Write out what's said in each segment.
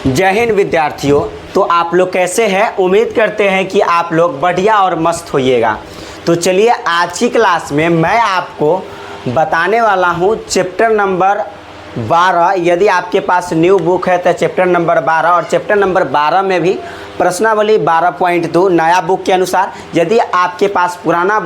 जय हिंद विद्यार्थियों। तो आप लोग कैसे हैं? उम्मीद करते हैं कि आप लोग बढ़िया और मस्त होइएगा। तो चलिए आज की क्लास में मैं आपको बताने वाला हूं चैप्टर नंबर 12। यदि आपके पास न्यू बुक है तो चैप्टर नंबर 12, और चैप्टर नंबर 12 में भी प्रश्नावली 12.2 नया बुक के अनुसार। यदि आपके पास पुराना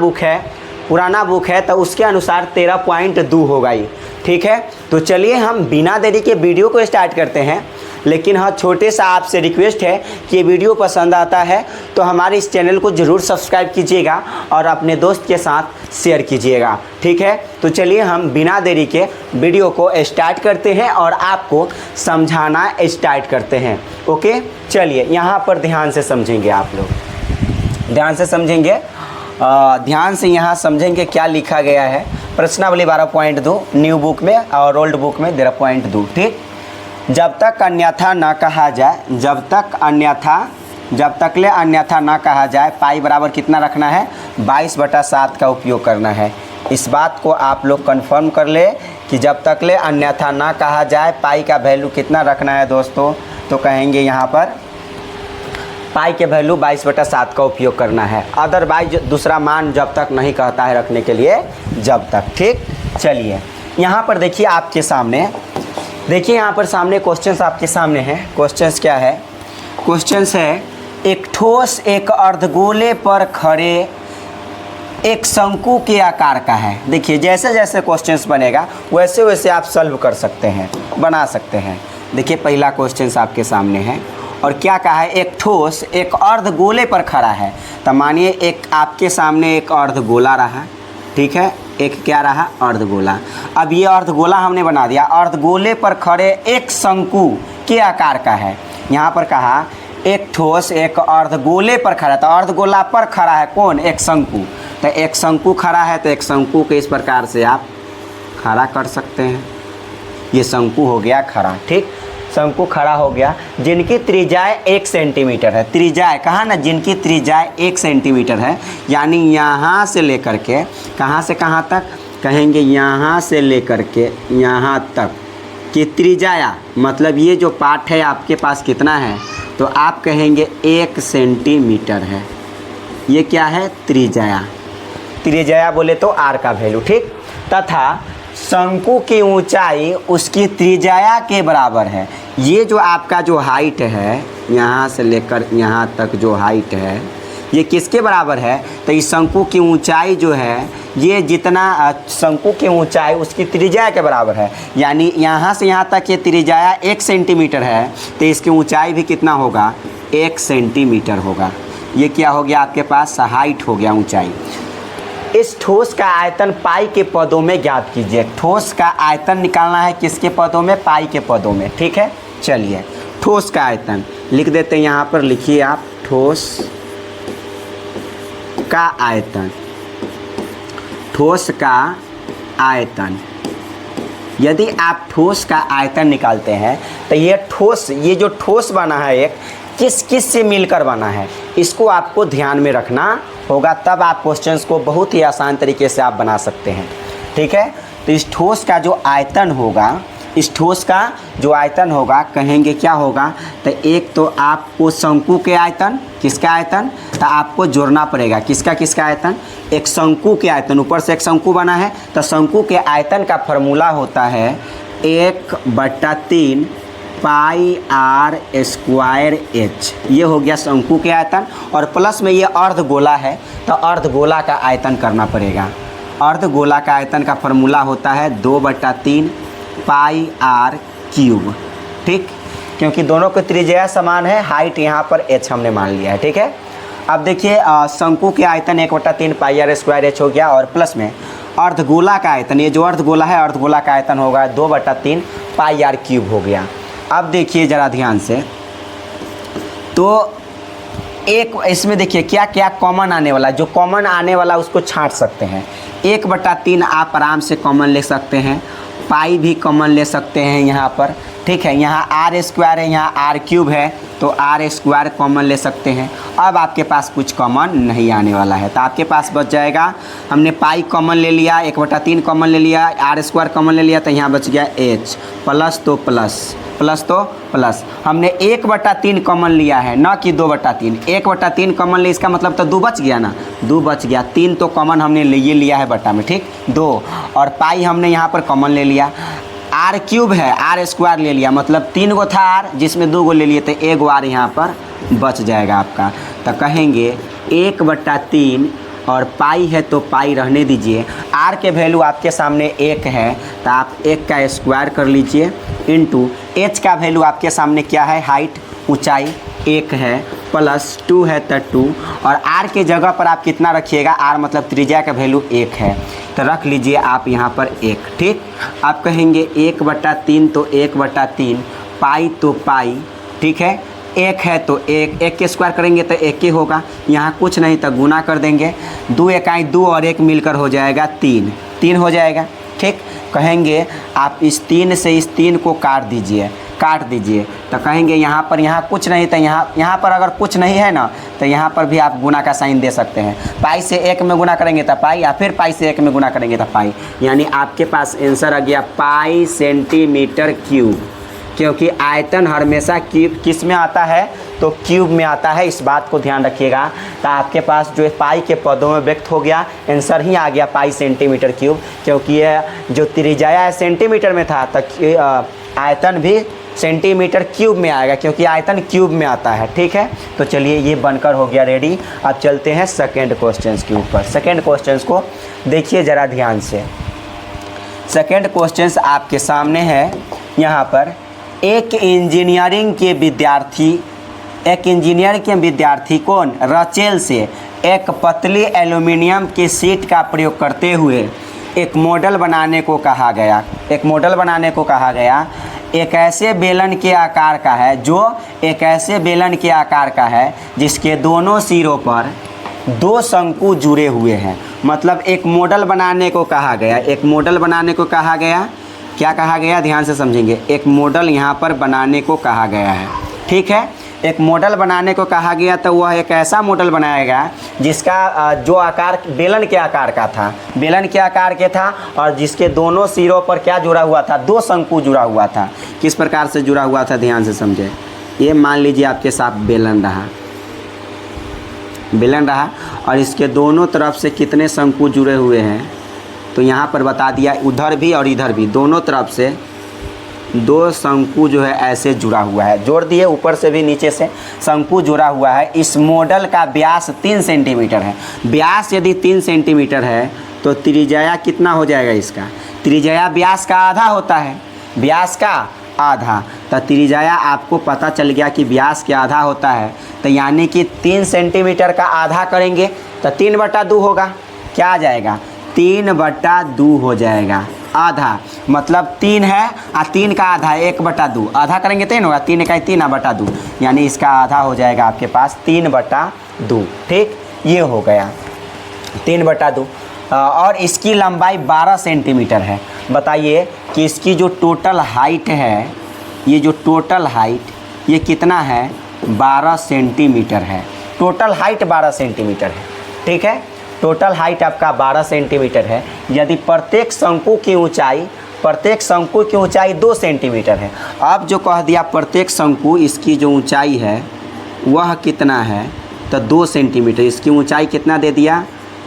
बुक है तो उसके अनुसार 13.2 होगा ये। ठीक है, तो चलिए हम बिना देरी के वीडियो को स्टार्ट करते हैं। लेकिन हाँ, छोटे सा आपसे रिक्वेस्ट है कि ये वीडियो पसंद आता है तो हमारे इस चैनल को ज़रूर सब्सक्राइब कीजिएगा और अपने दोस्त के साथ शेयर कीजिएगा। ठीक है, तो चलिए हम बिना देरी के वीडियो को स्टार्ट करते हैं और आपको समझाना स्टार्ट करते हैं। ओके, चलिए यहाँ पर ध्यान से समझेंगे। आप लोग ध्यान से समझेंगे, ध्यान से यहाँ समझेंगे क्या लिखा गया है। प्रश्नावली 12.2 न्यू बुक में और ओल्ड बुक में 13.2। ठीक, जब तक अन्यथा न कहा जाए, जब तक ले अन्यथा न कहा जाए, पाई बराबर कितना रखना है? 22/7 का उपयोग करना है। इस बात को आप लोग कंफर्म कर ले कि जब तक ले अन्यथा न कहा जाए पाई का वैल्यू कितना रखना है दोस्तों। तो कहेंगे यहाँ पर पाई के वैल्यू 22/7 का उपयोग करना है। अदरवाइज दूसरा मान जब तक नहीं कहता है रखने के लिए, जब तक। ठीक, चलिए यहाँ पर देखिए आपके सामने, देखिए यहाँ पर सामने क्वेश्चंस आपके सामने हैं। क्वेश्चंस क्या है? क्वेश्चंस है एक ठोस एक अर्धगोले पर खड़े एक शंकु के आकार का है। देखिए जैसे जैसे क्वेश्चंस बनेगा वैसे वैसे आप सॉल्व कर सकते हैं, बना सकते हैं। देखिए पहला क्वेश्चंस आपके सामने है और क्या कहा है? एक ठोस एक अर्धगोले पर खड़ा है। तो मानिए एक आपके सामने एक अर्धगोला रहा, ठीक है, एक क्या रहा? अर्धगोला। अब ये अर्धगोला हमने बना दिया। अर्धगोले पर खड़े एक शंकु के आकार का है। यहाँ पर कहा एक ठोस एक अर्धगोले पर खड़ा, तो अर्धगोला पर खड़ा है कौन? एक शंकु। तो एक शंकु खड़ा है तो एक शंकु के इस प्रकार से आप खड़ा कर सकते हैं। ये शंकु हो गया खड़ा। ठीक, शंकु खड़ा हो गया, जिनकी त्रिज्याएं 1 सेंटीमीटर है। त्रिज्याएं कहा ना, जिनकी त्रिज्याएं 1 सेंटीमीटर है, यानी यहाँ से लेकर के कहाँ से कहाँ तक? कहेंगे यहाँ से लेकर के यहाँ तक कि त्रिज्या, मतलब ये जो पार्ट है आपके पास कितना है? तो आप कहेंगे 1 सेंटीमीटर है। ये क्या है? त्रिज्या। त्रिज्या बोले तो आर का वैल्यू। ठीक, तथा शंकु की ऊंचाई उसकी त्रिज्या के बराबर है। ये जो आपका जो हाइट है, यहाँ से लेकर यहाँ तक जो हाइट है, ये किसके बराबर है? तो इस शंकु की ऊंचाई जो है, ये जितना शंकु की ऊंचाई उसकी त्रिज्या के बराबर है। यानी यहाँ से यहाँ तक ये त्रिज्या 1 सेंटीमीटर है तो इसकी ऊंचाई भी कितना होगा? 1 सेंटीमीटर होगा। ये क्या हो गया आपके पास? हाइट हो गया, ऊंचाई। इस ठोस का आयतन पाई के पदों में ज्ञात कीजिए। ठोस का आयतन निकालना है किसके पदों में? पाई के पदों में। ठीक है, चलिए ठोस का आयतन लिख देते हैं। यहाँ पर लिखिए आप ठोस का आयतन। ठोस का आयतन, यदि आप ठोस का आयतन निकालते हैं तो ये जो ठोस बना है एक किस किस से मिलकर बना है, इसको आपको ध्यान में रखना होगा, तब आप क्वेश्चंस को बहुत ही आसान तरीके से आप बना सकते हैं। ठीक है, तो इस ठोस का जो आयतन होगा, इस ठोस का जो आयतन होगा, कहेंगे क्या होगा? तो एक तो आपको शंकु के आयतन, किसका आयतन? तो आपको जोड़ना पड़ेगा। किसका किसका आयतन? एक शंकु के आयतन। ऊपर से एक शंकु बना है तो शंकु के आयतन का फॉर्मूला होता है 1/3 पाई आर स्क्वायर एच। ये हो गया शंकु के आयतन, और प्लस में ये अर्धगोला है तो अर्धगोला का आयतन करना पड़ेगा। अर्धगोला का आयतन का फॉर्मूला होता है 2/3 पाई आर क्यूब। ठीक, क्योंकि दोनों की त्रिज्या समान है, हाइट यहाँ पर एच हमने मान लिया है। ठीक है, अब देखिए शंकु के आयतन 1/3 पाई आर स्क्वायर एच हो गया, और प्लस में अर्धगोला का आयतन, ये जो अर्धगोला है अर्धगोला का आयतन होगा 2/3 पाई आर क्यूब हो गया। अब देखिए ज़रा ध्यान से, तो एक इसमें देखिए क्या क्या कॉमन आने वाला, जो कॉमन आने वाला उसको छांट सकते हैं। 1/3 आप आराम से कॉमन ले सकते हैं, पाई भी कॉमन ले सकते हैं यहाँ पर। ठीक है, यहाँ आर स्क्वायर है, यहाँ आर क्यूब है तो आर स्क्वायर कॉमन ले सकते हैं, अब आपके पास कुछ कॉमन नहीं आने वाला है, तो आपके पास बच जाएगा, हमने पाई कॉमन ले लिया, 1/3 कॉमन ले लिया, आर स्क्वायर कॉमन ले लिया, तो यहाँ बच गया एच, प्लस तो प्लस, प्लस तो प्लस। हमने 1/3 कॉमन लिया है, ना कि 2/3। 1/3 कॉमन ले, इसका मतलब तो 2 बच गया ना, 2 बच गया, 3 तो कॉमन हमने ये लिया है बटा में, ठीक, 2, और पाई हमने यहाँ पर कॉमन ले लिया। आर क्यूब है, आर स्क्वायर ले लिया, मतलब 3 गो था आर, जिसमें 2 गो ले लिए, तो 1 गो आर यहाँ पर बच जाएगा आपका। तो कहेंगे 1/3 और पाई है तो पाई रहने दीजिए, आर के वैल्यू आपके सामने 1 है, तो आप 1 का स्क्वायर कर लीजिए, इनटू एच का वैल्यू आपके सामने क्या है, हाइट, ऊंचाई 1 है, प्लस 2 है तो 2, और आर के जगह पर आप कितना रखिएगा, आर मतलब त्रिज्या का वैल्यू 1 है, तो रख लीजिए आप यहाँ पर 1, ठीक। आप कहेंगे 1/3 तो 1/3, पाई तो पाई, ठीक है, 1 है तो 1 के स्क्वायर करेंगे तो 1 ही होगा, यहाँ कुछ नहीं तो गुना कर देंगे, 2 एकाई 2 और 1 मिलकर हो जाएगा 3 हो जाएगा, ठीक। कहेंगे आप इस 3 से इस 3 को काट दीजिए, तो कहेंगे यहाँ पर यहाँ कुछ नहीं, तो यहाँ पर अगर कुछ नहीं है ना, तो यहाँ पर भी आप गुना का साइन दे सकते हैं, पाई से 1 में गुना करेंगे तो पाई, या फिर पाई से 1 में गुना करेंगे तो पाई, यानी आपके पास आंसर आ गया पाई सेंटीमीटर क्यूब, क्योंकि आयतन हमेशा क्यूब किस में आता है, तो क्यूब में आता है, इस बात को ध्यान रखिएगा। तो आपके पास जो पाई के पदों में व्यक्त हो गया, आंसर ही आ गया पाई सेंटीमीटर क्यूब, क्योंकि ये जो त्रिज्या सेंटीमीटर में था, तो आयतन भी सेंटीमीटर क्यूब में आएगा, क्योंकि आयतन क्यूब में आता है, ठीक है। तो चलिए ये बनकर हो गया रेडी। अब चलते हैं सेकेंड क्वेश्चन के ऊपर। सेकेंड क्वेश्चन को देखिए ज़रा ध्यान से। सेकेंड क्वेश्चन आपके सामने है, यहाँ पर एक इंजीनियर के विद्यार्थी को रचेल से एक पतली एल्युमिनियम की शीट का प्रयोग करते हुए एक मॉडल बनाने को कहा गया, एक ऐसे बेलन के आकार का है जिसके दोनों सिरों पर 2 शंकु जुड़े हुए हैं। मतलब एक मॉडल बनाने को कहा गया, क्या कहा गया, ध्यान से समझेंगे। एक मॉडल यहाँ पर बनाने को कहा गया है, ठीक है। एक मॉडल बनाने को कहा गया, तो वह एक ऐसा मॉडल बनाया गया जिसका जो आकार बेलन के आकार के था, और जिसके दोनों सिरों पर क्या जुड़ा हुआ था, 2 शंकु जुड़ा हुआ था। किस प्रकार से जुड़ा हुआ था, ध्यान से समझे। ये मान लीजिए आपके साथ बेलन रहा और इसके दोनों तरफ से कितने शंकु जुड़े हुए हैं, तो यहाँ पर बता दिया, उधर भी और इधर भी, दोनों तरफ से 2 शंकु जो है ऐसे जुड़ा हुआ है, जोड़ दिए, ऊपर से भी नीचे से शंकु जुड़ा हुआ है। इस मॉडल का व्यास 3 सेंटीमीटर है। व्यास यदि 3 सेंटीमीटर है तो त्रिज्या कितना हो जाएगा इसका, त्रिज्या व्यास का आधा होता है, व्यास का आधा, तो त्रिज्या आपको पता चल गया कि व्यास के आधा होता है, तो यानी कि 3 सेंटीमीटर का आधा करेंगे तो 3/2 होगा, क्या आ जाएगा, 3/2 हो जाएगा। आधा मतलब 3 है और 3 का आधा 1/2, आधा करेंगे 3 होगा, 3 इकाई 3/2, यानी इसका आधा हो जाएगा आपके पास 3/2, ठीक। ये हो गया 3/2। और इसकी लंबाई 12 सेंटीमीटर है। बताइए कि इसकी जो टोटल हाइट है, ये कितना है, 12 सेंटीमीटर है। टोटल हाइट 12 सेंटीमीटर है, ठीक है। टोटल हाइट आपका 12 सेंटीमीटर है। यदि प्रत्येक शंकु की ऊंचाई 2 सेंटीमीटर है। अब जो कह दिया प्रत्येक शंकु, इसकी जो ऊंचाई है वह कितना है, तो 2 सेंटीमीटर। इसकी ऊंचाई कितना दे दिया,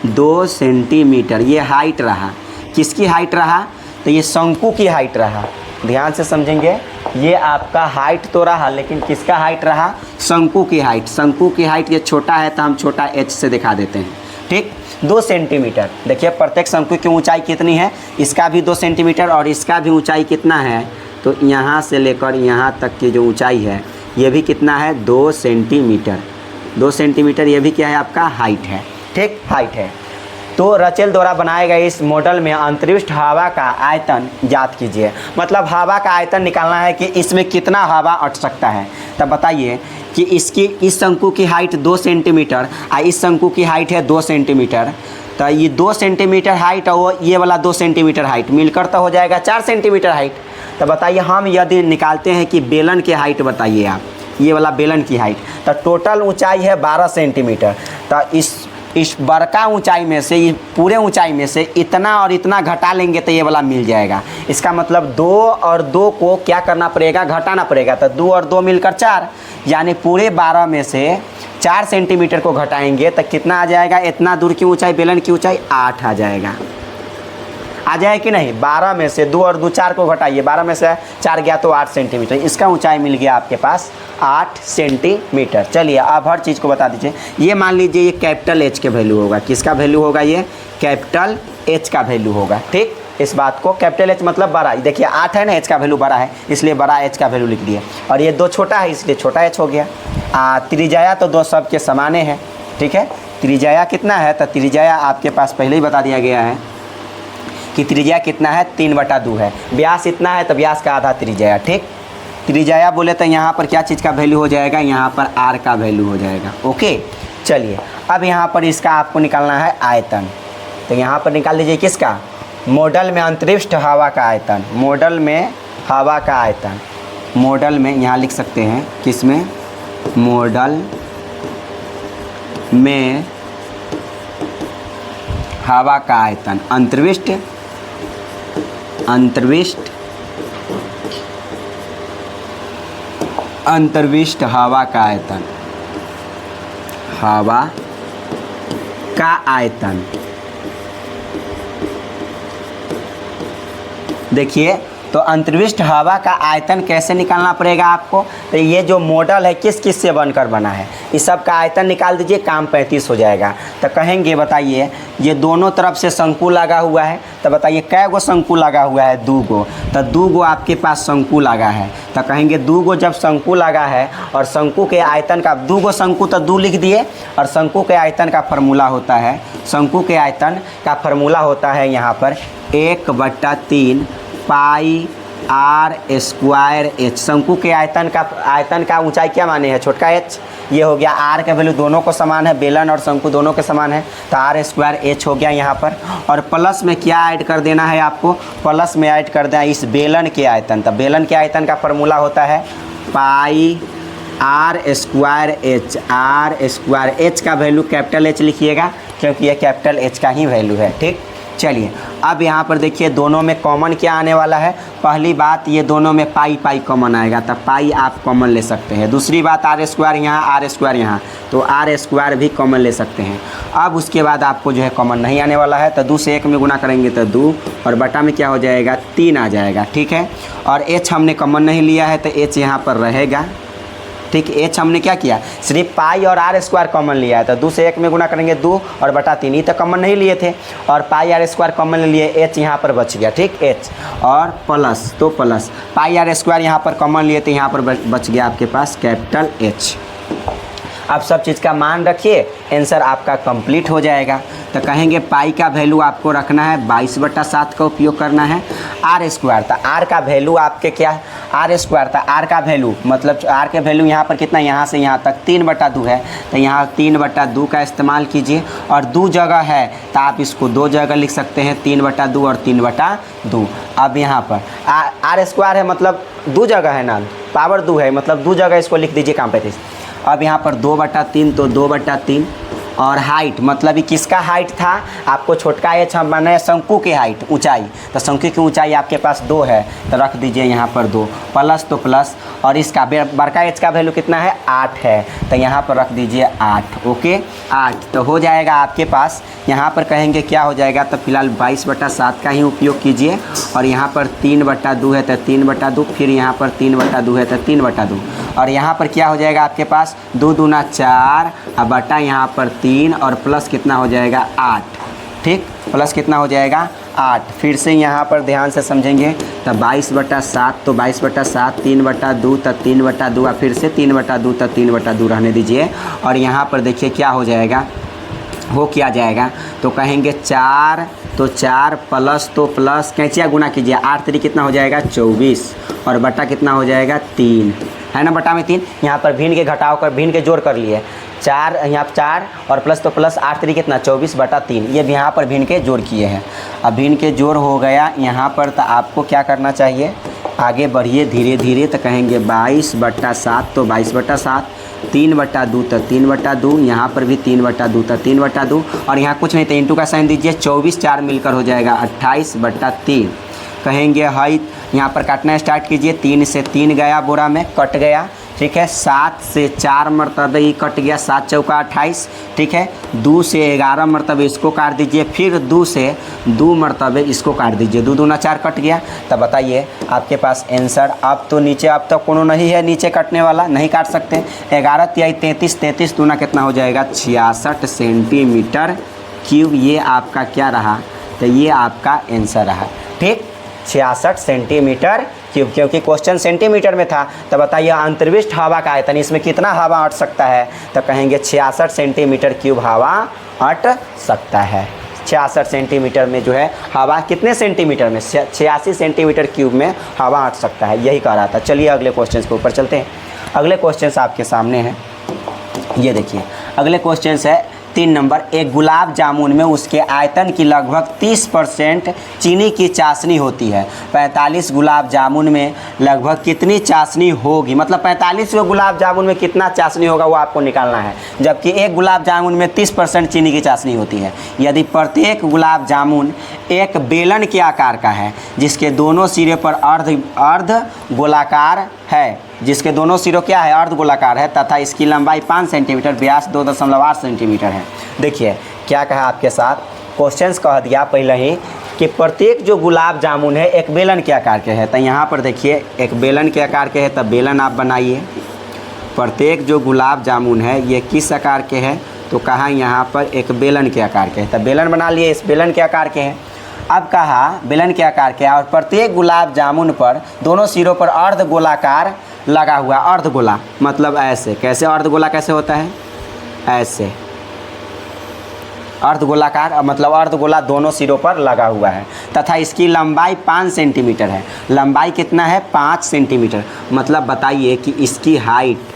2 सेंटीमीटर। ये हाइट रहा, किसकी हाइट रहा, तो ये शंकु की हाइट रहा। ध्यान से समझेंगे, ये आपका हाइट तो रहा, लेकिन किसका हाइट रहा, शंकु की हाइट। शंकु की हाइट ये छोटा है तो हम छोटा h से दिखा देते हैं, ठीक। 2 सेंटीमीटर। देखिए प्रत्येक शंकु की ऊंचाई कितनी है, इसका भी 2 सेंटीमीटर और इसका भी ऊंचाई कितना है, तो यहाँ से लेकर यहाँ तक की जो ऊंचाई है ये भी कितना है, 2 सेंटीमीटर। 2 सेंटीमीटर ये भी क्या है, आपका हाइट है, ठीक, हाइट है। तो रचेल द्वारा बनाए गए इस मॉडल में अंतरिक्ष हवा का आयतन ज्ञात कीजिए। मतलब हवा का आयतन निकालना है कि इसमें कितना हवा अट सकता है। तब बताइए कि इस शंकु की हाइट 2 सेंटीमीटर और इस शंकु की हाइट है 2 सेंटीमीटर, तो ये 2 सेंटीमीटर हाइट और ये वाला 2 सेंटीमीटर हाइट मिलकर तो हो जाएगा 4 सेंटीमीटर हाइट। तो बताइए हम यदि निकालते हैं कि बेलन की हाइट, बताइए आप ये वाला बेलन की हाइट। तो टोटल ऊंचाई है 12 सेंटीमीटर। तो इस बड़का ऊंचाई में से, ये पूरे ऊंचाई में से इतना और इतना घटा लेंगे तो ये वाला मिल जाएगा। इसका मतलब 2 और 2 को क्या करना पड़ेगा, घटाना पड़ेगा। तो 2 और 2 मिलकर 4, यानी पूरे 12 में से 4 सेंटीमीटर को घटाएंगे तो कितना आ जाएगा, इतना दूर की ऊंचाई, बेलन की ऊंचाई 8 आ जाएगा। आ जाए कि नहीं। 12 में से 2 और 2 4 को घटाइए, 12 में से 4 गया तो 8 सेंटीमीटर। इसका ऊंचाई मिल गया आपके पास 8 सेंटीमीटर। चलिए अब हर चीज़ को बता दीजिए। ये मान लीजिए ये कैपिटल एच के वैल्यू होगा। किसका वैल्यू होगा, ये कैपिटल एच का वैल्यू होगा। ठीक, इस बात को, कैपिटल एच मतलब बड़ा, देखिए 8 है ना, एच का वैल्यू बड़ा है इसलिए बड़ा एच का वैल्यू लिख दिए। और ये 2 छोटा है इसलिए छोटा एच हो गया। त्रिज्या तो 2 सबके समाने हैं। ठीक है, त्रिज्या कितना है, तो त्रिज्या आपके पास पहले ही बता दिया गया है कि त्रिज्या कितना है, 3/2 है। व्यास इतना है तो व्यास का आधा त्रिज्या। ठीक, त्रिज्या बोले तो यहाँ पर क्या चीज़ का वैल्यू हो जाएगा, यहाँ पर आर का वैल्यू हो जाएगा। ओके, चलिए अब यहाँ पर इसका आपको निकालना है आयतन। तो यहाँ पर निकाल लीजिए किसका, मॉडल में अंतरिक्ष हवा का आयतन। मॉडल में हवा का आयतन, मॉडल में यहाँ लिख सकते हैं किसमें, मॉडल में हवा का आयतन, अंतरिक्ष हवा का आयतन, हवा का आयतन। देखिए तो अंतरिक्ष हवा का आयतन कैसे निकालना पड़ेगा आपको। तो ये जो मॉडल है किस किस से बनकर बना है, इस सब का आयतन निकाल दीजिए, काम 35 हो जाएगा। तो कहेंगे बताइए, ये दोनों तरफ से शंकु लगा हुआ है, तो बताइए कै गो शंकु लगा हुआ है, 2 गो। तो 2 गो आपके पास शंकु लगा है। तो कहेंगे 2 गो जब शंकु लगा है और शंकु के आयतन का, 2 गो शंकु तो 2 लिख दिए, और शंकु के आयतन का फार्मूला होता है, शंकु के आयतन का फार्मूला होता है यहाँ पर 1/3 पाई आर स्क्वायर एच। शंकु के आयतन का ऊंचाई क्या माने हैं, छोटका एच। ये हो गया, आर का वैल्यू दोनों को समान है, बेलन और शंकु दोनों के समान है, तो आर स्क्वायर एच हो गया यहाँ पर। और प्लस में क्या ऐड कर देना है आपको, प्लस में ऐड कर देना इस बेलन के आयतन। तो बेलन के आयतन का फार्मूला होता है pi r square h. R square h का वैल्यू कैपिटल एच लिखिएगा क्योंकि ये कैपिटल एच का ही वैल्यू है। ठीक, चलिए अब यहाँ पर देखिए दोनों में कॉमन क्या आने वाला है। पहली बात, ये दोनों में पाई पाई कॉमन आएगा, तो पाई आप कॉमन ले सकते हैं। दूसरी बात, आर स्क्वायर यहाँ, आर स्क्वायर यहाँ, तो आर स्क्वायर भी कॉमन ले सकते हैं। अब उसके बाद आपको जो है कॉमन नहीं आने वाला है, तो 2 से 1 में गुना करेंगे तो 2, और बटा में क्या हो जाएगा, 3 आ जाएगा। ठीक है, और एच हमने कॉमन नहीं लिया है तो एच यहाँ पर रहेगा। ठीक, एच हमने क्या किया, सिर्फ पाई और आर स्क्वायर कॉमन लिया है, तो 2 से 1 में गुना करेंगे 2 और बटा 3, ये तो कॉमन नहीं लिए थे, और पाई आर स्क्वायर कॉमन लिए, एच यहाँ पर बच गया। ठीक, एच और प्लस, तो प्लस पाई आर स्क्वायर यहाँ पर कॉमन लिए, तो यहाँ पर बच गया आपके पास कैपिटल एच। अब सब चीज़ का मान रखिए, आंसर आपका कंप्लीट हो जाएगा। तो कहेंगे पाई का वैल्यू आपको रखना है 22/7 का उपयोग करना है। आर स्क्वायर था, आर का वैल्यू आपके क्या, आर स्क्वायर था, आर का वैल्यू मतलब आर के वैल्यू यहाँ पर कितना, यहाँ से यहाँ तक 3/2 है, तो यहाँ 3/2 का इस्तेमाल कीजिए। और 2 जगह है तो आप इसको 2 जगह लिख सकते हैं, 3/2 और 3/2। अब यहाँ पर आर स्क्वायर है मतलब 2 जगह है ना, पावर 2 है मतलब 2 जगह इसको लिख दीजिए, काम 35। अब यहाँ पर 2/3 तो 2/3, और हाइट मतलब ये किसका हाइट था, आपको छोटका एच हम बनाए शंकु की हाइट, ऊंचाई, तो शंकु की ऊंचाई आपके पास 2 है, तो रख दीजिए यहाँ पर 2, प्लस तो प्लस, और इसका बड़का एच का वैल्यू कितना है, 8 है, तो यहाँ पर रख दीजिए 8। ओके, 8 तो हो जाएगा आपके पास। यहाँ पर कहेंगे क्या हो जाएगा, तो फिलहाल 22/7 का ही उपयोग कीजिए, और यहाँ पर 3/2 है तो 3/2, फिर यहाँ पर 3/2 है तो 3/2, और यहाँ पर क्या हो जाएगा आपके पास 2 दूना 4, और बटा यहाँ पर 3, और प्लस कितना हो जाएगा 8। ठीक, प्लस कितना हो जाएगा 8। फिर से यहाँ पर ध्यान से समझेंगे, तो 22/7, तो 22/7 3/2 तो 3/2, और फिर से 3/2 तो 3/2 रहने दीजिए। और यहाँ पर देखिए क्या हो जाएगा, वो क्या जाएगा, तो कहेंगे 4, तो 4 प्लस तो प्लस, कैंचिया गुना कीजिए, 8 3 कितना हो जाएगा 24, और बटा कितना हो जाएगा 3, है ना, बटा में 3। यहाँ पर भिन्न के घटाव कर भिन्न के जोड़ कर लिए, 4 यहाँ 4 और प्लस तो प्लस, 8 3 कितना 24/3, ये भी यहाँ पर भिन्न के जोड़ किए हैं। अब भिन्न के जोड़ हो गया यहाँ पर, तो आपको क्या करना चाहिए, आगे बढ़िए धीरे धीरे, तो कहेंगे 22/7, तो 22/7, 3/2 तो 3/2, यहाँ पर भी 3/2 तो 3/2, और यहाँ कुछ नहीं तो इंटू का साइन दीजिए, 24 4 मिलकर हो जाएगा 28/3। कहेंगे हाई, यहाँ पर काटना स्टार्ट कीजिए, 3 से 3 गया बोरा में, कट गया, ठीक है। 7 से 4 मरतबे ही कट गया, 7 चौका 28, ठीक है। 2 से 11 मरतबे इसको काट दीजिए, फिर 2 से 2 मरतबे इसको काट दीजिए, 2 दूना 4 कट गया। तब बताइए आपके पास आंसर। अब तो नीचे अब तक कोनो नहीं है नीचे कटने वाला, नहीं काट सकते। 11 तिहाई 33, 33 दूना कितना हो जाएगा 66 सेंटीमीटर क्यूब। ये आपका क्या रहा, तो ये आपका आंसर रहा, ठीक, 66 सेंटीमीटर क्यूब, क्योंकि क्वेश्चन सेंटीमीटर में था। तो बताइए अंतर्विष्ट हवा का आयतन, इसमें कितना हवा अट सकता है, तो कहेंगे 66 सेंटीमीटर क्यूब हवा अट सकता है। 66 सेंटीमीटर में जो है हवा कितने सेंटीमीटर में, 86 सेंटीमीटर क्यूब में हवा अट सकता है, यही कह रहा था। चलिए अगले क्वेश्चन के ऊपर चलते हैं। अगले क्वेश्चन आपके सामने है, ये देखिए अगले क्वेश्चन है 3 नंबर। एक गुलाब जामुन में उसके आयतन की लगभग 30% चीनी की चाशनी होती है। 45 गुलाब जामुन में लगभग कितनी चाशनी होगी, मतलब 45वें गुलाब जामुन में कितना चाशनी होगा वो आपको निकालना है। जबकि एक गुलाब जामुन में 30% चीनी की चाशनी होती है। यदि प्रत्येक गुलाब जामुन एक बेलन के आकार का है, जिसके दोनों सिरे पर अर्ध गोलाकार है, जिसके दोनों सिरों क्या है, अर्ध गोलाकार है, तथा इसकी लंबाई 5 सेंटीमीटर, व्यास 2.8 सेंटीमीटर है। देखिए क्या कहा आपके साथ, क्वेश्चंस कह दिया पहले ही कि प्रत्येक जो गुलाब जामुन है एक बेलन के आकार के है। तो यहाँ पर देखिए एक बेलन के आकार के है, तब बेलन आप बनाइए। प्रत्येक जो गुलाब जामुन है ये किस आकार के है, तो कहा यहाँ पर एक बेलन के आकार के है, तब बेलन बना लिए, इस बेलन के आकार के हैं। अब कहा बेलन के आकार के है और प्रत्येक गुलाब जामुन पर दोनों सिरों पर अर्ध गोलाकार लगा हुआ, अर्ध गोला मतलब ऐसे, कैसे अर्ध गोला कैसे होता है, ऐसे अर्ध गोलाकार, मतलब अर्ध गोला दोनों सिरों पर लगा हुआ है, तथा इसकी लंबाई 5 सेंटीमीटर है। लंबाई कितना है 5 सेंटीमीटर, मतलब बताइए कि इसकी हाइट,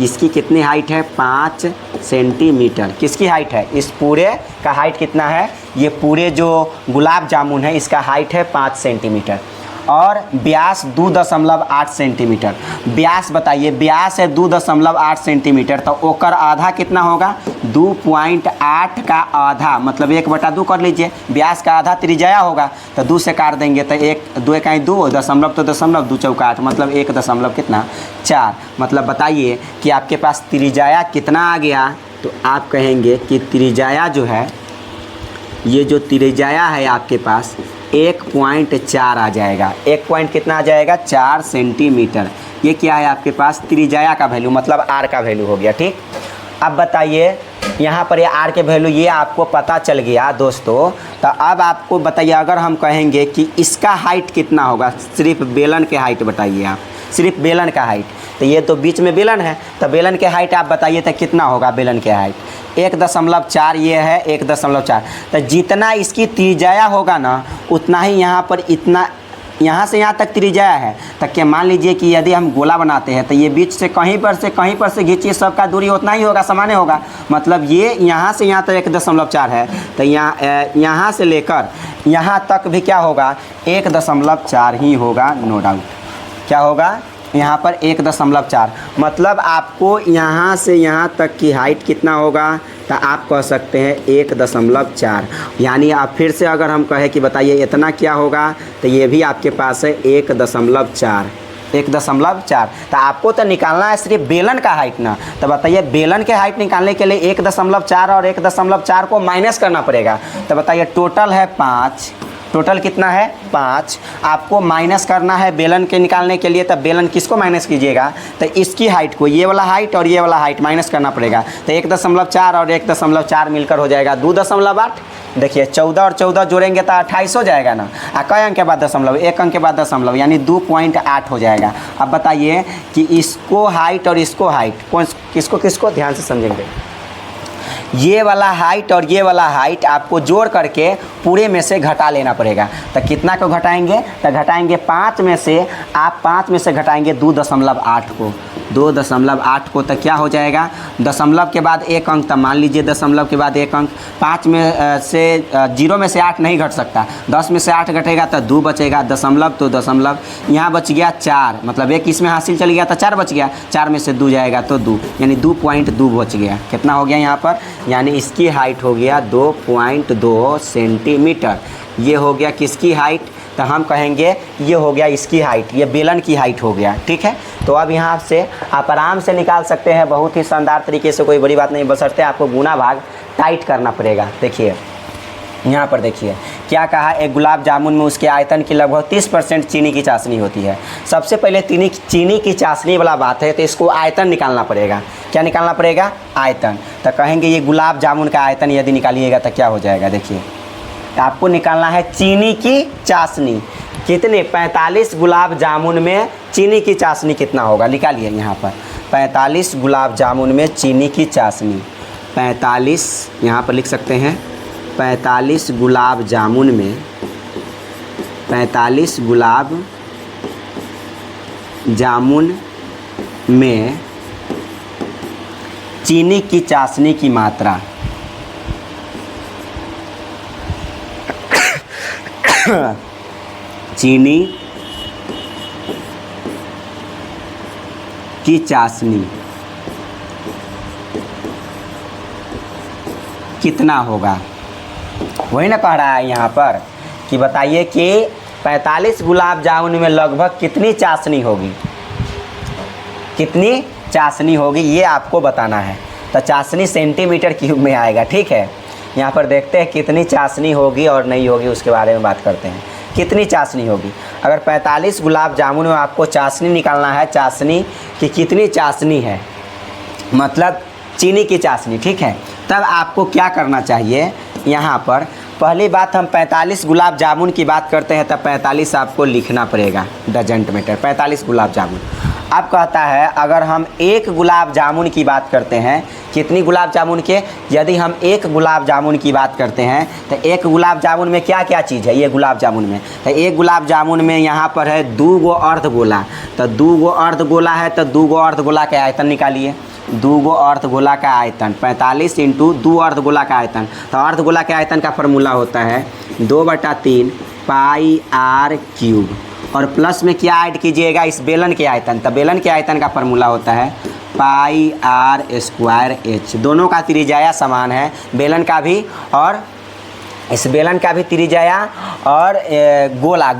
इसकी कितनी हाइट है 5 सेंटीमीटर। किसकी हाइट है, इस पूरे का हाइट कितना है, ये पूरे जो गुलाब जामुन है इसका हाइट है 5 सेंटीमीटर। और व्यास 2.8 सेंटीमीटर। व्यास बताइए, व्यास है 2.8 सेंटीमीटर, तो ओकर आधा कितना होगा 2.8 का आधा, मतलब 1/2 कर लीजिए। व्यास का आधा त्रिज्या होगा, तो 2 से काट देंगे तो 1 2 का 2 दशमलव, तो दशमलव 2 चौका 8, मतलब 1 दशमलव कितना 4। मतलब बताइए कि आपके पास त्रिज्या कितना आ गया, तो आप कहेंगे कि त्रिज्या जो है, ये जो त्रिज्या है आपके पास 1.4 आ जाएगा। 1 पॉइंट कितना आ जाएगा 4 सेंटीमीटर। ये क्या है आपके पास त्रिज्या का वैल्यू, मतलब आर का वैल्यू हो गया, ठीक। अब बताइए यहाँ पर ये आर के वैल्यू ये आपको पता चल गया दोस्तों। तो अब आपको बताइए अगर हम कहेंगे कि इसका हाइट कितना होगा, सिर्फ बेलन के हाइट बताइए आप, सिर्फ बेलन का हाइट, तो ये तो बीच में बेलन है, तो बेलन के हाइट आप बताइए तो कितना होगा बेलन के हाइट 1.4, ये है 1.4। तो जितना इसकी त्रिज्या होगा ना उतना ही यहाँ पर इतना, यहाँ से यहाँ तक त्रिज्या है। तो क्या मान लीजिए कि यदि हम गोला बनाते हैं तो ये बीच से कहीं पर से खींचिए, सबका दूरी उतना ही होगा, समान होगा। मतलब ये यहाँ से यहाँ तक 1.4 है, तो यहाँ से लेकर यहाँ तक भी क्या होगा 1.4 ही होगा, नो डाउट। क्या होगा यहाँ पर 1.4, मतलब आपको यहाँ से यहाँ तक की हाइट कितना होगा, तो आप कह सकते हैं 1.4। यानी आप फिर से अगर हम कहें कि बताइए इतना क्या होगा, तो ये भी आपके पास है 1.4। 1.4। तो आपको तो निकालना है सिर्फ बेलन का हाइट ना, तो बताइए बेलन के हाइट निकालने के लिए 1.4 और 1.4 को माइनस करना पड़ेगा। तो बताइए टोटल है 5, टोटल कितना है 5, आपको माइनस करना है बेलन के निकालने के लिए। तब बेलन किसको माइनस कीजिएगा, तो इसकी हाइट को, ये वाला हाइट और ये वाला हाइट माइनस करना पड़ेगा। तो 1.4 और 1.4 मिलकर हो जाएगा 2.8। देखिए 14 और 14 जोड़ेंगे तो 28 हो जाएगा ना, कई अंक के बाद दशमलव, 1 अंक के बाद दशमलव, यानी 2.8 हो जाएगा। अब बताइए कि इसको हाइट और इसको हाइट, किसको ध्यान से समझेंगे, ये वाला हाइट और ये वाला हाइट आपको जोड़ करके पूरे में से घटा लेना पड़ेगा। तो कितना को घटाएंगे, तो घटाएंगे 5 में से, आप 5 में से घटाएंगे 2.8 को, 2.8 को, तो क्या हो जाएगा, दशमलव के बाद एक अंक, तो मान लीजिए दशमलव के बाद एक अंक, 5 में से 0 में से 8 नहीं घट सकता, 10 में से 8 घटेगा तो 2 बचेगा, दशमलव तो दशमलव, यहाँ बच गया 4, मतलब एक इसमें हासिल चल गया तो 4 बच गया, 4 में से 2 जाएगा तो 2, यानी 2.2 बच गया। कितना हो गया यहाँ पर, यानी इसकी हाइट हो गया 2.2 सेंटीमीटर। ये हो गया किसकी हाइट, तो हम कहेंगे ये हो गया इसकी हाइट, ये बेलन की हाइट हो गया। ठीक है, तो अब यहाँ से आप आराम से निकाल सकते हैं, बहुत ही शानदार तरीके से, कोई बड़ी बात नहीं, बशर्ते आपको गुना भाग टाइट करना पड़ेगा। देखिए यहाँ पर देखिए क्या कहा, एक गुलाब जामुन में उसके आयतन की लगभग 30% चीनी की चाशनी होती है। सबसे पहले चीनी की चाशनी वाला बात है, तो इसको आयतन निकालना पड़ेगा। क्या निकालना पड़ेगा, आयतन। तो कहेंगे ये गुलाब जामुन का आयतन यदि निकालिएगा तो क्या हो जाएगा, देखिए आपको निकालना है चीनी की चाशनी, कितने, 45 गुलाब जामुन में चीनी की चाशनी कितना होगा, निकालिए यहाँ पर, 45 गुलाब जामुन में चीनी की चाशनी, 45 यहाँ पर लिख सकते हैं, 45 गुलाब जामुन में, 45 गुलाब जामुन में चीनी की चाशनी की मात्रा, चीनी की चाशनी कितना होगा, वही ना कह रहा है यहाँ पर कि बताइए कि 45 गुलाब जामुन में लगभग कितनी चाशनी होगी, कितनी चाशनी होगी, ये आपको बताना है। तो चाशनी सेंटीमीटर क्यूब में आएगा। ठीक है, यहाँ पर देखते हैं कितनी चाशनी होगी और नहीं होगी, उसके बारे में बात करते हैं। कितनी चाशनी होगी, अगर 45 गुलाब जामुन में आपको चाशनी निकालना है, चाशनी कि कितनी चाशनी है, मतलब चीनी की चाशनी। ठीक है, तब आपको क्या करना चाहिए, यहाँ पर पहली बात हम 45 गुलाब जामुन की बात करते हैं, तब 45 आपको लिखना पड़ेगा, डजंट मैटर, 45 गुलाब जामुन। अब कहता है अगर हम एक गुलाब जामुन की बात करते हैं, कितनी गुलाब जामुन के, यदि हम एक गुलाब जामुन की बात करते हैं तो एक गुलाब जामुन में क्या क्या चीज़ है, ये गुलाब जामुन में, तो एक गुलाब जामुन में यहाँ पर है 2 गो अर्धगोला, तो 2 गो अर्धगोला है, तो 2 गो अर्धगोला का आयतन निकालिए, 2 गो अर्धगोला का आयतन 45 इंटू 2 अर्धगोला का आयतन, तो अर्धगोला के आयतन का फार्मूला होता है 2/3 पाई आर क्यूब, और प्लस में क्या ऐड कीजिएगा, इस बेलन के आयतन, तो बेलन के आयतन का फार्मूला होता है पाई आर स्क्वायर एच। दोनों का त्रिज्या समान है, बेलन का भी और इस बेलन का भी त्रिज्या, और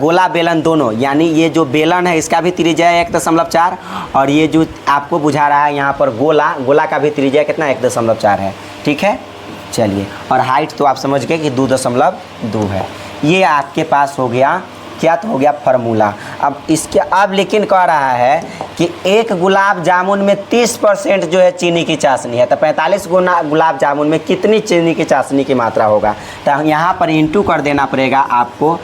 गोला बेलन दोनों, यानी ये जो बेलन है इसका भी त्रिज्या 1.4, और ये जो आपको बुझा रहा है यहाँ पर गोला का भी त्रिज्या कितना 1.4 है। ठीक है, चलिए, और हाइट तो आप समझ गए कि 2.2 है। ये आपके पास हो गया, क्या तो हो गया फार्मूला। अब इसके अब लेकिन कह रहा है कि एक गुलाब जामुन में 30% जो है चीनी की चाशनी है, तो 45 गुलाब जामुन में कितनी चीनी की चाशनी की मात्रा होगा, तो यहाँ पर इंटू कर देना पड़ेगा आपको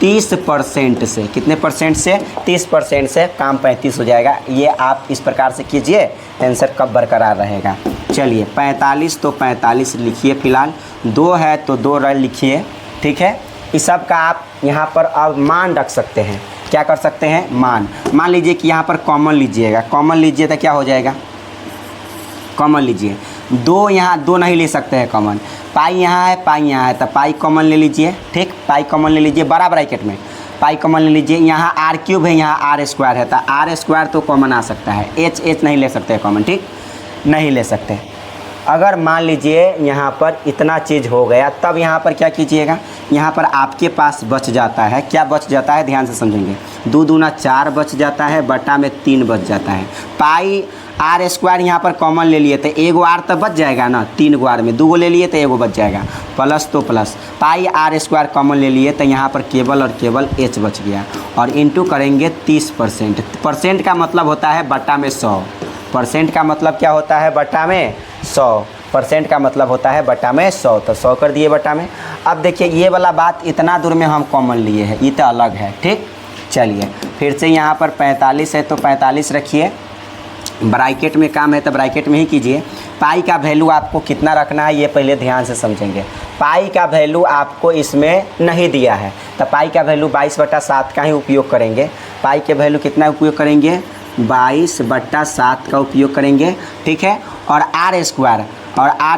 30% से। कितने परसेंट से, 30% से, काम 35 हो जाएगा। ये आप इस प्रकार से कीजिए, आंसर कब बरकरार रहेगा। चलिए 45 तो 45 लिखिए, फिलहाल 2 है तो 2 लिखिए। ठीक है, इस सब का आप यहाँ पर अब मान रख सकते हैं। क्या कर सकते हैं, मान लीजिए कि यहाँ पर कॉमन लीजिएगा, कॉमन लीजिए तो क्या हो जाएगा, कॉमन लीजिए, 2 यहाँ 2 नहीं ले सकते हैं कॉमन, पाई यहाँ है पाई यहाँ है, तो पाई कॉमन ले लीजिए। ठीक, पाई कॉमन ले लीजिए, बड़ा ब्रैकेट में पाई कॉमन ले लीजिए। यहाँ आर क्यूब है, यहाँ आर स्क्वायर है, तो आर स्क्वायर तो कॉमन आ सकता है, एच नहीं ले सकते कॉमन। ठीक, नहीं ले सकते। अगर मान लीजिए यहाँ पर इतना चीज़ हो गया, तब यहाँ पर क्या कीजिएगा, यहाँ पर आपके पास बच जाता है, क्या बच जाता है, ध्यान से समझेंगे, 2 दूना 4 बच जाता है, बटा में 3 बच जाता है। पाई आर स्क्वायर यहाँ पर कॉमन ले लिए तो 1 आर तो बच जाएगा ना, 3 आर में 2 ले लिए तो 1 बच जाएगा, प्लस तो plus, pi r square common ले लिए तो यहाँ पर केवल और केवल एच बच गया, और इंटू करेंगे 30%। परसेंट का मतलब होता है बटा में 100, परसेंट का मतलब क्या होता है, बटा में 100, परसेंट का मतलब होता है बटा में 100, तो 100 कर दिए बटा में। अब देखिए ये वाला बात इतना दूर में हम कॉमन लिए हैं, ये तो अलग है। ठीक, चलिए फिर से यहाँ पर 45 है तो 45 रखिए, ब्रैकेट में काम है तो ब्रैकेट में ही कीजिए। पाई का वैल्यू आपको कितना रखना है ये पहले ध्यान से समझेंगे। पाई का वैल्यू आपको इसमें नहीं दिया है तो पाई का वैल्यू 22/7 का ही उपयोग करेंगे। पाई के वैल्यू कितना उपयोग करेंगे, 22/7 का उपयोग करेंगे, ठीक है। और आर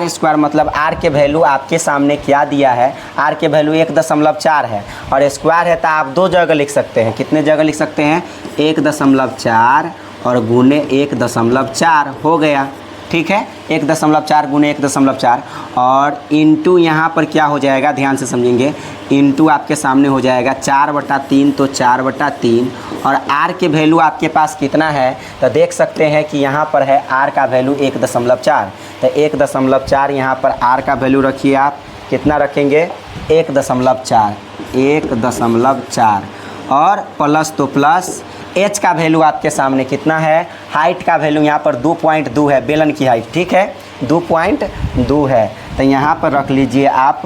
स्क्वायर मतलब आर के वैल्यू आपके सामने क्या दिया है, आर के वैल्यू 1.4 है और स्क्वायर है तो आप 2 जगह लिख सकते हैं। कितने जगह लिख सकते हैं, 1.4 और गुने 1.4 हो गया, ठीक है। 1.4 गुने 1.4 और इंटू यहाँ पर क्या हो जाएगा, ध्यान से समझेंगे। इंटू आपके सामने हो जाएगा 4/3 तो 4/3 और आर के वैल्यू आपके पास कितना है तो देख सकते हैं कि यहाँ पर है आर का वैल्यू 1.4 तो 1.4 यहाँ पर आर का वैल्यू रखिए आप, कितना रखेंगे 1.4 और प्लस तो प्लस एच का वैल्यू आपके सामने कितना है, हाइट का वैल्यू यहाँ पर 2.2 है, बेलन की हाइट, ठीक है 2.2 है तो यहाँ पर रख लीजिए आप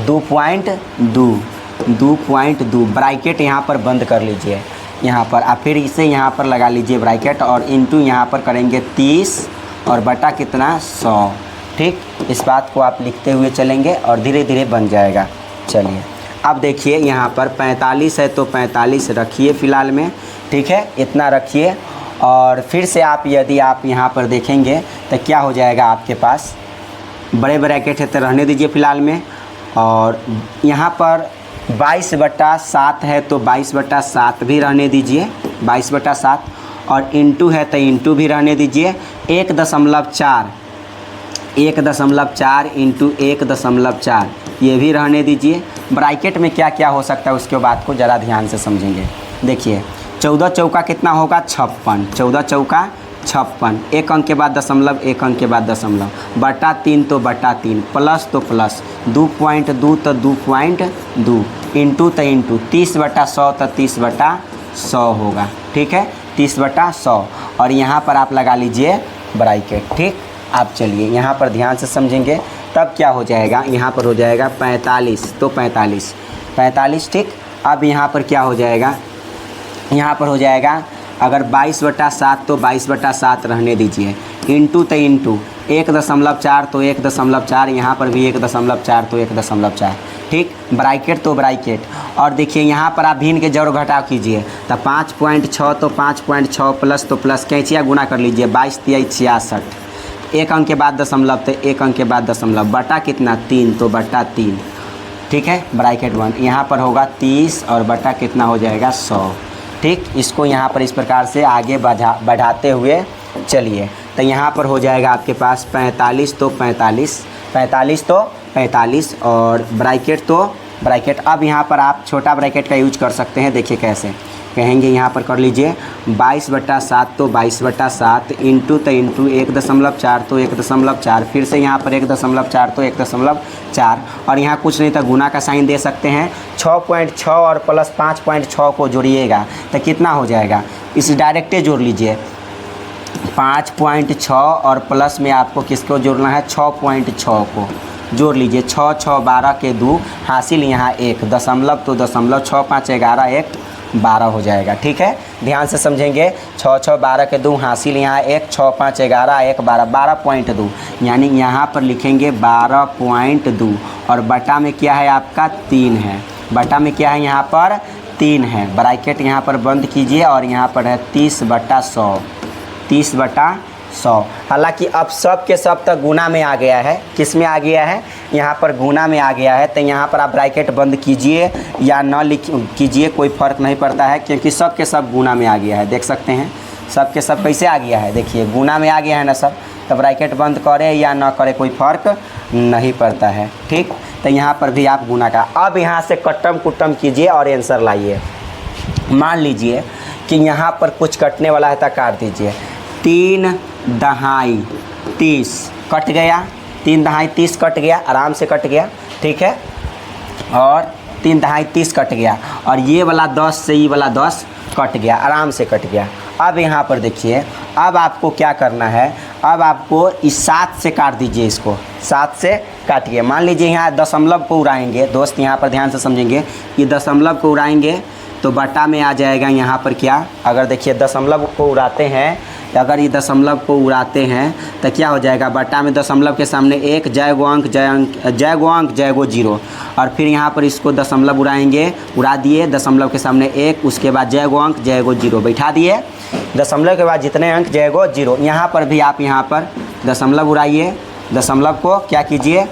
2.2 ब्रैकेट यहाँ पर बंद कर लीजिए यहाँ पर, आप फिर इसे यहाँ पर लगा लीजिए ब्रैकेट और इंटू यहाँ पर करेंगे 30 और बटा कितना 100, ठीक। इस बात को आप लिखते हुए चलेंगे और धीरे धीरे बन जाएगा। चलिए अब देखिए यहाँ पर 45 है तो 45 रखिए फ़िलहाल में, ठीक है इतना रखिए। और फिर से आप यदि आप यहाँ पर देखेंगे तो क्या हो जाएगा आपके पास, बड़े ब्रैकेट है तो रहने दीजिए फ़िलहाल में। और यहाँ पर 22/7 है तो 22/7 भी रहने दीजिए, 22/7 और इंटू है तो इंटू भी रहने दीजिए। 1.4 इंटू 1.4 ये भी रहने दीजिए। ब्रैकेट में क्या क्या हो सकता है उसके बात को ज़रा ध्यान से समझेंगे। देखिए 14 चौका कितना होगा 56, 14 चौका 56, एक अंक के बाद दशमलव, एक अंक के बाद दशमलव, बटा 3 तो बटा 3, प्लस तो प्लस, 2.2 तो 2.2 इंटू तो इंटू, 30/100 तो 30/100 होगा, ठीक है 30/100 और यहाँ पर आप लगा लीजिए ब्रैकेट, ठीक। आप चलिए यहाँ पर ध्यान से समझेंगे तब क्या हो जाएगा, यहाँ पर हो जाएगा 45 तो 45, ठीक। अब यहाँ पर क्या हो जाएगा, यहाँ पर हो जाएगा अगर 22/7 तो 22/7 रहने दीजिए, इंटू तो इंटू, 1.4 तो 1.4, यहाँ पर भी 1.4 तो 1.4, ठीक। ब्रैकेट तो ब्रैकेट और देखिए यहाँ पर आप भिन्न के जोड़ घटाव कीजिए तो 5.6 तो 5.6 प्लस तो प्लस, कैंचिया गुना कर लीजिए, 22×3 = 66, एक अंक के बाद दशमलव तो एक अंक के बाद दशमलव, बटा कितना 3 तो बटा 3, ठीक है ब्रैकेट 1। यहाँ पर होगा 30 और बटा कितना हो जाएगा 100, ठीक। इसको यहाँ पर इस प्रकार से आगे बढ़ाते हुए चलिए तो यहाँ पर हो जाएगा आपके पास 45 तो 45 और ब्रैकेट। अब यहाँ पर आप छोटा ब्रैकेट का यूज कर सकते हैं, देखिए कैसे कहेंगे, यहाँ पर कर लीजिए 22/7 तो 22/7 इंटू तो इंटू, 1.4 तो 1.4, फिर से यहाँ पर 1.4 तो 1.4 और यहाँ कुछ नहीं तो गुना का साइन दे सकते हैं। 6.6 और प्लस 5.6 को जोड़िएगा तो कितना हो जाएगा, इस डायरेक्टे जोड़ लीजिए, 5.6 और प्लस में आपको किसको जोड़ना है 6.6 को जोड़ लीजिए, 6 6 12 के 2 हासिल यहाँ 1 दशमलव तो दशमलव, 6 5 11 1 12 हो जाएगा, ठीक है ध्यान से समझेंगे। 6 6 12 के 2 हासिल यहाँ 1, 6 5 11 1 12, 12.2 यानी यहाँ पर लिखेंगे 12.2 और बटा में क्या है आपका 3 है, बटा में क्या है यहाँ पर 3 है। ब्रैकेट यहाँ पर बंद कीजिए और यहाँ पर है 30/100, 30/100। हालांकि अब सब के सब तक गुना में आ गया है, किस में आ गया है, यहाँ पर गुना में आ गया है तो यहाँ पर आप ब्रैकेट बंद कीजिए या न कीजिए कोई फ़र्क नहीं पड़ता है, क्योंकि सब के सब गुना में आ गया है। देख सकते हैं सब के सब कैसे आ गया है, देखिए गुना में आ गया है ना सब, तो ब्रैकेट बंद करे या ना करे कोई फ़र्क नहीं पड़ता है, ठीक। तो यहाँ पर भी आप गुना का, अब यहाँ से कट्टम कुट्टम कीजिए और आंसर लाइए। मान लीजिए कि यहाँ पर कुछ कटने वाला है तो काट दीजिए, 3 दहाई 30 कट गया, 3 दहाई 30 कट गया, आराम से कट गया, ठीक है। और 3 दहाई 30 कट गया और ये वाला 10 से ये वाला 10 कट गया, आराम से कट गया। अब यहाँ पर देखिए, अब आपको क्या करना है, अब आपको इस 7 से काट दीजिए, इसको 7 से काटिए। मान लीजिए यहाँ दशमलव को उड़ाएंगे, दोस्त यहाँ पर ध्यान से समझेंगे, ये दशमलव को उड़ाएंगे तो बटा में आ जाएगा यहाँ पर क्या, अगर देखिए दशमलव को उड़ाते हैं अगर ये दशमलव को उड़ाते हैं तो क्या हो जाएगा, बटा में दशमलव के सामने एक, जय गो अंक जय गो जीरो, और फिर यहाँ पर इसको दशमलव उड़ाएंगे, उड़ा दिए, दशमलव के सामने एक, उसके बाद जय गो अंक जय गो जीरो बैठा दिए, दशमलव के बाद जितने अंक जय गो जीरो। यहाँ पर भी आप यहाँ पर दशमलव उड़ाइए, दशमलव को क्या कीजिए,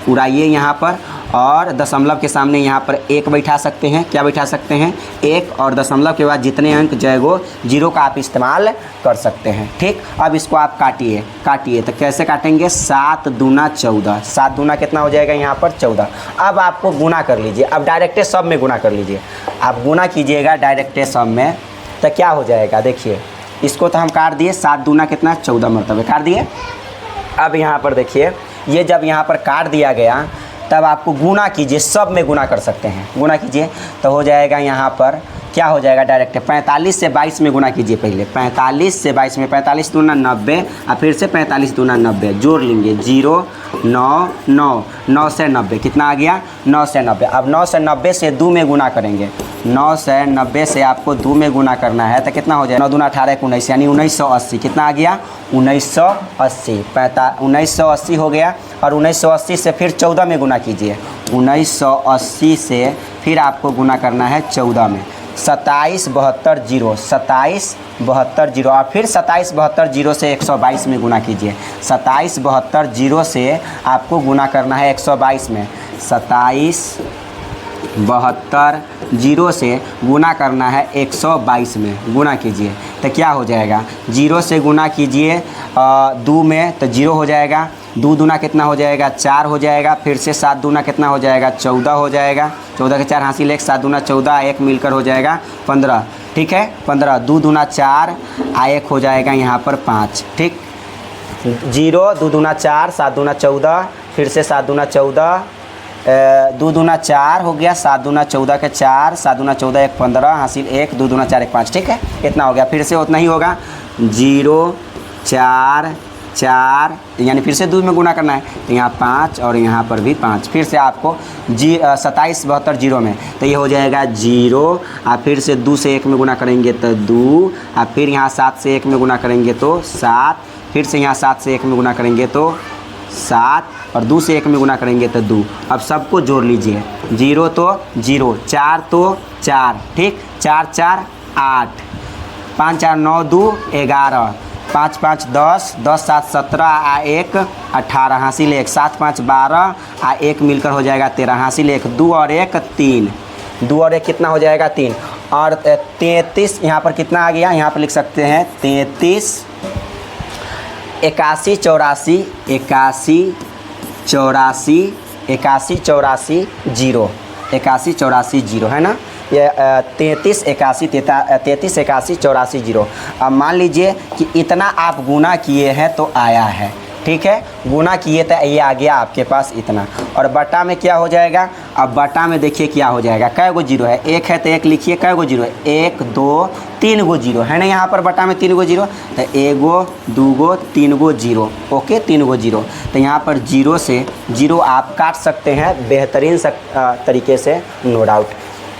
उड़ाइए यहाँ पर, और दशमलव के सामने यहाँ पर एक बैठा सकते हैं, क्या बैठा सकते हैं, एक, और दशमलव के बाद जितने अंक जय गो जीरो का आप इस्तेमाल कर सकते हैं। ठीक, अब इसको आप काटिए तो कैसे काटेंगे, 7 दूना 14, 7 दूना कितना हो जाएगा यहाँ पर 14। अब आपको गुना कर लीजिए, अब डायरेक्ट सब में गुना कर लीजिए, आप गुना कीजिएगा डायरेक्ट सब में तो क्या हो जाएगा, देखिए इसको तो हम काट दिए, 7 दूना कितना 14 मरतबे काट दिए। अब यहाँ पर देखिए, ये जब यहाँ पर काट दिया गया तब आपको गुना कीजिए, सब में गुना कर सकते हैं, गुना कीजिए तो हो जाएगा यहाँ पर क्या हो जाएगा, डायरेक्ट 45 से 22 में गुना कीजिए, पहले 45 से 22 में, 45 दूना 90 और फिर से 45 दूना 90 जोड़ लेंगे, 0 9 9 9 से 90 कितना आ गया, 9 से 90। अब 9 से 90 से 2 में गुना करेंगे, 9 से 90 से आपको 2 में गुना करना है तो कितना हो जाएगा, 9 दूना 18 19 यानी 1980, कितना आ गया 1980, 1980 हो गया। और 1980 से फिर 14 में गुना कीजिए, 1980 से फिर आपको गुना करना है 14 में, 27 72 0, 27 72 0, और फिर 27 72 0 से 122 में गुना कीजिए, 27 72 0 से आपको गुना करना है 122 में, 27 72 0 से गुना करना है 122 में, गुना कीजिए तो क्या हो जाएगा, 0 से गुना कीजिए 2 में तो 0 हो जाएगा, 2 दूना कितना हो जाएगा 4 हो जाएगा, फिर से 7 दूना कितना हो जाएगा 14 हो जाएगा, 14 के 4 हासिल 1, 7 दूना 14, 1 मिलकर हो जाएगा 15। ठीक है, 15, 2 दूना 4 आ 1 हो जाएगा यहाँ पर 5। ठीक, 0 2 दूना 4, 7 दूना 14, फिर से 7 दूना 14, 2 दूना 4 हो गया, 7 दूना 14 के 4, 7 दूना 14 1 15 हासिल 1, 2 दूना 4 1 5। ठीक है, इतना हो गया, फिर से उतना ही होगा, 0 4 4 यानी फिर से 2 में गुना करना है तो यहाँ 5 और यहाँ पर भी 5, फिर से आपको 27 72 0 में तो ये हो जाएगा 0, और फिर से 2 से 1 में गुना करेंगे तो 2, और फिर यहाँ 7 से 1 में गुना करेंगे तो 7, फिर से यहाँ 7 से 1 में गुना करेंगे तो 7, और 2 से 1 में गुना करेंगे तो 2। अब सबको जोड़ लीजिए, 0 तो 0, 4 तो 4, ठीक, 4 4 8, 5 4 9 2 11, 5 5 10, 10 7 17 आ 1 18 हासिल 1, 7 5 12 आ 1 मिलकर हो जाएगा 13 हासिल 1, 2 और 1 3, 2 और 1 कितना हो जाएगा 3, और 33 यहाँ पर कितना आ गया, यहाँ पर लिख सकते हैं 33 81 84 81 84 81 84 0, 81 84 0 है ना, ये 33 81 84 0। अब मान लीजिए कि इतना आप गुना किए हैं तो आया है, ठीक है, गुना किए तो ये आ गया आपके पास इतना, और बटा में क्या हो जाएगा, अब बटा में देखिए क्या हो जाएगा, कै गो जीरो है, 1 है तो 1 लिखिए, कै गो जीरो है 1 2 3 गो जीरो है ना, यहाँ पर बटा में 3 गो जीरो तो 1 गो 2 गो 3 गो जीरो, ओके 3 गो जीरो, तो यहाँ पर 0 से 0 आप काट सकते हैं बेहतरीन तरीके से, नो डाउट,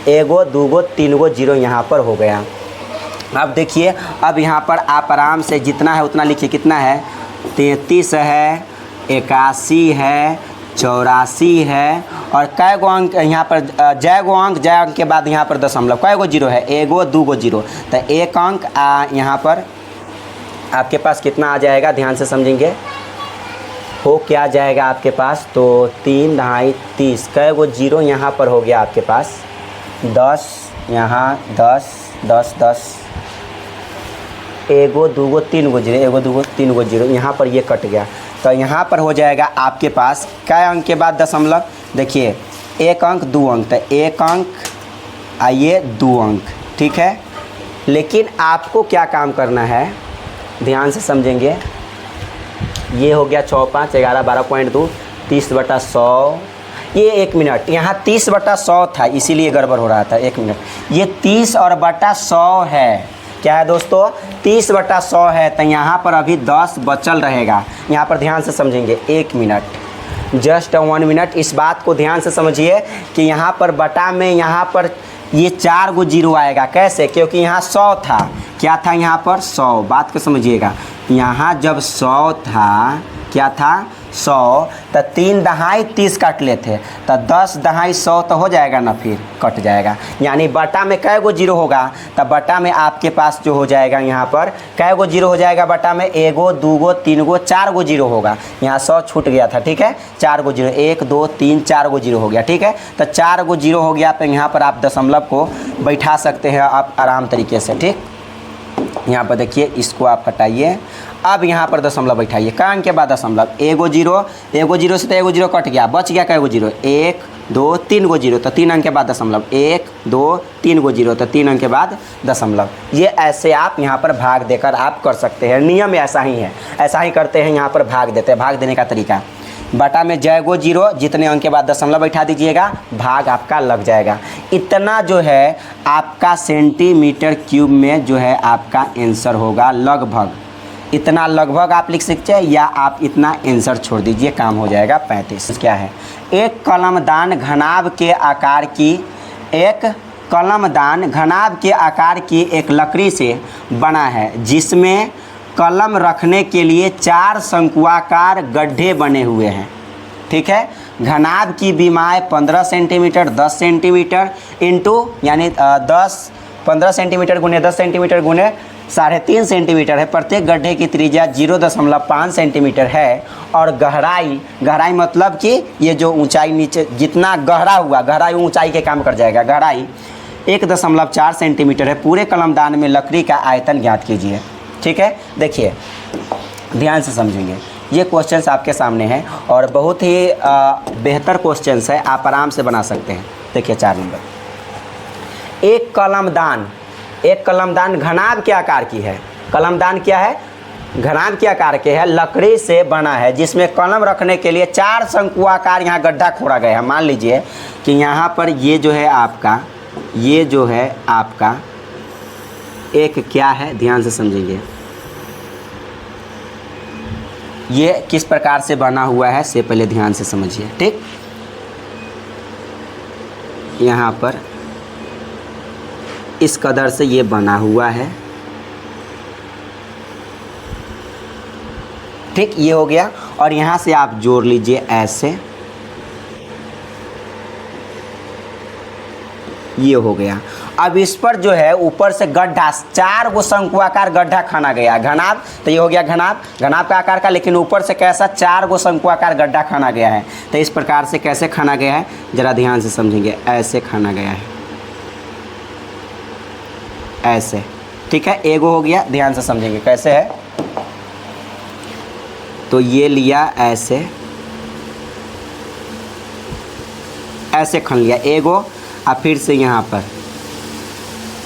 1 गो 2 गो 3 गो जीरो यहाँ पर हो गया। अब देखिए, अब यहाँ पर आप आराम से जितना है उतना लिखिए, कितना है 33 है, 81 है, 84 है, और कै गो अंक यहाँ पर जय गो अंक के बाद यहाँ पर दशमलव, कै गो जीरो है 1 गो 2 गो जीरो, तो 1 अंक यहाँ पर आपके पास कितना आ जाएगा, ध्यान से समझेंगे, हो क्या जाएगा आपके पास, तो 3 2 30, कै गो जीरो यहाँ पर हो गया आपके पास 10, यहाँ 10 10 10, 1 गो 2 गो 3 गो जीरो, 1 गो 2 गो 3 गो जीरो, यहाँ पर ये कट गया, तो यहाँ पर हो जाएगा आपके पास कै अंक के बाद दशमलव, देखिए 1 अंक 2 अंक, तो 1 अंक आइए 2 अंक, ठीक है, लेकिन आपको क्या काम करना है, ध्यान से समझेंगे, ये हो गया 6 5 11 12.2, 30/100, ये 1 मिनट, यहाँ 30/100 था इसीलिए गड़बड़ हो रहा था, 1 मिनट, ये 30 और बटा 100 है, क्या है दोस्तों 30/100 है, तो यहाँ पर अभी 10 बचल रहेगा, यहाँ पर ध्यान से समझेंगे, 1 मिनट, जस्ट 1 मिनट, इस बात को ध्यान से समझिए कि यहाँ पर बटा में यहाँ पर ये 4 गो जीरो आएगा, कैसे, क्योंकि यहाँ 100 था, क्या था यहाँ पर 100, बात को समझिएगा। यहाँ जब 100 था, क्या था 100, तो 3 दहाई 30 काट लेते, तो 10 दहाई 100 तो हो जाएगा ना, फिर कट जाएगा। यानी बटा में कै गो जीरो होगा, तो बटा में आपके पास जो हो जाएगा यहाँ पर कै गो जीरो हो जाएगा, बटा में 1 गो 2 गो 3 गो 4 गो जीरो होगा। यहाँ 100 छूट गया था, ठीक है, 4 गो जीरो, 1 2 3 4 गो जीरो हो गया, ठीक है। तो 4 गो जीरो हो गया, तो यहाँ पर आप दशमलव को बैठा सकते हैं आप आराम तरीके से, ठीक। यहाँ पर देखिए, इसको आप हटाइए, अब यहाँ पर दशमलव बैठाइए, कान के बाद दशमलव, 1 गो जीरो से तो 1 गो जीरो कट गया, बच गया कै गो जीरो, 1 2 3 गो जीरो, तो 3 अंक के बाद दशमलव, 1 2 3 गो जीरो, तो 3 अंक के बाद दशमलव। ये ऐसे आप यहाँ पर भाग देकर आप कर सकते हैं, नियम ऐसा ही है, ऐसा ही करते हैं, यहाँ पर भाग देते हैं। भाग देने का तरीका, बटा में जय गो जीरो, जितने अंक के बाद दशमलव बैठा दीजिएगा, भाग आपका लग जाएगा। इतना जो है आपका सेंटीमीटर क्यूब में जो है आपका आंसर होगा, लगभग इतना लगभग आप लिख सकते हैं, या आप इतना आंसर छोड़ दीजिए, काम हो जाएगा 35। क्या है, एक कलमदान घनाभ के आकार की, एक कलमदान घनाभ के आकार की एक लकड़ी से बना है, जिसमें कलम रखने के लिए 4 शंकुआकार गड्ढे बने हुए हैं, ठीक है। घनाभ की विमाएँ 15 सेंटीमीटर 10 सेंटीमीटर इंटू यानी 15 सेंटीमीटर गुने 10 सेंटीमीटर गुने 3.5 सेंटीमीटर है। प्रत्येक गड्ढे की त्रिज्या 0.5 सेंटीमीटर है, और गहराई मतलब कि ये जो ऊंचाई नीचे जितना गहरा हुआ, गहराई ऊंचाई के काम कर जाएगा, गहराई 1.4 सेंटीमीटर है। पूरे कलमदान में लकड़ी का आयतन ज्ञात कीजिए, ठीक है। देखिए ध्यान से समझेंगे, ये क्वेश्चंस आपके सामने हैं और बहुत ही बेहतर क्वेश्चंस है, आप आराम से बना सकते हैं। देखिए 4 नंबर, एक कलमदान घनाभ के आकार की है। कलमदान क्या है, घनाभ के आकार के है, लकड़ी से बना है, जिसमें कलम रखने के लिए 4 शंकुआकार यहाँ गड्ढा खोड़ा गया है। मान लीजिए कि यहाँ पर ये जो है आपका, ये जो है आपका एक क्या है, ध्यान से समझेंगे, ये किस प्रकार से बना हुआ है से पहले ध्यान से समझिए, ठीक। यहाँ पर इस कदर से ये बना हुआ है, ठीक, ये हो गया। और यहाँ से आप जोड़ लीजिए ऐसे, ये हो गया। अब इस पर जो है ऊपर से गड्ढा 4 गो शंकुआकार गड्ढा खाना गया, घनाभ, तो ये हो गया घनाभ का आकार का, लेकिन ऊपर से कैसा 4 गो शंकुआकार गड्ढा खाना गया है। तो इस प्रकार से कैसे खाना गया है, जरा ध्यान से समझेंगे, ऐसे खाना गया है, ऐसे, ठीक है। एगो हो गया, ध्यान से समझेंगे कैसे है, तो ये लिया ऐसे, ऐसे खन लिया एगो। अब फिर से यहाँ पर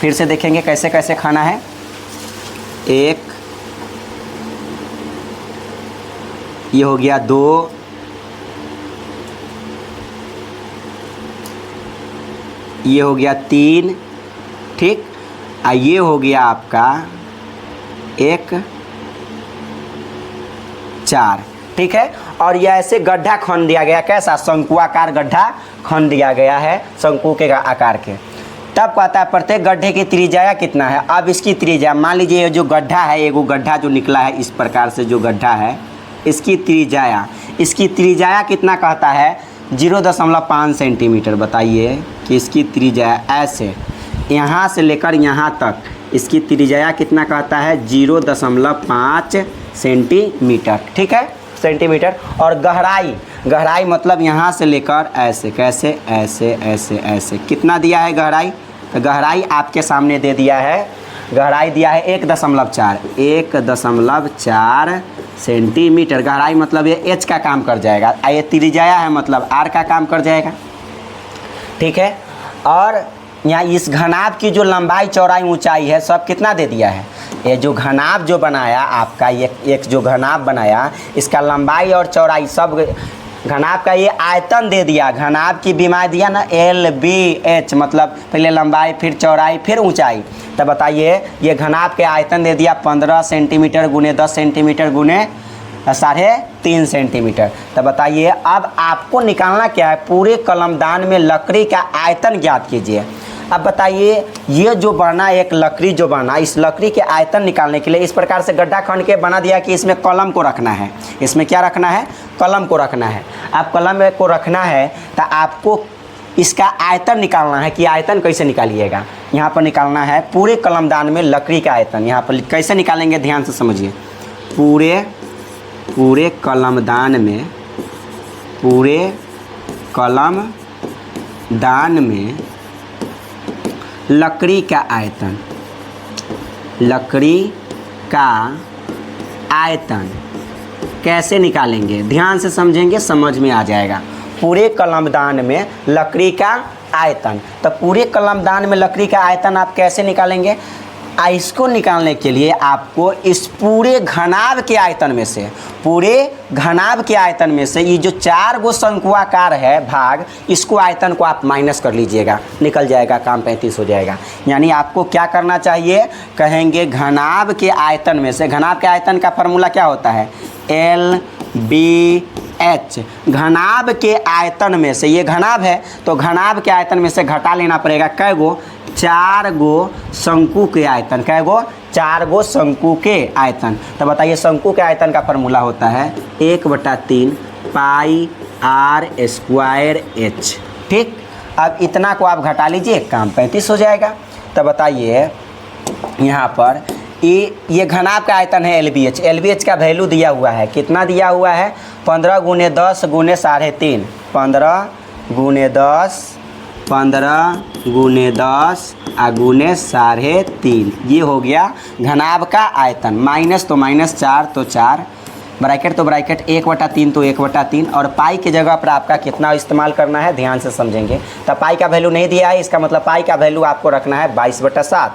फिर से देखेंगे कैसे कैसे खाना है, 1, ये हो गया 2, ये हो गया 3, ठीक, ये हो गया आपका 1 4, ठीक है। और यह ऐसे गड्ढा खन दिया गया, कैसा, शंकुआकार गड्ढा खन दिया गया है, शंकु के आकार के। तब कहता है प्रत्येक गड्ढे की त्रिज्या कितना है। अब इसकी त्रिज्या, मान लीजिए जो गड्ढा है, एगो गड्ढा जो निकला है इस प्रकार से, जो गड्ढा है इसकी त्रिज्या कितना कहता है, 0.5 सेंटीमीटर। बताइए कि इसकी त्रिज्या ऐसे यहाँ से लेकर यहाँ तक, इसकी त्रिज्या कितना कहता है, 0.5 सेंटीमीटर, ठीक है, सेंटीमीटर। और गहराई मतलब यहाँ से लेकर ऐसे, कैसे, ऐसे ऐसे ऐसे, कितना दिया है गहराई, तो गहराई आपके सामने दे दिया है, गहराई दिया है 1.4 सेंटीमीटर। गहराई मतलब ये एच का काम कर जाएगा, ये त्रिज्या है मतलब आर का काम कर जाएगा, ठीक है। और यहाँ इस घनाभ की जो लंबाई चौड़ाई ऊंचाई है सब कितना दे दिया है, ये जो घनाभ जो बनाया आपका, ये एक जो घनाभ बनाया, इसका लंबाई और चौड़ाई सब, घनाभ का ये आयतन दे दिया, घनाभ की विमाएँ दिया ना, LBH मतलब पहले लंबाई फिर चौड़ाई फिर ऊंचाई। तब बताइए ये घनाभ के आयतन दे दिया 15 सेंटीमीटर गुने 10 सेंटीमीटर गुने 3.5 सेंटीमीटर। तब बताइए अब आपको निकालना क्या है, पूरे कलमदान में लकड़ी का आयतन ज्ञात कीजिए। अब बताइए, ये जो बना एक लकड़ी जो बना, इस लकड़ी के आयतन निकालने के लिए इस प्रकार से गड्ढा खंड के बना दिया कि इसमें कलम को रखना है। इसमें क्या रखना है? कलम को रखना है। अब कलम को रखना है तो आपको इसका आयतन निकालना है कि आयतन कैसे निकालिएगा। यहाँ पर निकालना है पूरे कलमदान में लकड़ी का आयतन। यहाँ पर कैसे निकालेंगे, ध्यान से समझिए। पूरे कलमदान में लकड़ी का आयतन कैसे निकालेंगे, ध्यान से समझेंगे, समझ में आ जाएगा। पूरे कलमदान में लकड़ी का आयतन, तो पूरे कलमदान में लकड़ी का आयतन आप कैसे निकालेंगे? इसको निकालने के लिए आपको इस पूरे घनाभ के आयतन में से ये जो 4 गो शंकुआकार है भाग, इसको आयतन को आप माइनस कर लीजिएगा, निकल जाएगा, काम 35 हो जाएगा। यानी आपको क्या करना चाहिए, कहेंगे घनाभ के आयतन में से, घनाभ के आयतन का फार्मूला क्या होता है? LBH। घनाभ के आयतन में से, ये घनाभ है तो घनाभ के आयतन में से घटा लेना पड़ेगा कै गो? 4 गो शंकु के आयतन। कै गो? 4 गो शंकु के आयतन। तो बताइए, शंकु के आयतन का फार्मूला होता है 1/3 पाई r² h। ठीक, अब इतना को आप घटा लीजिए, काम 35 हो जाएगा। तो बताइए, यहाँ पर ये घनाभ का आयतन है LBH। LBH का वैल्यू दिया हुआ है, कितना दिया हुआ है? 15 × 10 × 3.5। 15 × 10 × 3.5 ये हो गया घनाभ का आयतन। माइनस तो माइनस 4 तो 4, ब्रैकेट तो ब्रैकेट, 1/3 तो 1/3। और पाई की जगह पर आपका कितना इस्तेमाल करना है, ध्यान से समझेंगे। तो पाई का वैल्यू नहीं दिया है, इसका मतलब पाई का वैल्यू आपको रखना है 22/7।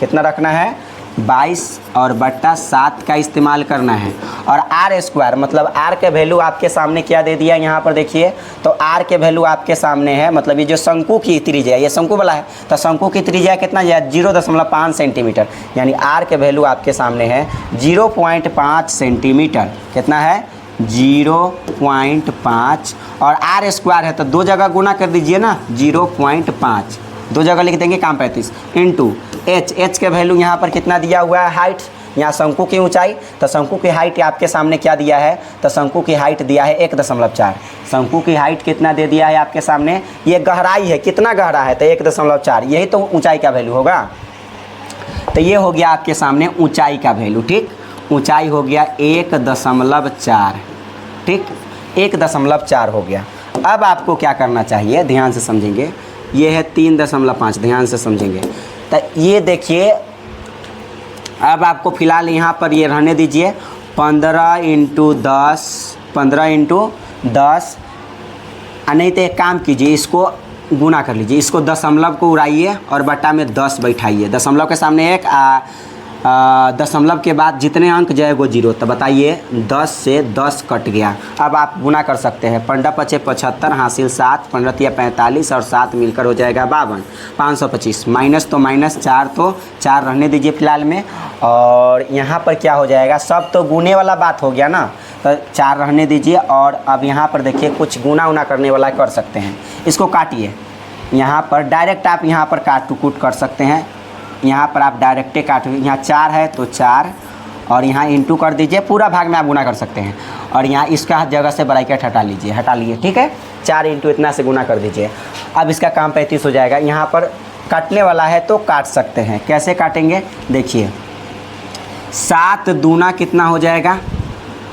कितना रखना है? 22/7 का इस्तेमाल करना है। और r² मतलब r के वैल्यू आपके सामने क्या दे दिया, यहाँ पर देखिए। तो r के वैल्यू आपके सामने है, मतलब ये जो शंकु की त्रिज्या, ये शंकु वाला है, तो शंकु की त्रिज्या कितना है? 0.5 सेंटीमीटर। यानी r के वैल्यू आपके सामने है 0.5 सेंटीमीटर। कितना है? 0.5। और r² है तो 2 जगह गुना कर दीजिए ना, 0.5 2 जगह लिख देंगे, काम 35 इंटू h के वैल्यू यहाँ पर कितना दिया हुआ है? हाइट, यहाँ शंकु की ऊंचाई, तो शंकु की हाइट आपके सामने क्या दिया है? तो शंकु की हाइट दिया है 1.4। शंकु की हाइट कितना दे दिया है आपके सामने? ये गहराई है, कितना गहरा है? तो 1.4, यही तो ऊंचाई का वैल्यू होगा। तो ये हो गया आपके सामने ऊंचाई का वैल्यू। ठीक, ऊंचाई हो गया 1.4। ठीक, 1.4 हो गया। अब आपको क्या करना चाहिए, ध्यान से समझेंगे। ये है 3.5, ध्यान से समझेंगे। तो ये देखिए, अब आपको फ़िलहाल यहाँ पर ये रहने दीजिए। 15 × 10 नहीं तो एक काम कीजिए, इसको गुना कर लीजिए, इसको दशमलव को उड़ाइए और बटा में 10 बैठाइए। दशमलव के सामने 1, दशमलव के बाद जितने अंक जाएगा 0। तो बताइए, 10 से 10 कट गया। अब आप गुना कर सकते हैं। 15×5 = 75, हासिल 7, 15×3 = 45 और 7 मिलकर हो जाएगा 52, 525। माइनस तो माइनस, 4 तो 4 रहने दीजिए फ़िलहाल में। और यहाँ पर क्या हो जाएगा, सब तो गुने वाला बात हो गया ना, तो 4 रहने दीजिए। और अब यहाँ पर देखिए, कुछ गुना उना करने वाला कर सकते हैं। इसको काटिए, यहाँ पर डायरेक्ट आप यहाँ पर काट कूट कर सकते हैं। यहाँ पर आप डायरेक्टे काट, यहाँ 4 है तो 4 और यहाँ इंटू कर दीजिए, पूरा भाग में आप गुना कर सकते हैं। और यहाँ इसका जगह से ब्रैकेट हटा लिए, ठीक है। 4 इंटू इतना से गुना कर दीजिए। अब इसका काम 35 हो जाएगा। यहाँ पर काटने वाला है तो काट सकते हैं। कैसे काटेंगे, देखिए। 7 दूना कितना हो जाएगा?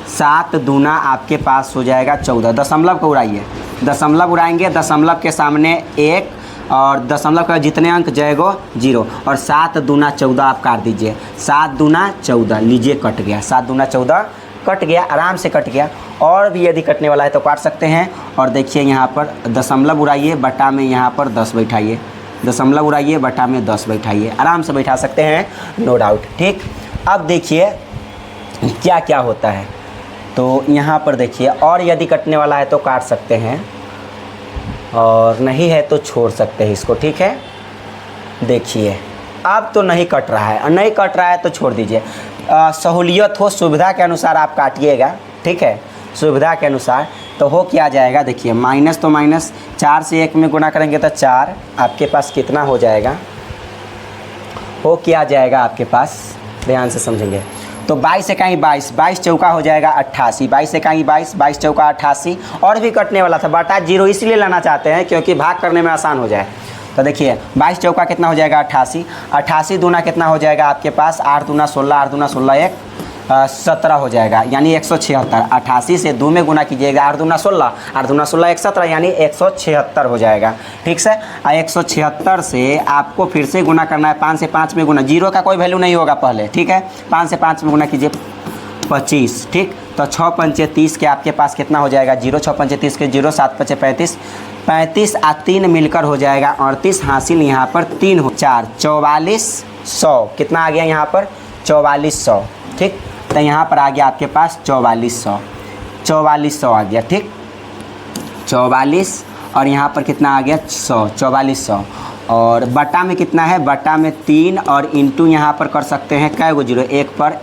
7 दूना आपके पास हो जाएगा 14। दशमलव को उड़ाइए, दशमलव उड़ाएंगे, दशमलव के सामने 1 और दशमलव का जितने अंक जाएगा 0। और 7 दूना 14 आप काट दीजिए। 7 दूना 14 लीजिए, कट गया। 7 दूना 14 कट गया, आराम से कट गया। और भी यदि कटने वाला है तो काट सकते हैं। और देखिए, यहाँ पर दशमलव उड़ाइए, बटा में यहाँ पर 10 बैठाइए। दशमलव उड़ाइए, बटा में 10 बैठाइए, आराम से बैठा सकते हैं, नो डाउट। ठीक, अब देखिए क्या क्या होता है। तो यहाँ पर देखिए, और यदि कटने वाला है तो काट सकते हैं और नहीं है तो छोड़ सकते हैं इसको। ठीक है, देखिए अब तो नहीं कट रहा है, और नहीं कट रहा है तो छोड़ दीजिए। सहूलियत हो, सुविधा के अनुसार आप काटिएगा। ठीक है, सुविधा के अनुसार। तो हो क्या जाएगा, देखिए माइनस तो माइनस, 4 से 1 में गुना करेंगे तो 4, आपके पास कितना हो जाएगा, हो क्या जाएगा आपके पास, ध्यान से समझेंगे। तो 22 इकाई 22, 22 चौका हो जाएगा 88, 22 इकाई 22, 22 चौका 88, और भी कटने वाला था, बटा जीरो इसलिए लाना चाहते हैं क्योंकि भाग करने में आसान हो जाए। तो देखिए 22 चौका कितना हो जाएगा 88, 88 दूना कितना हो जाएगा आपके पास, 8 दूना 16, 8 दूना 16 1 17 हो जाएगा, यानी 176। 88 से 2 में गुना कीजिएगा, 8 दूना 16, 8 दूना 16 117, यानी 176 हो जाएगा। ठीक से 176 से आपको फिर से गुना करना है, 5 से 5 में गुना, जीरो का कोई वैल्यू नहीं होगा पहले, ठीक है। 5 से 5 में गुना कीजिए 25, ठीक। तो 6 पंचे 30 के आपके पास कितना हो जाएगा, 0, 6 पंचे 30 के 0, 7 पंचे 35, 35 और 3 मिलकर हो जाएगा 38, हासिल यहाँ पर 3 हो, 4 4400, कितना आ गया यहाँ पर 4400, ठीक। तो यहाँ पर आ गया आपके पास 4400 आ गया, ठीक। 44 और यहाँ पर कितना आ गया 100, 4400, और बटा में कितना है, बटा में 3 और इंटू यहाँ पर कर सकते हैं कै गो जीरो, एक पर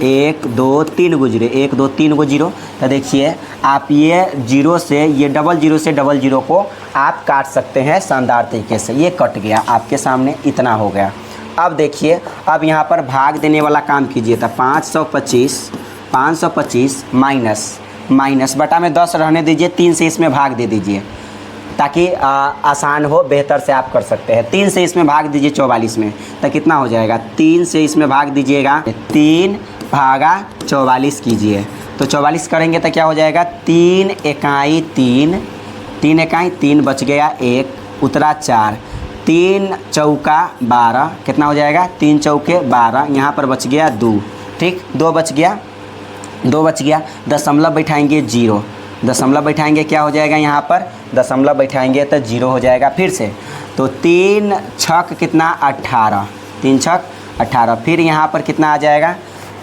1 2 3 गो जीरो, 1 2 3 गो जीरो। तो देखिए आप ये जीरो से, ये डबल जीरो से डबल जीरो को आप काट सकते हैं शानदार तरीके से, ये कट गया आपके सामने, इतना हो गया। अब देखिए अब यहाँ पर भाग देने वाला काम कीजिए, तो 525 माइनस बटा में 10 रहने दीजिए, 3 से इसमें भाग दे दीजिए ताकि आसान हो, बेहतर से आप कर सकते हैं। 3 से इसमें भाग दीजिए 44 में, तो कितना हो जाएगा, 3 से इसमें भाग दीजिएगा, 3 भागा 44 कीजिए, तो 44 करेंगे तो क्या हो जाएगा, 3 इकाई 3, 3 इकाई 3 बच गया 1, उतरा 4, 3 चौका 12, कितना हो जाएगा, 3 चौके 12, यहाँ पर बच गया 2, ठीक, 2 बच गया, दशमलव बैठाएंगे 0, दशमलव बैठाएंगे क्या हो जाएगा, यहाँ पर दशमलव बैठाएंगे तो 0 हो जाएगा फिर से। तो 3 छक कितना 18, 3 छक 18, फिर यहाँ पर कितना आ जाएगा,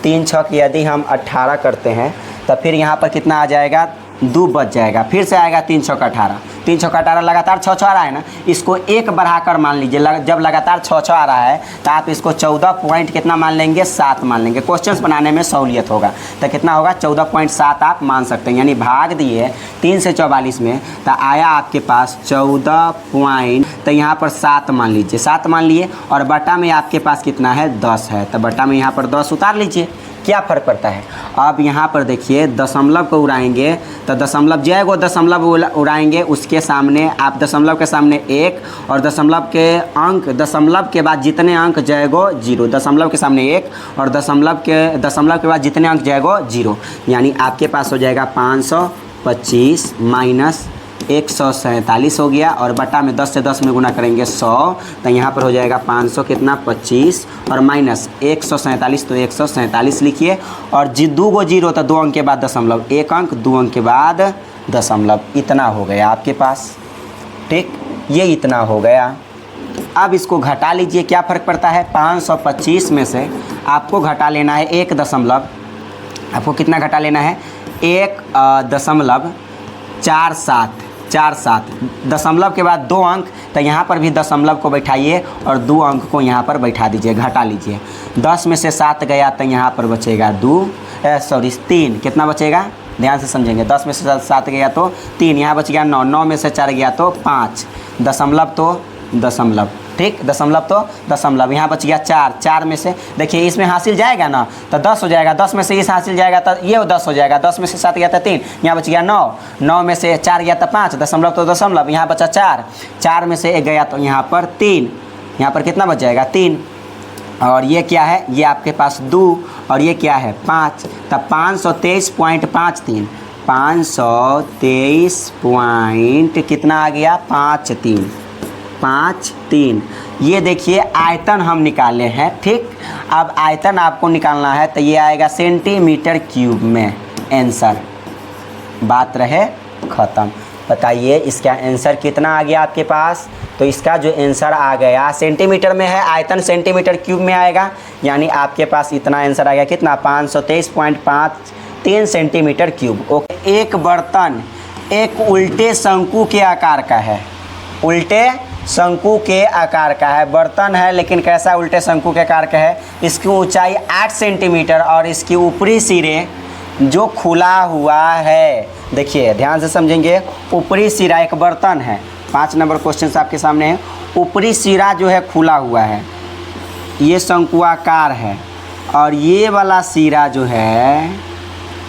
3 छक यदि हम 18 करते हैं तो फिर यहाँ पर कितना आ जाएगा, 2 बच जाएगा, फिर से आएगा 3 छक 18, 3 छक 18 लगातार 6 आ रहा है ना, इसको 1 बढ़ाकर मान लीजिए, जब लगातार 6 आ रहा है तो आप इसको 14 पॉइंट कितना मान लेंगे, 7 मान लेंगे, क्वेश्चंस बनाने में सहूलियत होगा। तो कितना होगा 14.7 आप मान सकते हैं, यानी भाग दिए 3 से 44 में, तो आया आपके पास 14 पॉइंट, तो यहाँ पर 7 मान लीजिए, 7 मान लिए, और बटा में आपके पास कितना है 10 है, तो बटा में यहाँ पर 10 उतार लीजिए, क्या फ़र्क पड़ता है। अब यहाँ पर देखिए दशमलव को उड़ाएंगे, तो दशमलव जय गो दशमलव उड़ाएंगे, उसके सामने आप दशमलव के सामने 1, और दशमलव के अंक, दशमलव के बाद जितने अंक जय गो 0, दशमलव के सामने 1 और दशमलव के बाद जितने अंक जय गो 0, यानी आपके पास हो जाएगा 525 माइनस 147 हो गया, और बटा में 10 से 10 में गुना करेंगे 100, तो यहाँ पर हो जाएगा 500 कितना 25 और माइनस 147, तो 147 लिखिए, और 2 गो जीरो तो 2 अंक के बाद दशमलव, 1 अंक 2 अंक के बाद दशमलव, इतना हो गया आपके पास, ठीक, ये इतना हो गया। अब इसको घटा लीजिए, क्या फ़र्क पड़ता है, 525 में से आपको घटा लेना है 1 दशमलव, आपको कितना घटा लेना है 1.47, दशमलव के बाद 2 अंक, तो यहाँ पर भी दशमलव को बैठाइए और 2 अंक को यहाँ पर बैठा दीजिए, घटा लीजिए। 10 में से 7 गया तो यहाँ पर बचेगा 3, कितना बचेगा, ध्यान से समझेंगे, 10 में से 7 गया तो 3, यहाँ बच गया 9, 9 में से 4 गया तो 5, दशमलव तो दशमलव, ठीक, दशमलव तो दशमलव, यहाँ बच गया 4, 4 में से देखिए इसमें हासिल जाएगा ना तो 10 हो जाएगा, 10 में से इस हासिल जाएगा तो ये 10 हो जाएगा, 10 में से 7 गया तो 3, यहाँ बच गया 9, 9 में से 4 गया तो 5, दशमलव तो दशमलव, यहाँ बचा 4, 4 में से 1 गया तो यहाँ पर 3, यहाँ पर कितना बच जाएगा 3, और ये क्या है, ये आपके पास 2, और ये क्या है 5, तब 523.53, 523 पॉइंट कितना आ गया 5 3, ये देखिए आयतन हम निकाले हैं, ठीक। अब आयतन आपको निकालना है तो ये आएगा सेंटीमीटर क्यूब में, आंसर, बात रहे ख़त्म। बताइए इसका आंसर कितना आ गया आपके पास, तो इसका जो आंसर आ गया सेंटीमीटर में है, आयतन सेंटीमीटर क्यूब में आएगा, यानी आपके पास इतना आंसर आ गया कितना 523.53 सेंटीमीटर क्यूब। ओके, एक बर्तन एक उल्टे शंकु के आकार का है, उल्टे शंकु के आकार का है, बर्तन है लेकिन कैसा उल्टे शंकु के आकार का है, इसकी ऊंचाई 8 सेंटीमीटर और इसकी ऊपरी सिरे जो खुला हुआ है, देखिए ध्यान से समझेंगे, ऊपरी सिरा एक बर्तन है, 5 नंबर क्वेश्चन आपके सामने है। ऊपरी सिरा जो है खुला हुआ है, ये शंकुआकार है, और ये वाला सिरा जो है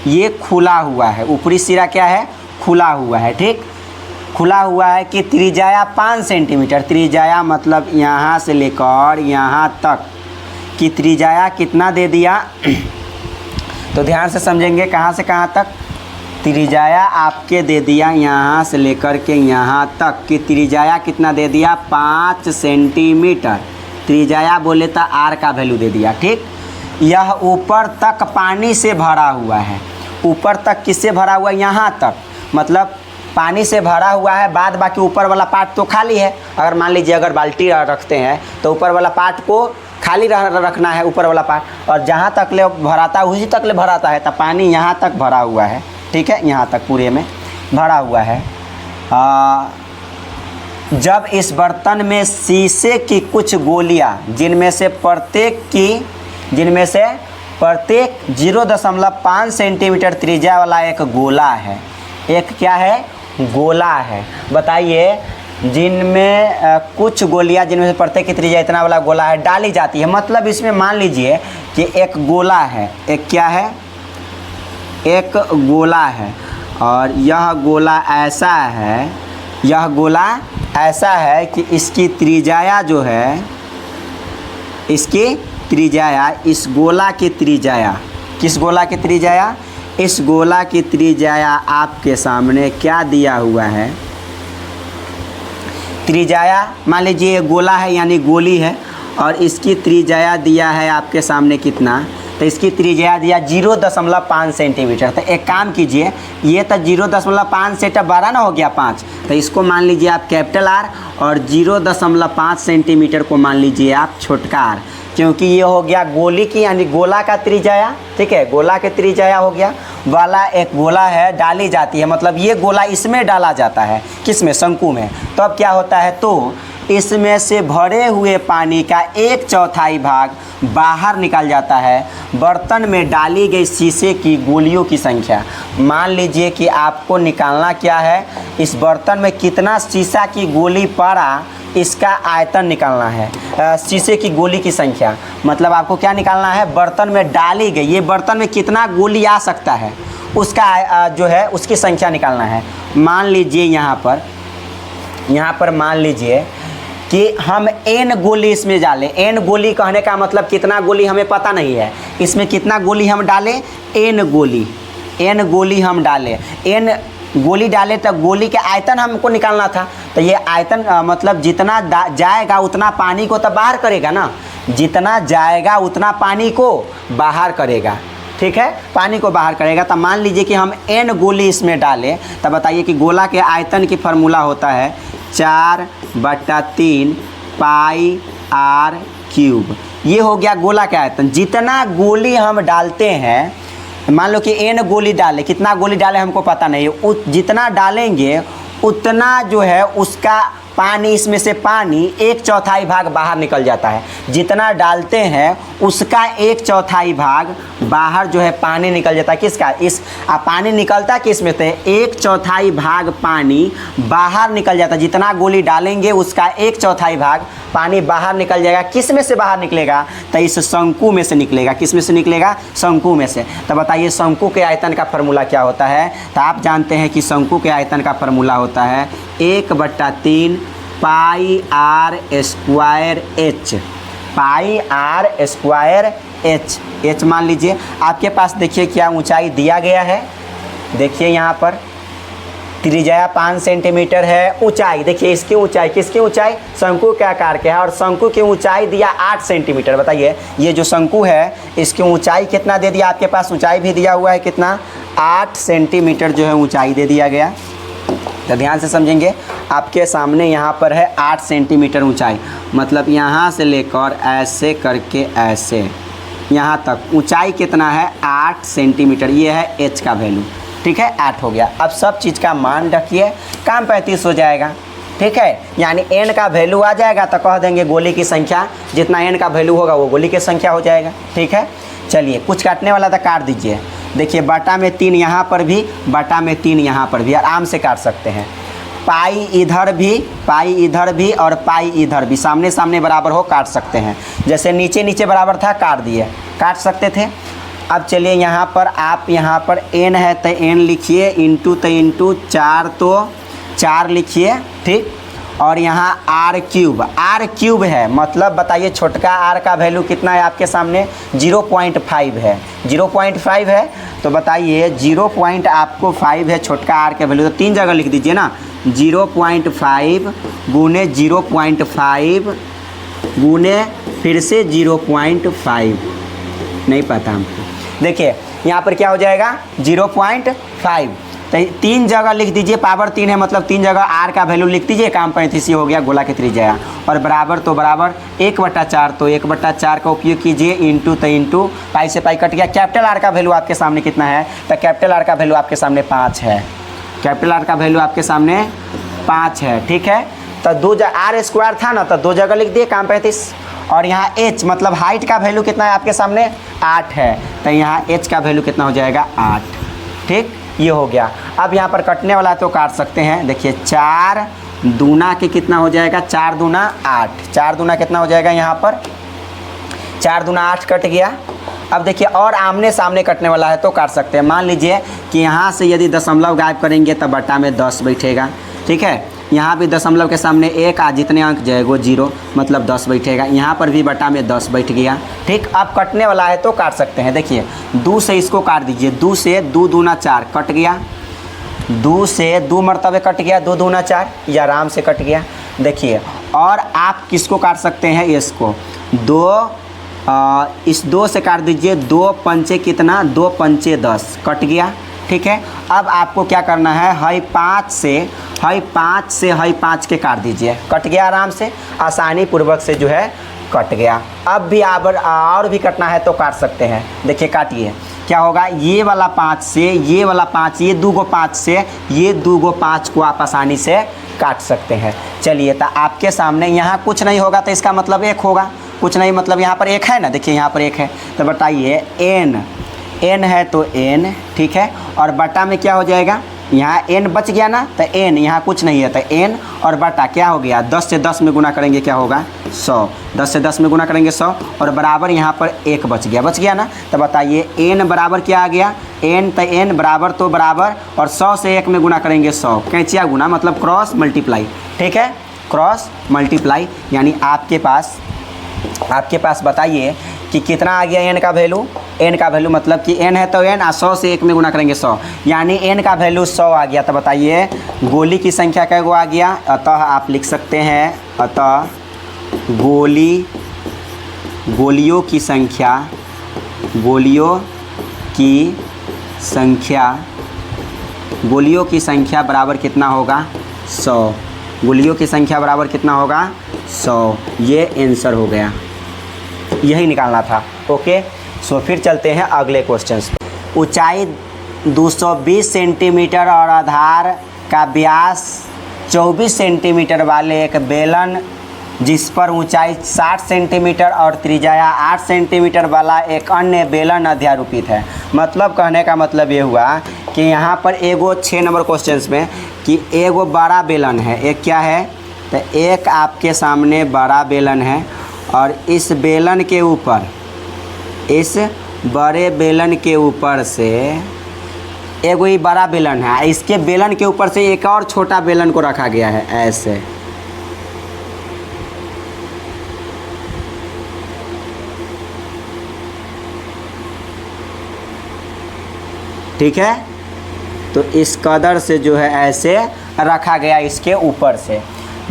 ये खुला हुआ है। ऊपरी सिरा क्या है? खुला हुआ है, ठीक, खुला हुआ है कि त्रिज्या 5 सेंटीमीटर, त्रिज्या मतलब यहाँ से लेकर यहाँ तक कि त्रिज्या कितना दे दिया तो ध्यान से समझेंगे, कहाँ से कहाँ तक, त्रिज्या आपके दे दिया यहाँ से लेकर के यहाँ तक कि त्रिज्या कितना दे दिया 5 सेंटीमीटर। त्रिज्या बोले तो आर का वैल्यू दे दिया, ठीक। यह ऊपर तक पानी से भरा हुआ है। ऊपर तक किससे भरा हुआ है? यहाँ तक, मतलब पानी से भरा हुआ है, बाद बाकी ऊपर वाला पार्ट तो खाली है। अगर मान लीजिए अगर बाल्टी रखते हैं तो ऊपर वाला पार्ट को खाली रखना है, ऊपर वाला पार्ट, और जहाँ तक ले भराता है उसी तक ले भराता है, तो पानी यहाँ तक भरा हुआ है, ठीक है, यहाँ तक पूरे में भरा हुआ है। जब इस बर्तन में शीशे की कुछ गोलियाँ जिनमें से प्रत्येक 0.5 सेंटीमीटर त्रिज्या वाला एक गोला है, एक क्या है? गोला है। बताइए, जिनमें कुछ गोलियां जिनमें से प्रत्येक की त्रिज्या इतना वाला गोला है डाली जाती है। मतलब इसमें मान लीजिए कि एक गोला है, एक क्या है? एक गोला है, और यह गोला ऐसा है, यह गोला ऐसा है कि इसकी त्रिज्या जो है, इसकी त्रिज्या, इस गोला की त्रिज्या, किस गोला की त्रिज्या? इस गोला की त्रिज्या आपके सामने क्या दिया हुआ है? त्रिज्या मान लीजिए ये गोला है यानी गोली है, और इसकी त्रिज्या दिया है आपके सामने कितना? तो इसकी त्रिज्या दिया 0.5 सेंटीमीटर। तो एक काम कीजिए, ये तो 0.5 से बड़ा ना हो गया 5, तो इसको मान लीजिए आप कैपिटल आर, और 0.5 सेंटीमीटर को मान लीजिए आप छोटका आर, क्योंकि ये हो गया गोली की यानी गोला का त्रिज्या, ठीक है, गोला के त्रिज्या हो गया। वाला एक गोला है, डाली जाती है, मतलब ये गोला इसमें डाला जाता है, किसमें? शंकु में। तो अब क्या होता है? तो इसमें से भरे हुए पानी का 1/4 भाग बाहर निकल जाता है। बर्तन में डाली गई शीशे की गोलियों की संख्या, मान लीजिए कि आपको निकालना क्या है, इस बर्तन में कितना शीशा की गोली पड़ा, इसका आयतन निकालना है। शीशे की गोली की संख्या मतलब आपको क्या निकालना है? बर्तन में डाली गई, ये बर्तन में कितना गोली आ सकता है उसका जो है उसकी संख्या निकालना है। मान लीजिए यहाँ पर मान लीजिए कि हम n गोली इसमें डालें। n गोली कहने का मतलब कितना गोली हमें पता नहीं है, इसमें कितना गोली हम डालें? n गोली हम डालें। n गोली डाले तो गोली के आयतन हमको निकालना था, तो ये आयतन मतलब जितना जाएगा उतना पानी को तो बाहर करेगा ना, जितना जाएगा उतना पानी को बाहर करेगा, ठीक है, पानी को बाहर करेगा। तो मान लीजिए कि हम n गोली इसमें डालें, तो बताइए कि गोला के आयतन की फार्मूला होता है 4/3 पाई r क्यूब। ये हो गया गोला का आयतन। जितना गोली हम डालते हैं, मान लो कि n गोली डाले, कितना गोली डाले हमको पता नहीं है, जितना डालेंगे उतना जो है उसका पानी, इसमें से पानी 1/4 भाग बाहर निकल जाता है। जितना डालते हैं उसका 1/4 भाग बाहर जो है पानी निकल जाता है। किसका? इस पानी निकलता किस में से? 1/4 भाग पानी बाहर निकल जाता है। जितना गोली डालेंगे उसका 1/4 भाग पानी बाहर निकल जाएगा। किस में से बाहर निकलेगा? तो इस शंकु में से निकलेगा। किस में से निकलेगा? शंकु में से। तो बताइए शंकु के आयतन का फार्मूला क्या होता है? तो आप जानते हैं कि शंकु के आयतन का फार्मूला होता है 1/3 पाई r स्क्वायर h, पाई r स्क्वायर h। h मान लीजिए आपके पास, देखिए क्या ऊंचाई दिया गया है, देखिए यहाँ पर त्रिज्या 5 सेंटीमीटर है। ऊंचाई देखिए, इसकी ऊंचाई, किसकी ऊंचाई? शंकु के आकार के है, और शंकु की ऊंचाई दिया 8 सेंटीमीटर। बताइए ये जो शंकु है इसकी ऊंचाई कितना दे दिया? आपके पास ऊंचाई भी दिया हुआ है, कितना? 8 सेंटीमीटर जो है ऊंचाई दे दिया गया। तो ध्यान से समझेंगे, आपके सामने यहाँ पर है 8 सेंटीमीटर ऊंचाई, मतलब यहाँ से लेकर ऐसे करके ऐसे यहाँ तक ऊंचाई कितना है? 8 सेंटीमीटर। ये है h का वैल्यू, ठीक है, 8 हो गया। अब सब चीज़ का मान रखिए, काम 35 हो जाएगा, ठीक है। यानी n का वैल्यू आ जाएगा तो कह देंगे गोली की संख्या, जितना n का वैल्यू होगा वो गोली की संख्या हो जाएगा, ठीक है। चलिए कुछ काटने वाला था काट दीजिए। देखिए बटा में 3 यहाँ पर भी, बटा में 3 यहाँ पर भी, आराम से काट सकते हैं। पाई इधर भी और पाई इधर भी सामने सामने बराबर हो, काट सकते हैं। जैसे नीचे नीचे बराबर था, काट दिए, काट सकते थे। अब चलिए यहाँ पर आप यहाँ पर n है तो n लिखिए, इंटू तो इंटू, 4 तो 4 लिखिए, ठीक। और यहाँ r क्यूब है, मतलब बताइए छोटका r का वैल्यू कितना है आपके सामने, 0.5 है। 0.5 है तो बताइए 0. आपको 5 है छोटका r का वैल्यू, तो 3 जगह लिख दीजिए ना, 0.5 गुने 0.5 गुने फिर से 0.5, नहीं पता हमको। देखिए यहाँ पर क्या हो जाएगा, 0.5, तो 3 जगह लिख दीजिए, पावर 3 है मतलब 3 जगह r का वैल्यू लिख दीजिए, काम 35 हो गया, गोला की त्रिज्या। और बराबर तो बराबर 1/4, तो 1/4 का उपयोग कीजिए, इंटू तो इंटू, पाई से पाई कट गया। कैपिटल R का वैल्यू आपके सामने कितना है, तो कैपिटल R का वैल्यू आपके सामने 5 है। कैपिटल R का वैल्यू आपके सामने 5 है, ठीक है। तो r² था ना, तो 2 जगह लिख दिए, काम 35। और यहाँ h मतलब हाइट का वैल्यू कितना है आपके सामने, 8 है, तो यहाँ h का वैल्यू कितना हो जाएगा, 8, ठीक। ये हो गया। अब यहाँ पर कटने वाला है तो काट सकते हैं। देखिए 4 दूना के कितना हो जाएगा, 4 दूना 8, 4 दूना कितना हो जाएगा, यहाँ पर 4 दूना 8 कट गया। अब देखिए और आमने सामने कटने वाला है तो काट सकते हैं। मान लीजिए कि यहाँ से यदि दशमलव गायब करेंगे तब बट्टा में 10 बैठेगा, ठीक है। यहाँ भी दशमलव के सामने 1 जितने अंक जाएगा 0 मतलब 10 बैठेगा। यहाँ पर भी बटा में 10 बैठ गया, ठीक। अब कटने वाला है तो काट सकते हैं। देखिए 2 से इसको काट दीजिए, 2 से 2 दूना 4 कट गया, 2 से 2 मरतबे कट गया, 2 दूना 4, ये आराम से कट गया। देखिए और आप किसको काट सकते हैं, इसको 2 इस 2 से काट दीजिए, 2 पंचे कितना, 2 पंचे 10 कट गया, ठीक है। अब आपको क्या करना है, हाई 5 से हाई 5 के काट दीजिए, कट गया आराम से, आसानी पूर्वक से जो है कट गया। अब भी आप और भी कटना है तो काट सकते हैं। देखिए काटिए, क्या होगा, ये वाला 5 से ये वाला 5, ये 2 गो 5 से ये 2 गो 5 को आप आसानी से काट सकते हैं। चलिए तो आपके सामने यहाँ कुछ नहीं होगा तो इसका मतलब 1 होगा, कुछ नहीं मतलब यहाँ पर 1 है ना, देखिए यहाँ पर 1 है, तो बताइए n है तो n, ठीक है। और बटा में क्या हो जाएगा, यहाँ n बच गया ना, तो n यहाँ कुछ नहीं है तो n, और बटा क्या हो गया, 10 से 10 में गुना करेंगे क्या होगा, 100, 10 से 10 में गुना करेंगे 100, और बराबर यहाँ पर 1 बच गया ना। तो बताइए n बराबर क्या आ गया, n तो n बराबर तो बराबर, और 100 से 1 में गुना करेंगे 100, कैंचिया गुना मतलब क्रॉस मल्टीप्लाई, ठीक है, क्रॉस मल्टीप्लाई। यानी आपके पास बताइए कि कितना आ गया n का वैल्यू मतलब कि n है तो n, 100 से 1 में गुना करेंगे 100, यानी n का वैल्यू 100 आ गया। तो बताइए गोली की संख्या क्या आ गया, अतः आप लिख सकते हैं, अतः गोलियों की संख्या बराबर कितना होगा, 100। गोलियों की संख्या बराबर कितना होगा, 100। ये आंसर हो गया, यही निकालना था। ओके, सो फिर चलते हैं अगले क्वेश्चंस। ऊंचाई 220 सेंटीमीटर और आधार का व्यास 24 सेंटीमीटर वाले एक बेलन जिस पर ऊंचाई 60 सेंटीमीटर और त्रिज्या 8 सेंटीमीटर वाला एक अन्य बेलन अध्यारोपित है। मतलब कहने का मतलब ये हुआ कि यहाँ पर एगो 6 नंबर क्वेश्चंस में कि एगो बड़ा बेलन है, एक क्या है, तो एक आपके सामने बड़ा बेलन है, और इस बेलन के ऊपर, इस बड़े बेलन के ऊपर से एगो ही बड़ा बेलन है, इसके बेलन के ऊपर से एक और छोटा बेलन को रखा गया है ऐसे, ठीक है। तो इस कदर से जो है ऐसे रखा गया इसके ऊपर से,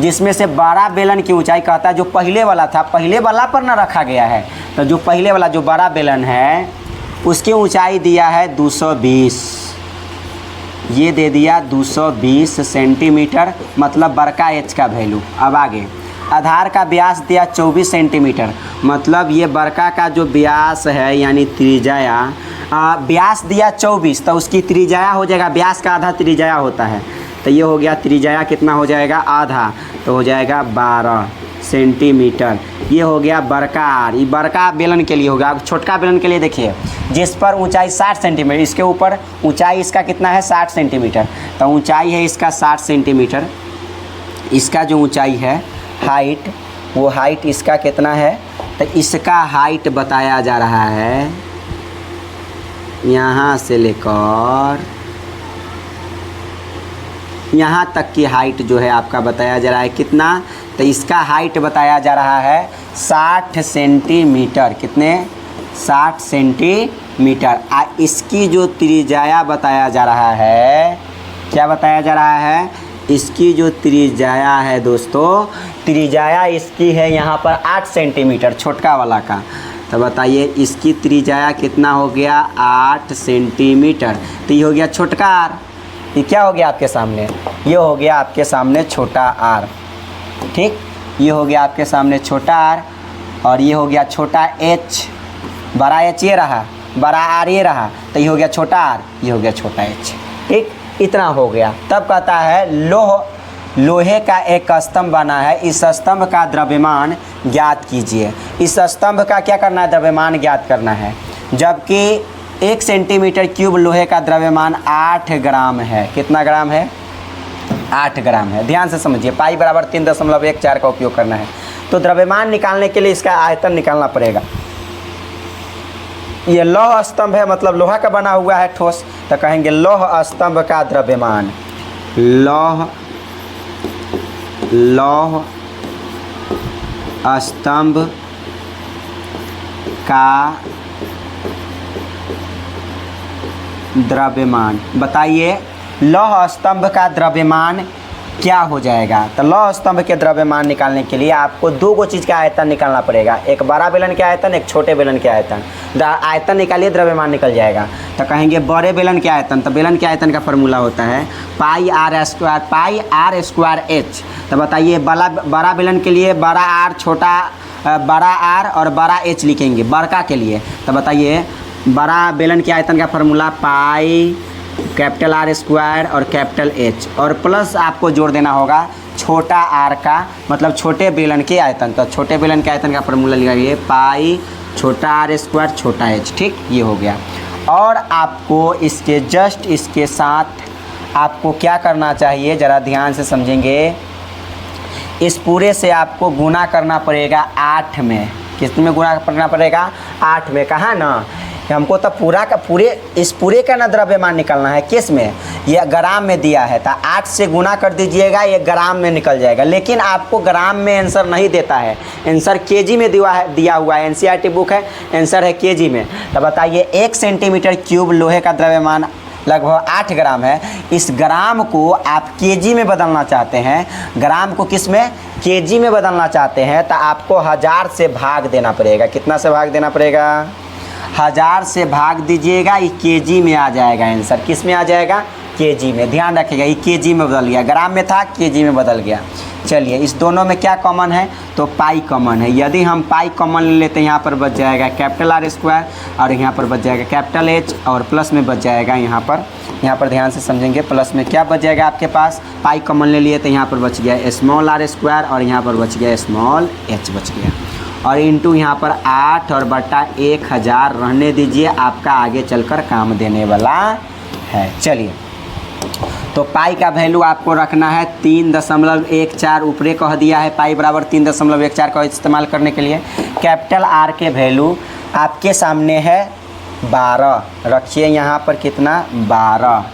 जिसमें से बड़ा बेलन की ऊंचाई कहता है जो पहले वाला था, पहले वाला पर ना रखा गया है, तो जो पहले वाला जो बड़ा बेलन है उसकी ऊंचाई दिया है 220, ये दे दिया 220 सेंटीमीटर, मतलब बड़का एच का वैल्यू। अब आगे आधार का व्यास दिया 24 सेंटीमीटर, मतलब ये बड़का का जो व्यास है यानी त्रिज्या, व्यास दिया 24 तो उसकी त्रिज्या हो जाएगा, व्यास का आधा त्रिज्या होता है, तो ये हो गया त्रिज्या कितना हो जाएगा, आधा, तो हो जाएगा 12 सेंटीमीटर। ये हो गया बड़का आर, ये बड़का बेलन के लिए होगा। अब छोटका बेलन के लिए देखिए, जिस पर ऊंचाई 60 सेंटीमीटर, इसके ऊपर ऊंचाई इसका कितना है 60 सेंटीमीटर, तो ऊंचाई है इसका 60 सेंटीमीटर। इसका जो ऊंचाई है हाइट, वो हाइट इसका कितना है, तो इसका हाइट बताया जा रहा है यहाँ से लेकर यहाँ तक की हाइट जो है आपका बताया जा रहा है कितना, तो इसका हाइट बताया जा रहा है 60 सेंटीमीटर। कितने? 60 सेंटीमीटर। इसकी जो त्रिज्या बताया जा रहा है, क्या बताया जा रहा है, इसकी जो त्रिज्या है दोस्तों, त्रिज्या इसकी है यहाँ पर 8 सेंटीमीटर, छोटका वाला का। तो बताइए इसकी त्रिज्या कितना हो गया, 8 सेंटीमीटर। तो ये हो गया छोटका आर। ये क्या हो गया आपके सामने, ये हो गया आपके सामने छोटा आर। ठीक, ये हो गया आपके सामने छोटा आर, और ये हो गया छोटा एच। बड़ा एच ये रहा, बड़ा आर ये रहा, तो ये हो गया छोटा आर, ये हो गया छोटा एच। ठीक, इतना हो गया। तब कहता है लोहे का एक स्तंभ बना है, इस स्तंभ का द्रव्यमान ज्ञात कीजिए। इस स्तंभ का क्या करना है, द्रव्यमान ज्ञात करना है। जबकि 1 सेंटीमीटर क्यूब लोहे का द्रव्यमान 8 ग्राम है। कितना ग्राम है, 8 ग्राम है। ध्यान से समझिए, पाई बराबर 3.14 का उपयोग करना है। तो द्रव्यमान निकालने के लिए इसका आयतन निकालना पड़ेगा। ये लौह स्तंभ है, मतलब लोहा का बना हुआ है ठोस, तो कहेंगे लौह स्तंभ का द्रव्यमान। लौह स्तंभ का द्रव्यमान। बताइए लौह स्तंभ का द्रव्यमान क्या हो जाएगा। तो लौह स्तंभ के द्रव्यमान निकालने के लिए आपको दो गो चीज़ का आयतन निकालना पड़ेगा, एक बड़ा बेलन के आयतन, एक छोटे बेलन के आयतन। आयतन निकालिए, द्रव्यमान निकल जाएगा। तो कहेंगे बड़े बेलन के आयतन, तो बेलन के आयतन का फॉर्मूला होता है पाई आर स्क्वायर एच। तो बताइए बड़ा बेलन के लिए बड़ा आर, छोटा बड़ा आर और बड़ा एच लिखेंगे बड़का के लिए। तो बताइए बड़ा बेलन के आयतन का formula pi capital R square और कैपिटल एच, और प्लस आपको जोड़ देना होगा छोटा आर का, मतलब छोटे बेलन के आयतन। तो छोटे बेलन के आयतन का फॉर्मूला लिखाइए पाई छोटा आर स्क्वायर छोटा एच। ठीक, ये हो गया। और आपको इसके जस्ट इसके साथ आपको क्या करना चाहिए, ज़रा ध्यान से समझेंगे। इस पूरे से आपको गुना करना पड़ेगा 8 में। किस में गुना करना पड़ेगा, 8 में। कहा ना, हमको तो इस पूरे का ना द्रव्यमान निकलना है। किस में, ये ग्राम में दिया है, तो 8 से गुना कर दीजिएगा, ये ग्राम में निकल जाएगा। लेकिन आपको ग्राम में आंसर नहीं देता है, आंसर केजी में दिया हुआ है। एनसीईआरटी बुक है, आंसर है केजी में। तो बताइए 1 सेंटीमीटर क्यूब लोहे का द्रव्यमान लगभग 8 ग्राम है। इस ग्राम को आप केजी में बदलना चाहते हैं, ग्राम को किस में, केजी में बदलना चाहते हैं, तो आपको 1000 से भाग देना पड़ेगा। कितना से भाग देना पड़ेगा, 1000 से भाग दीजिएगा, ये केजी में आ जाएगा आंसर। किस में आ जाएगा, केजी में। ध्यान रखिएगा, ये केजी में बदल गया, ग्राम में था केजी में बदल गया। चलिए इस दोनों में क्या कॉमन है, तो पाई कॉमन है। यदि हम पाई कॉमन ले लेते हैं, यहाँ पर बच जाएगा कैपिटल आर स्क्वायर, और यहाँ पर बच जाएगा कैपिटल एच, और प्लस में बच जाएगा यहाँ पर ध्यान से समझेंगे, प्लस में क्या बच जाएगा आपके पास, पाई कॉमन ले लिए तो यहाँ पर बच गया स्मॉल आर स्क्वायर, और यहाँ पर बच गया स्मॉल एच बच गया, और इंटू यहाँ पर 8 और बटा 1000 रहने दीजिए, आपका आगे चलकर काम देने वाला है। चलिए तो पाई का वैल्यू आपको रखना है 3.14, ऊपरे कह दिया है पाई बराबर 3.14 का इस्तेमाल करने के लिए। कैपिटल आर के वैल्यू आपके सामने है 12, रखिए यहाँ पर कितना 12,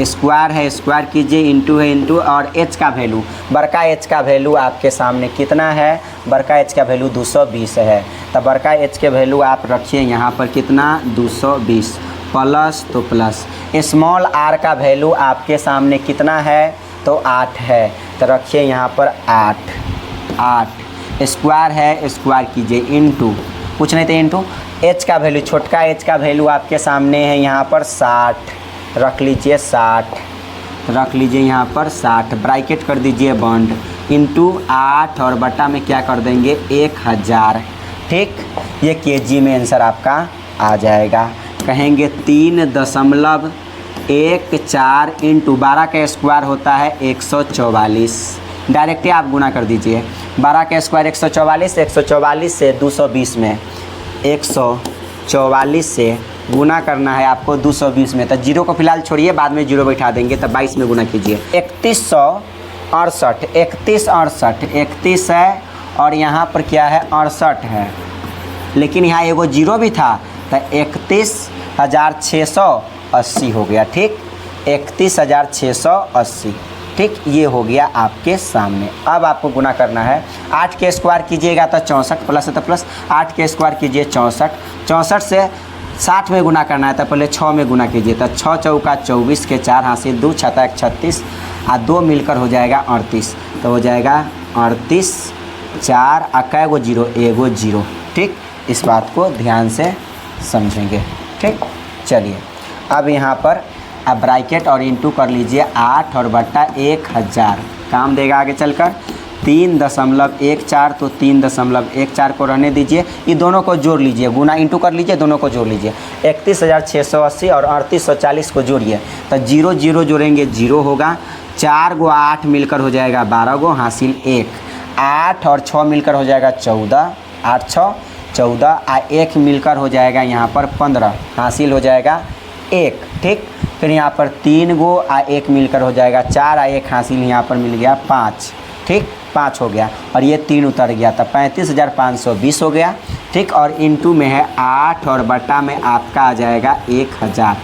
स्क्वायर है स्क्वायर कीजिए, इंटू है इंटू, और एच का वैल्यू, बड़का एच का वैल्यू आपके सामने कितना है, बड़का एच का वैल्यू 220 है। तो बड़का एच के वैल्यू आप रखिए यहाँ पर कितना 220, प्लस तो प्लस स्मॉल आर का वैल्यू आपके सामने कितना है, तो 8 है, तो रखिए यहाँ पर 8 स्क्वायर है स्क्वायर कीजिए, इंटू कुछ नहीं तो इंटू एच का वैल्यू, छोटका एच का वैल्यू आपके सामने है यहाँ पर 60, रख लीजिए 60, रख लीजिए यहाँ पर 60, ब्रैकेट कर दीजिए बंद, इंटू 8 और बटा में क्या कर देंगे 1000। ठीक, ये केजी में आंसर आपका आ जाएगा। कहेंगे 3.14 इंटू 12 का स्क्वायर होता है 144, डायरेक्ट आप गुना कर दीजिए, 12 का स्क्वायर 144, 144 से 220 में 144 से गुना करना है आपको 220 में। तो जीरो को फिलहाल छोड़िए, बाद में जीरो बैठा देंगे, तब 22 में गुना कीजिए। 3168, 31 है और यहाँ पर क्या है 68 है, लेकिन यहाँ एगो जीरो भी था, तो 31,680 हो गया। ठीक, 31,680। ठीक, ये हो गया आपके सामने। अब आपको गुना करना है, 8 के स्क्वायर कीजिएगा तो 64 प्लस है तो प्लस, 8 के स्क्वायर कीजिए 64, 64 से 60 में गुना करना है तो पहले 6 में गुना कीजिए। तो 6 चौका 24 के 4 हासिल 2 छता 36 और 2 मिलकर हो जाएगा 38। तो हो जाएगा 38, 4 कै गो जीरो, एगो जीरो। ठीक, इस बात को ध्यान से समझेंगे। ठीक, चलिए अब यहाँ पर अब ब्रैकेट और इंटू कर लीजिए 8 और बट्टा 1000 काम देगा आगे चलकर 3.14। तो 3.14 को रहने दीजिए, ये दोनों को जोड़ लीजिए, गुना इंटू कर लीजिए, दोनों को जोड़ लीजिए। 31,680 और 3840 को जोड़िए तो 0 0 जोड़ेंगे 0 होगा, 4 गो 8 मिलकर हो जाएगा 12 गो हासिल 1, 8 और 6 मिलकर हो जाएगा 14, 8 6 14 और 1 मिलकर हो जाएगा यहाँ पर 15 हासिल हो जाएगा 1। ठीक, फिर यहाँ पर 3 गो और 1 मिलकर हो जाएगा 4 और 1 हासिल यहाँ पर मिल गया 5। ठीक, 5 हो गया और ये 3 उतर गया, तो 35,520 हो गया। ठीक, और इंटू में है 8 और बटा में आपका आ जाएगा 1000।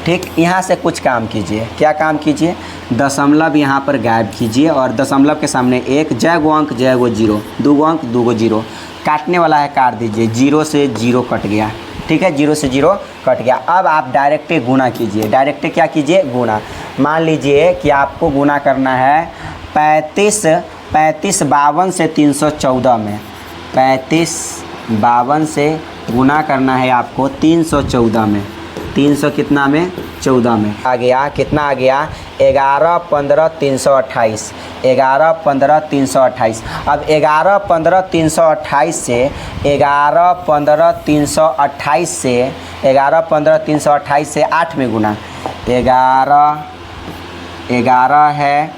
ठीक, यहाँ से कुछ काम कीजिए, क्या काम कीजिए, दशमलव यहाँ पर गायब कीजिए और दशमलव के सामने 1, जय गो अंक जय गो जीरो, 2 गो अंक 2 गो जीरो, काटने वाला है काट दीजिए, 0 से 0 कट गया। ठीक है, 0 से 0 कट गया। अब आप डायरेक्ट गुना कीजिए, डायरेक्ट क्या कीजिए, गुना। मान लीजिए कि आपको गुना करना है 3552 से 314 में, 3552 से गुना करना है आपको 314 में, 300 कितना में 14 में आ गया, कितना आ गया 11 15 328, 11 15 328। अब 11 15 328 से 11 15 328 से 11 15 328 से 8 में गुना, 11 है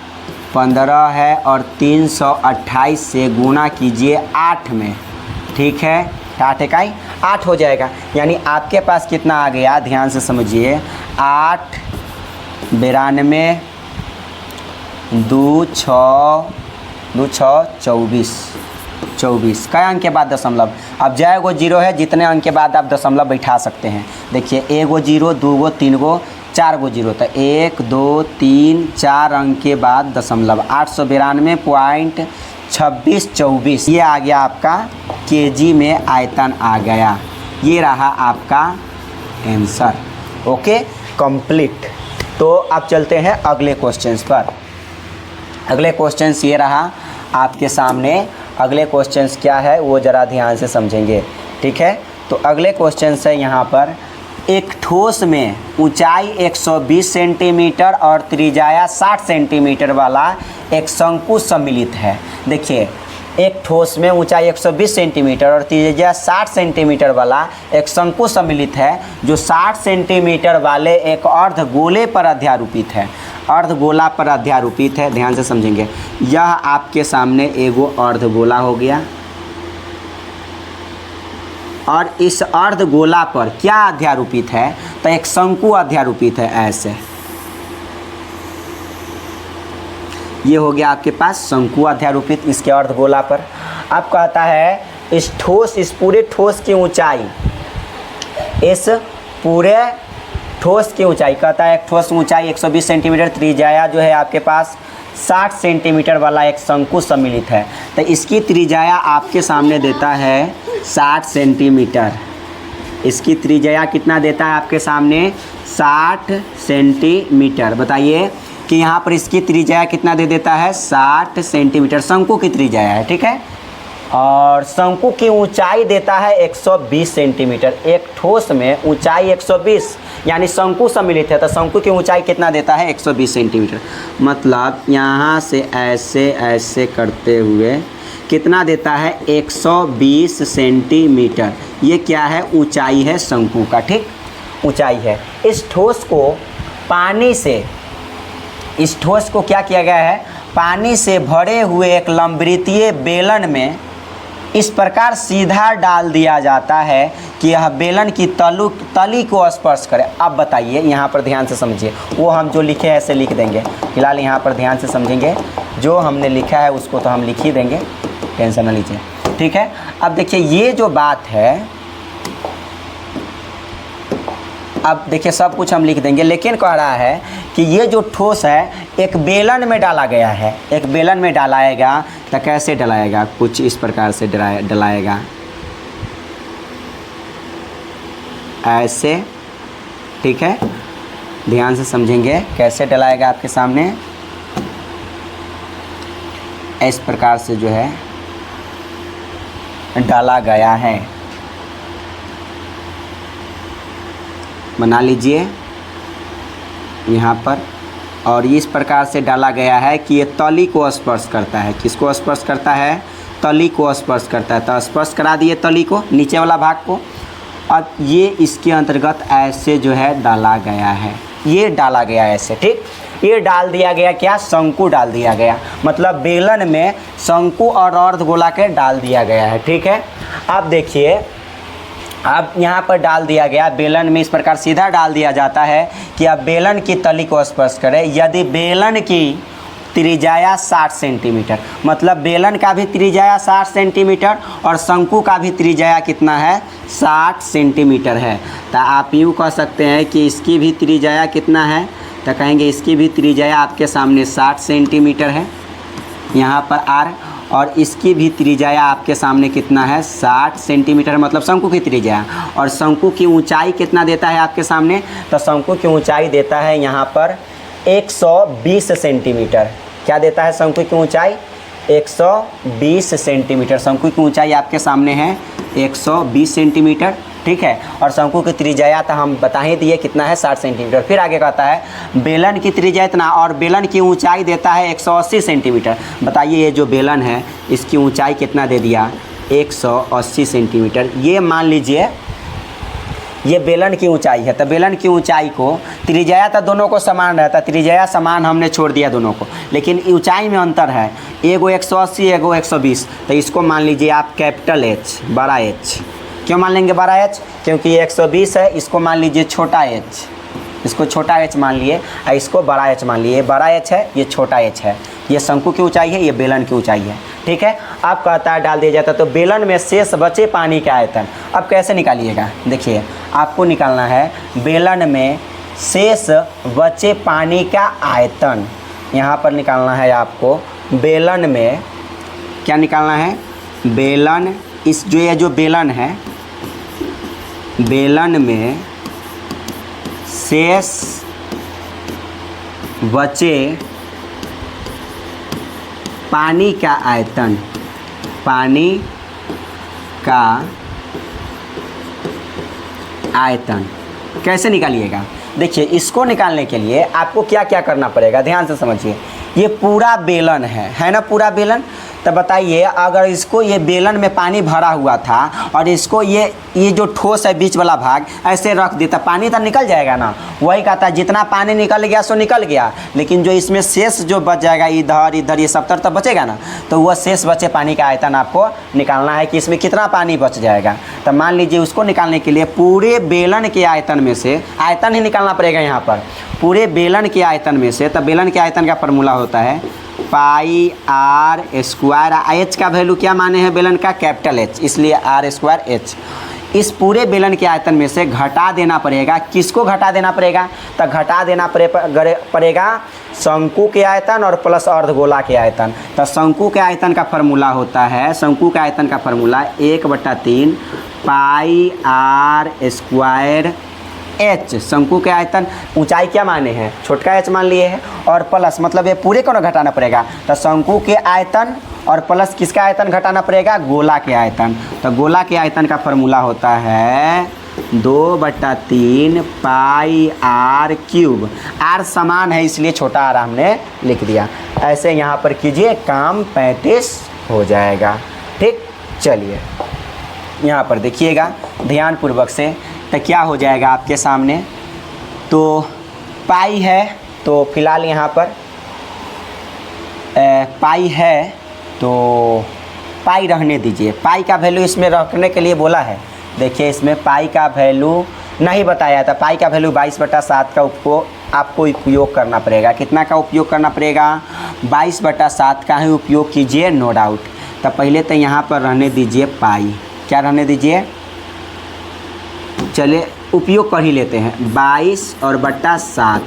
15 है और 328 से गुना कीजिए 8 में। ठीक है, 8 इकाई 8 हो जाएगा, यानी आपके पास कितना आ गया, ध्यान से समझिए, 8 92 2 6 24 कई अंक के बाद दशमलव। अब जय गो जीरो है, जितने अंक के बाद आप दशमलव बैठा सकते हैं। देखिए, 1 गो जीरो, 2 गो 3 गो 4 गो जीरो, तो 1 2 3 4 अंक के बाद दशमलव, 892.2624 ये आ गया आपका केजी में आयतन आ गया। ये रहा आपका आंसर। Okay, complete. तो अब चलते हैं अगले क्वेश्चंस पर। अगले क्वेश्चंस ये रहा आपके सामने। अगले क्वेश्चंस क्या है वो ज़रा ध्यान से समझेंगे। ठीक है, तो अगले क्वेश्चंस है यहाँ पर, एक ठोस में ऊंचाई 120 सेंटीमीटर और त्रिज्या 60 सेंटीमीटर वाला एक शंकु सम्मिलित है। देखिए, एक ठोस में ऊंचाई 120 सेंटीमीटर और त्रिज्या 60 सेंटीमीटर वाला एक शंकु सम्मिलित है, जो 60 सेंटीमीटर वाले एक अर्धगोले पर अध्यारोपित है। अर्धगोला पर अध्यारोपित है, ध्यान से समझेंगे। यह आपके सामने एगो अर्धगोला हो गया और इस अर्धगोला पर क्या अध्यारोपित है, तो एक शंकु अध्यारोपित है। ऐसे ये हो गया आपके पास शंकु अध्यारोपित इसके अर्धगोला पर। अब कहता है इस पूरे ठोस की ऊंचाई, इस पूरे ठोस की ऊंचाई, कहता है एक ठोस ऊंचाई 120 सेंटीमीटर, त्रिज्या जो है आपके पास 60 सेंटीमीटर वाला एक शंकु सम्मिलित है। तो इसकी त्रिज्या आपके सामने देता है 60 सेंटीमीटर। इसकी त्रिज्या कितना देता है आपके सामने, 60 सेंटीमीटर। बताइए कि यहाँ पर इसकी त्रिज्या कितना दे देता है, 60 सेंटीमीटर शंकु की त्रिज्या है। ठीक है, और शंकु की ऊंचाई देता है 120 सेंटीमीटर। एक ठोस में ऊंचाई 120, यानी शंकु सम्मिलित है, तो शंकु की ऊंचाई कितना देता है, 120 सेंटीमीटर। मतलब यहाँ से ऐसे ऐसे करते हुए कितना देता है, 120 सेंटीमीटर। ये क्या है, ऊंचाई है शंकु का। ठीक, ऊंचाई है। इस ठोस को पानी से इस ठोस को क्या किया गया है, पानी से भरे हुए एक लंबवृत्तीय बेलन में इस प्रकार सीधा डाल दिया जाता है कि यह बेलन की तली को स्पर्श करे। अब बताइए, यहाँ पर ध्यान से समझिए, वो हम जो लिखे हैं ऐसे लिख देंगे, फिलहाल यहाँ पर ध्यान से समझेंगे, जो हमने लिखा है उसको तो हम लिख ही देंगे, टेंशन ना लीजिए, ठीक है। अब देखिए ये जो बात है, अब देखिए सब कुछ हम लिख देंगे, लेकिन कह रहा है कि ये जो ठोस है एक बेलन में डाला गया है, एक बेलन में डलाएगा। तो कैसे डलाएगा, कुछ इस प्रकार से डलाएगा, ऐसे, ठीक है। ध्यान से समझेंगे कैसे डलाएगा, आपके सामने इस प्रकार से जो है डाला गया है, बना लीजिए यहाँ पर। और इस प्रकार से डाला गया है कि ये तली को स्पर्श करता है। किसको स्पर्श करता है, तली को स्पर्श करता है। तो स्पर्श करा दिए तली को, नीचे वाला भाग को। अब ये इसके अंतर्गत ऐसे जो है डाला गया है, ये डाला गया ऐसे, ठीक। ये डाल दिया गया, क्या, शंकु डाल दिया गया, मतलब बेलन में शंकु और अर्धगोला के डाल दिया गया है, ठीक है। अब देखिए, अब यहाँ पर डाल दिया गया बेलन में, इस प्रकार सीधा डाल दिया जाता है कि अब बेलन की तली को स्पर्श करे। यदि बेलन की त्रिज्या 60 सेंटीमीटर, मतलब बेलन का भी त्रिज्या 60 सेंटीमीटर और शंकु का भी त्रिज्या कितना है, 60 सेंटीमीटर है। तो आप यूँ कह सकते हैं कि इसकी भी त्रिज्या कितना है, तो कहेंगे इसकी भी त्रिज्या आपके सामने 60 सेंटीमीटर है यहाँ पर आर, और इसकी भी त्रिज्या आपके सामने कितना है, 60 सेंटीमीटर, मतलब शंकु की त्रिज्या। और शंकु की ऊंचाई कितना देता है आपके सामने, तो शंकु की ऊंचाई देता है यहाँ पर 120 सेंटीमीटर। क्या देता है शंकु की ऊंचाई, 120 सेंटीमीटर। शंकु की ऊंचाई आपके सामने है 120 सेंटीमीटर, ठीक है। और शंकु की त्रिज्या तो हम बता ही दिए कितना है, 60 सेंटीमीटर। फिर आगे कहता है बेलन की त्रिज्या इतना और बेलन की ऊंचाई देता है 180 सेंटीमीटर। बताइए ये जो बेलन है इसकी ऊंचाई कितना दे दिया, 180 सेंटीमीटर। ये मान लीजिए ये बेलन की ऊंचाई है, तो बेलन की ऊंचाई को त्रिज्या तो दोनों को समान रहता है, त्रिज्या समान हमने छोड़ दिया दोनों को, लेकिन ऊंचाई में अंतर है, एगो 180 एगो 120। तो इसको मान लीजिए आप कैपिटल एच, बड़ा एच। क्यों मान लेंगे बड़ा एच, क्योंकि ये 120 है, इसको मान लीजिए छोटा एच, इसको छोटा एच मान लिए, और इसको बड़ा एच मान लिए। बड़ा एच है, ये छोटा एच है, ये शंकु की ऊंचाई है, ये बेलन की ऊंचाई है, ठीक है। अब कहता है डाल दिया जाता है तो बेलन में शेष बचे पानी का आयतन। अब कैसे निकालिएगा, देखिए आपको निकालना है बेलन में शेष बचे पानी का आयतन। यहाँ पर निकालना है आपको बेलन में, क्या निकालना है, बेलन, इस जो ये जो बेलन है, बेलन में शेष बचे पानी का आयतन, पानी का आयतन कैसे निकालिएगा। देखिए इसको निकालने के लिए आपको क्या क्या करना पड़ेगा, ध्यान से समझिए। ये पूरा बेलन है ना, पूरा बेलन। तो बताइए अगर इसको, ये बेलन में पानी भरा हुआ था और इसको ये जो ठोस है बीच वाला भाग ऐसे रख देता, पानी तो निकल जाएगा ना। वही कहता है जितना पानी निकल गया सो निकल गया, लेकिन जो इसमें शेष जो बच जाएगा, इधर इधर ये सब तरफ तो बचेगा ना, तो वह शेष बचे पानी का आयतन आपको निकालना है कि इसमें कितना पानी बच जाएगा। तो मान लीजिए उसको निकालने के लिए पूरे बेलन के आयतन में से, आयतन ही निकालना पड़ेगा यहाँ पर, पूरे बेलन के आयतन में से। तो बेलन के आयतन का फार्मूला होता है पाई आर स्क्वायर। एच का वैल्यू क्या माने हैं बेलन का, कैपिटल एच, इसलिए आर स्क्वायर एच। इस पूरे बेलन के आयतन में से घटा देना पड़ेगा, किसको घटा देना पड़ेगा, तो घटा देना पड़ेगा शंकु के आयतन और प्लस अर्धगोला के आयतन। तो शंकु के आयतन का फार्मूला होता है, शंकु के आयतन का formula 1/3 pi r square h. शंकु के आयतन, ऊंचाई क्या माने हैं, छोटका एच मान लिए हैं, और प्लस मतलब ये पूरे को ना घटाना पड़ेगा। तो शंकु के आयतन और प्लस किसका आयतन घटाना पड़ेगा, गोला के आयतन। तो गोला के आयतन का फार्मूला होता है 2/3 पाई आर क्यूब। आर समान है इसलिए छोटा आर हमने लिख दिया। ऐसे यहाँ पर कीजिए, काम 35 हो जाएगा, ठीक। चलिए यहाँ पर देखिएगा ध्यानपूर्वक से, तो क्या हो जाएगा आपके सामने, तो पाई है, तो फिलहाल यहाँ पर पाई है तो पाई रहने दीजिए। पाई का वैल्यू इसमें रखने के लिए बोला है। देखिए इसमें पाई का वैल्यू नहीं बताया था। पाई का वैल्यू 22/7 का आपको उपयोग करना पड़ेगा। कितना का उपयोग करना पड़ेगा? 22/7 का ही उपयोग कीजिए, नो डाउट। तो पहले तो यहाँ पर रहने दीजिए पाई। क्या रहने दीजिए? चलिए उपयोग कर ही लेते हैं। 22/7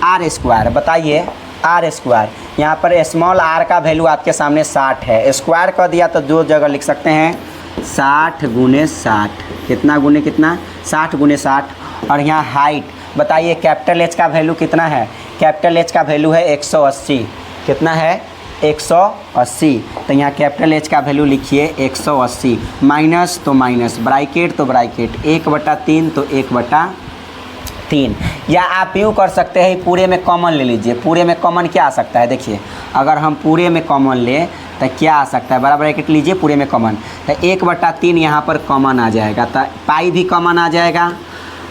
आर स्क्वायर। बताइए आर स्क्वायर, यहाँ पर स्मॉल आर का वैल्यू आपके सामने 60 है। स्क्वायर कर दिया तो दो जगह लिख सकते हैं 60 × 60। कितना गुने कितना? 60 × 60। और यहाँ हाइट बताइए कैपिटल एच का वैल्यू कितना है? कैपिटल एच का वैल्यू है 180। कितना है? 180। तो यहाँ कैपिटल एच का वैल्यू लिखिए 180। माइनस तो माइनस, ब्रैकेट तो ब्रैकेट, 1/3 तो 1/3। या आप यूँ कर सकते हैं, पूरे में कॉमन ले लीजिए। पूरे में कॉमन क्या आ सकता है? देखिए अगर हम पूरे में कॉमन लें तो क्या आ सकता है? बड़ा ब्रैकेट लीजिए, पूरे में कॉमन तो 1/3 यहाँ पर कॉमन आ जाएगा। तो पाई भी कॉमन आ जाएगा,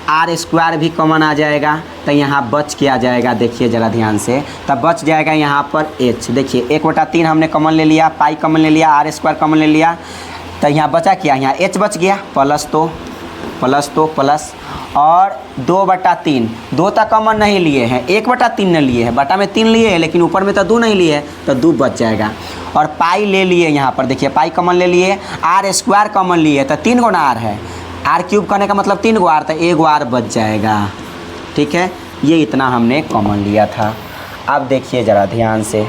आर स्क्वायर भी कॉमन आ जाएगा। तो यहाँ बच के आ जाएगा, देखिए ज़रा ध्यान से। तब बच जाएगा यहाँ पर एच। देखिए 1/3 हमने कॉमन ले लिया, पाई कॉमन ले लिया, आर स्क्वायर कॉमन ले लिया। तो यहाँ बचा क्या? यहाँ एच बच गया। प्लस तो प्लस और 2/3। 2 तक कॉमन नहीं लिए हैं, 1/3 ने लिए हैं। बटा में 3 लिए हैं, लेकिन ऊपर में तो 2 नहीं लिए हैं, तो 2 बच जाएगा। और पाई ले लिए, यहाँ पर देखिए पाई कॉमन ले लिए, आर स्क्वायर कॉमन लिए, तो 3 गुना आर है। आर क्यूब करने का मतलब 3 गो आर, तो 1 आर बच जाएगा। ठीक है, ये इतना हमने कॉमन लिया था। अब देखिए ज़रा ध्यान से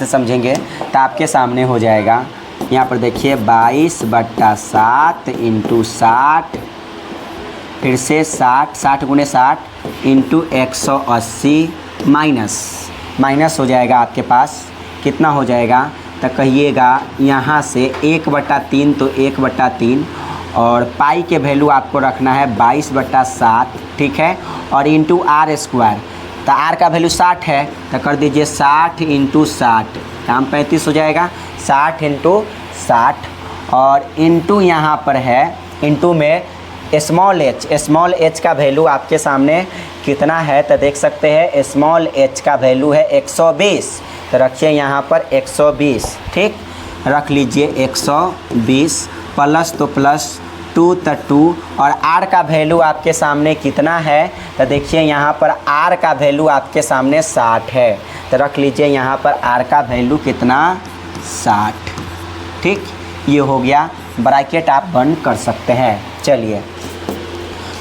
समझेंगे तो आपके सामने हो जाएगा। यहाँ पर देखिए 22/7 × 60, फिर से 60 × 60 × 180 माइनस हो जाएगा आपके पास। कितना हो जाएगा? तो कहिएगा यहाँ से 1/3 तो 1/3, और पाई के वैल्यू आपको रखना है 22/7। ठीक है, और इंटू आर स्क्वायर। तो आर का वैल्यू 60 है, तो कर दीजिए 60 × 60, काम 35 हो जाएगा। 60 × 60 और इंटू यहाँ पर है, इंटू में स्मॉल एच का वैल्यू आपके सामने कितना है? तो देख सकते हैं स्मॉल एच का वैल्यू है 120। तो रखिए यहाँ पर 120। ठीक, रख लीजिए 120। प्लस तो प्लस, 2 तो 2, और आर का वैल्यू आपके सामने कितना है? तो देखिए यहाँ पर आर का वैल्यू आपके सामने 60 है। तो रख लीजिए यहाँ पर आर का वैल्यू कितना? 60। ठीक, ये हो गया। ब्रैकेट आप बंद कर सकते हैं। चलिए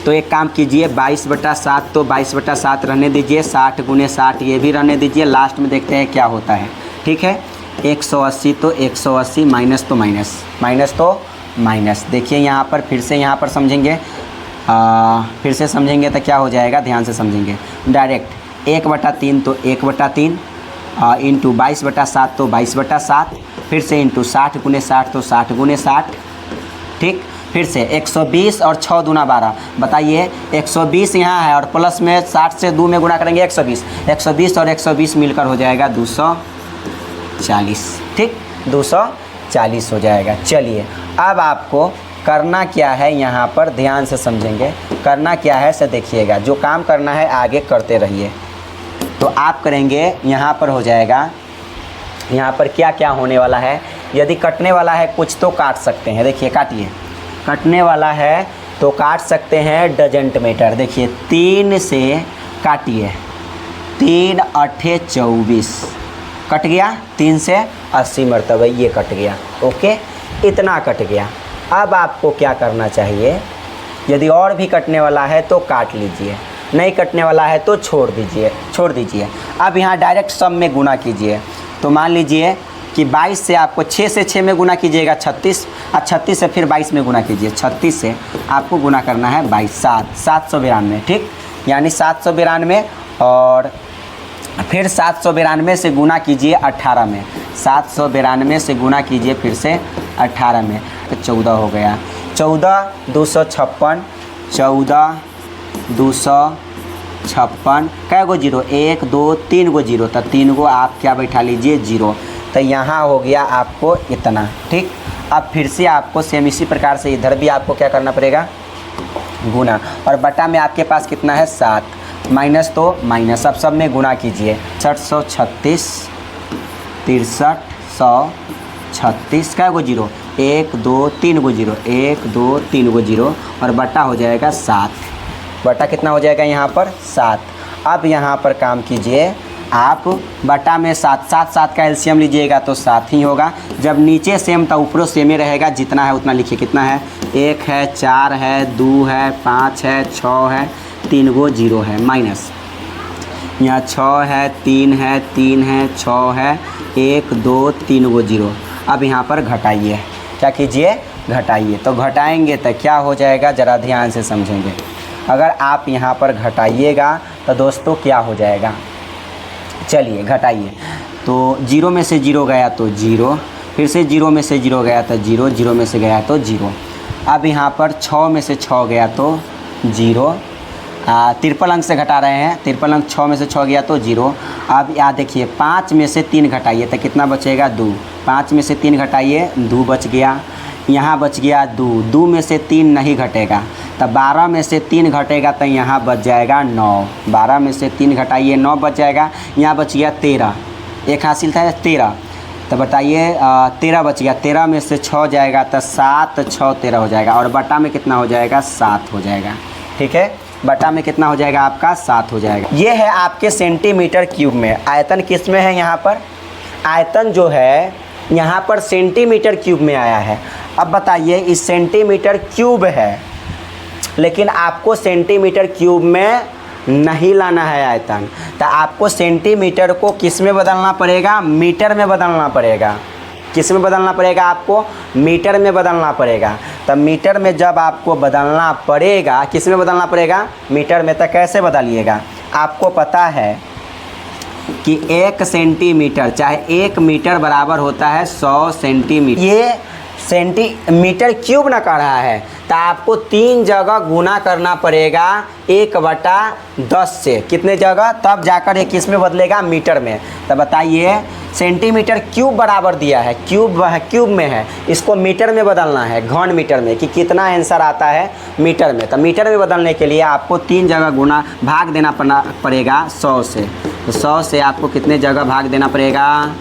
तो एक काम कीजिए, 22/7 तो 22/7 रहने दीजिए, 60 × 60 ये भी रहने दीजिए। लास्ट में देखते हैं क्या होता है। ठीक है, 180 तो 180, माइनस तो माइनस। देखिए यहाँ पर फिर से यहाँ पर समझेंगे, तो क्या हो जाएगा? ध्यान से समझेंगे। डायरेक्ट 1/3 तो 1/3, इंटू 22/7 तो 22/7, फिर से इंटू 60 × 60 तो 60 × 60। ठीक, फिर से 120 और 6 दूना 12। बताइए 120 यहाँ है और प्लस में 60 से 2 में गुना करेंगे 120 और 120 मिलकर हो जाएगा 240। ठीक, 240 हो जाएगा। चलिए अब आपको करना क्या है, यहाँ पर ध्यान से समझेंगे। करना क्या है से देखिएगा, जो काम करना है आगे करते रहिए। तो आप करेंगे, यहाँ पर हो जाएगा, यहाँ पर क्या क्या होने वाला है। यदि कटने वाला है कुछ तो काट सकते हैं। देखिए काटिए, कटने वाला है तो काट सकते हैं, डजंट मैटर। देखिए 3 से काटिए, 3 8 24 कट गया। 3 से 80 मरतबा ये कट गया। ओके, इतना कट गया। अब आपको क्या करना चाहिए? यदि और भी कटने वाला है तो काट लीजिए, नहीं कटने वाला है तो छोड़ दीजिए। अब यहाँ डायरेक्ट सब में गुना कीजिए। तो मान लीजिए कि 22 से आपको 6 से 6 में गुना कीजिएगा 36, और 36 से फिर 22 में गुना कीजिए। 36 से आपको गुना करना है 22, 792। ठीक, यानी 792, और फिर 792 से गुना कीजिए 18 में। 792 से गुना कीजिए फिर से 18 में, तो 14 हो गया। 14 256, 14 256। कै गो जीरो? 1 2 3 गो जीरो, तो 3 गो आप क्या बैठा लीजिए? 0। तो यहाँ हो गया आपको इतना। ठीक, अब फिर से आपको सेम इसी प्रकार से इधर भी आपको क्या करना पड़ेगा? गुना। और बटा में आपके पास कितना है? 7, माइनस तो माइनस। अब सब में गुना कीजिए। 636 63 100 36 कै गो जीरो, 1 2 3 गो जीरो, 1 2 3 गो जीरो और बटा हो जाएगा 7। बटा कितना हो जाएगा यहाँ पर 7। अब यहाँ पर काम कीजिए आप, बटा में 7 7 7 का एलसीएम लीजिएगा तो 7 ही होगा। जब नीचे सेम तो ऊपरों सेम ही रहेगा, जितना है उतना लिखिए। कितना है, 1 है, 4 है, 2 है, 5 है, 6 है, 3 गो जीरो है, माइनस यहाँ 6 है, 3 है, 3 है, 6 है, 1 2 3 गो जीरो। अब यहाँ पर घटाइए, क्या कीजिए, घटाइए। तो घटाएंगे तो क्या हो जाएगा, ज़रा ध्यान से समझेंगे। अगर आप यहाँ पर घटाइएगा तो दोस्तों क्या हो जाएगा, चलिए घटाइए। तो जीरो में से जीरो गया तो जीरो, फिर से जीरो में से जीरो गया तो जीरो, जीरो में से गया तो जीरो। अब यहाँ पर 6 में से 6 गया तो जीरो, त्रिपल अंक से घटा रहे हैं, त्रिपल अंक 6 में से 6 गया तो जीरो। अब यहाँ देखिए 5 में से 3 घटाइए तो कितना बचेगा, 2। 5 में से 3 घटाइए, 2 बच गया। यहाँ बच गया 2, 2 में से 3 नहीं घटेगा तो 12 में से 3 घटेगा तो यहाँ बच जाएगा 9। 12 में से 3 घटाइए, 9 बच जाएगा। यहाँ बच गया 13, एक हासिल था 13, तो बताइए 13 बच गया। 13 में से 6 जाएगा तो 7 6 13 हो जाएगा और बटा में कितना हो जाएगा, 7 हो जाएगा। ठीक है, बटा में कितना हो जाएगा आपका, 7 हो जाएगा। ये है आपके सेंटीमीटर क्यूब में। आयतन किस में है, यहाँ पर आयतन जो है यहाँ पर सेंटीमीटर क्यूब में आया है। अब बताइए, इस सेंटीमीटर क्यूब है लेकिन आपको सेंटीमीटर क्यूब में नहीं लाना है आयतन, तो आपको सेंटीमीटर को किस में बदलना पड़ेगा, मीटर में बदलना पड़ेगा। किस में बदलना पड़ेगा, आपको मीटर में बदलना पड़ेगा। तो मीटर में जब आपको बदलना पड़ेगा, किस में बदलना पड़ेगा, मीटर में। तो कैसे बदलिएगा, आपको पता है कि 1 सेंटीमीटर चाहे 1 मीटर बराबर होता है 100 सेंटीमीटर। ये सेंटीमीटर क्यूब ना कर रहा है तो आपको 3 जगह गुना करना पड़ेगा 1/10 से। कितने जगह, तब जाकर ये किस में बदलेगा, मीटर में। तो बताइए, सेंटीमीटर क्यूब बराबर दिया है, क्यूब में है, इसको मीटर में बदलना है, घन मीटर में, कि कितना आंसर आता है मीटर में। तो मीटर में बदलने के लिए आपको 3 जगह गुना भाग देना पड़ेगा 100 से। तो 100 से आपको कितने जगह भाग देना पड़ेगा,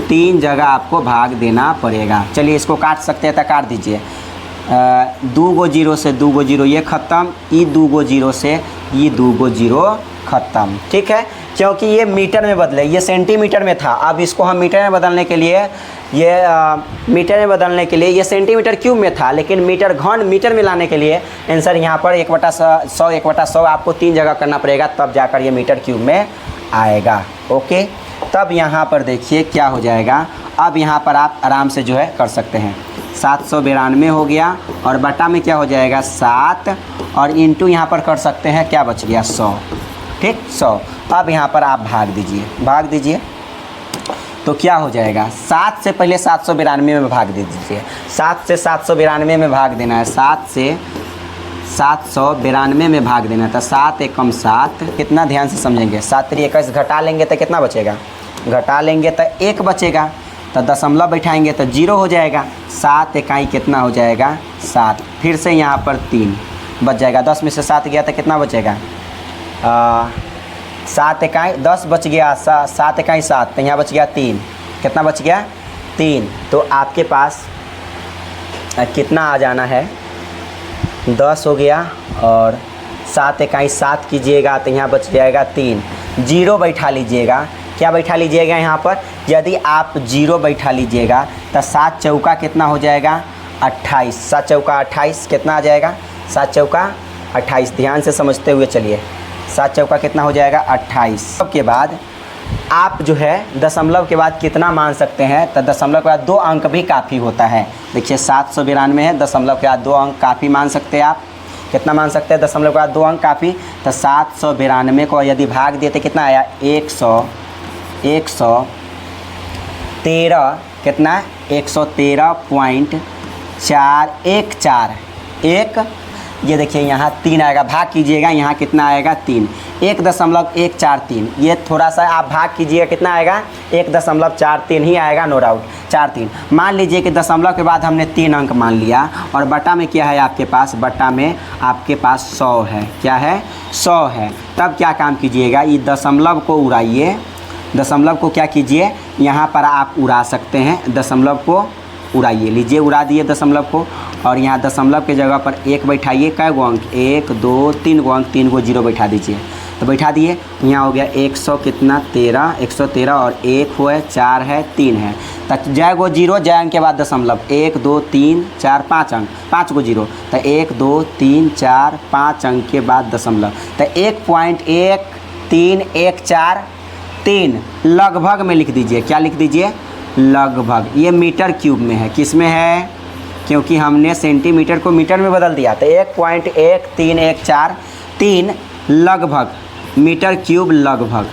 3 जगह आपको भाग देना पड़ेगा। चलिए इसको काट सकते हैं तो काट दीजिए। 2 गो जीरो से 2 गो जीरो ये ख़त्म, ये 2 गो जीरो से ये 2 गो जीरो ख़त्म। ठीक है, क्योंकि ये मीटर में बदले, ये सेंटीमीटर में था, अब इसको हम मीटर में बदलने के लिए, मीटर में बदलने के लिए ये सेंटीमीटर क्यूब में था, लेकिन मीटर घन मीटर में लाने के लिए आंसर यहाँ पर 1/100 1/100 आपको 3 जगह करना पड़ेगा, तब जाकर ये मीटर क्यूब में आएगा। ओके, तब यहाँ पर देखिए क्या हो जाएगा। अब यहाँ पर आप आराम से जो है कर सकते हैं, 792 हो गया और बटा में क्या हो जाएगा 7 और इंटू यहाँ पर कर सकते हैं, क्या बच गया 100। ठीक, 100। अब यहाँ पर आप भाग दीजिए तो क्या हो जाएगा, 7 से पहले 792 में भाग दे दीजिए। 7 से 792 में भाग देना है, 7 से 792 में भाग देना है। तो 7 एकम 7, कितना ध्यान से समझेंगे, 7 3 21 घटा लेंगे तो कितना बचेगा, घटा लेंगे तो 1 बचेगा, तो दशमलव बैठाएंगे तो 0 हो जाएगा। 7 इकाई कितना हो जाएगा 7, फिर से यहाँ पर 3 बच जाएगा। 10 में से 7 गया तो कितना बचेगा, 7 इकाई 10 बच गया, 7 इकाई 7, तो यहाँ बच गया 3, कितना बच गया 3। तो आपके पास कितना आ जाना है, 10 हो गया और 7 इकाई 7 कीजिएगा तो यहाँ बच जाएगा 3। 0 बैठा लीजिएगा, क्या बैठा लीजिएगा यहाँ पर, यदि आप 0 बैठा लीजिएगा तो 7 चौका कितना हो जाएगा 28, 7 चौका 28 कितना आ जाएगा, 7 चौका 28। ध्यान से समझते हुए चलिए, 7 चौका कितना हो जाएगा 28। के बाद आप जो है दशमलव के बाद कितना मान सकते हैं, तो दशमलव के बाद 2 अंक भी काफ़ी होता है। देखिए 792 है, दशमलव के बाद 2 अंक काफ़ी मान सकते हैं आप। कितना मान सकते हैं, दशमलव के बाद 2 अंक काफ़ी। तो 792 को यदि भाग देते कितना आया 113, कितना 113.414। ये देखिए यहाँ 3 आएगा, भाग कीजिएगा, यहाँ कितना आएगा 3, 1.143। ये थोड़ा सा आप भाग कीजिएगा, कितना आएगा 1.43 ही आएगा, नो डाउट 43। मान लीजिए कि दशमलव के बाद हमने 3 अंक मान लिया और बटा में क्या है आपके पास, बटा में आपके पास 100 है, क्या है 100 है। तब क्या काम कीजिएगा, ये दशमलव को उड़ाइए, दशमलव को क्या कीजिए, यहाँ पर आप उड़ा सकते हैं, दशमलव को उड़ाइए, लीजिए उड़ा दिए दशमलव को, और यहाँ दशमलव के जगह पर 1 बैठाइए, कै गो अंक, 1 2 3 गो अंक, 3 गो जीरो बैठा दीजिए, तो बैठा दिए। यहाँ हो गया 100 कितना 13, 113 और 1 हुआ 4 है 3 है, तो जय गो जीरो, जय अंक के बाद दशमलव, 1 2 3 4 5 अंक, 5 गो जीरो, तो 1 2 3 4 5 अंक के बाद दशमलव, तो 1.1314 लगभग में लिख दीजिए, क्या लिख दीजिए, लगभग। ये मीटर क्यूब में है, किस में है, क्योंकि हमने सेंटीमीटर को मीटर में बदल दिया, तो 1.13143 लगभग मीटर क्यूब लगभग।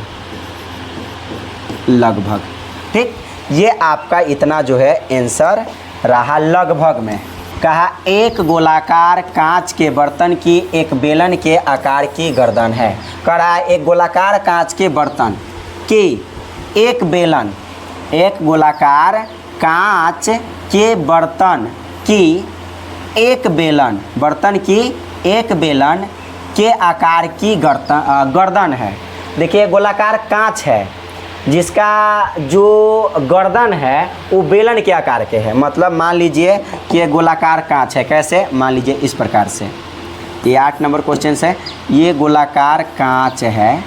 ठीक, ये आपका इतना जो है आंसर रहा लगभग में। कहा एक गोलाकार कांच के बर्तन की एक बेलन के आकार की गर्दन है। कह रहा है एक गोलाकार कांच के बर्तन की एक बेलन, एक गोलाकार कांच के बर्तन की एक बेलन, बर्तन की एक बेलन के आकार की गर्दन है। देखिए गोलाकार कांच है जिसका जो गर्दन है वो बेलन के आकार के है, मतलब मान लीजिए कि ये गोलाकार कांच है, कैसे, मान लीजिए इस प्रकार से, ये 8 नंबर क्वेश्चन है। ये गोलाकार कांच है,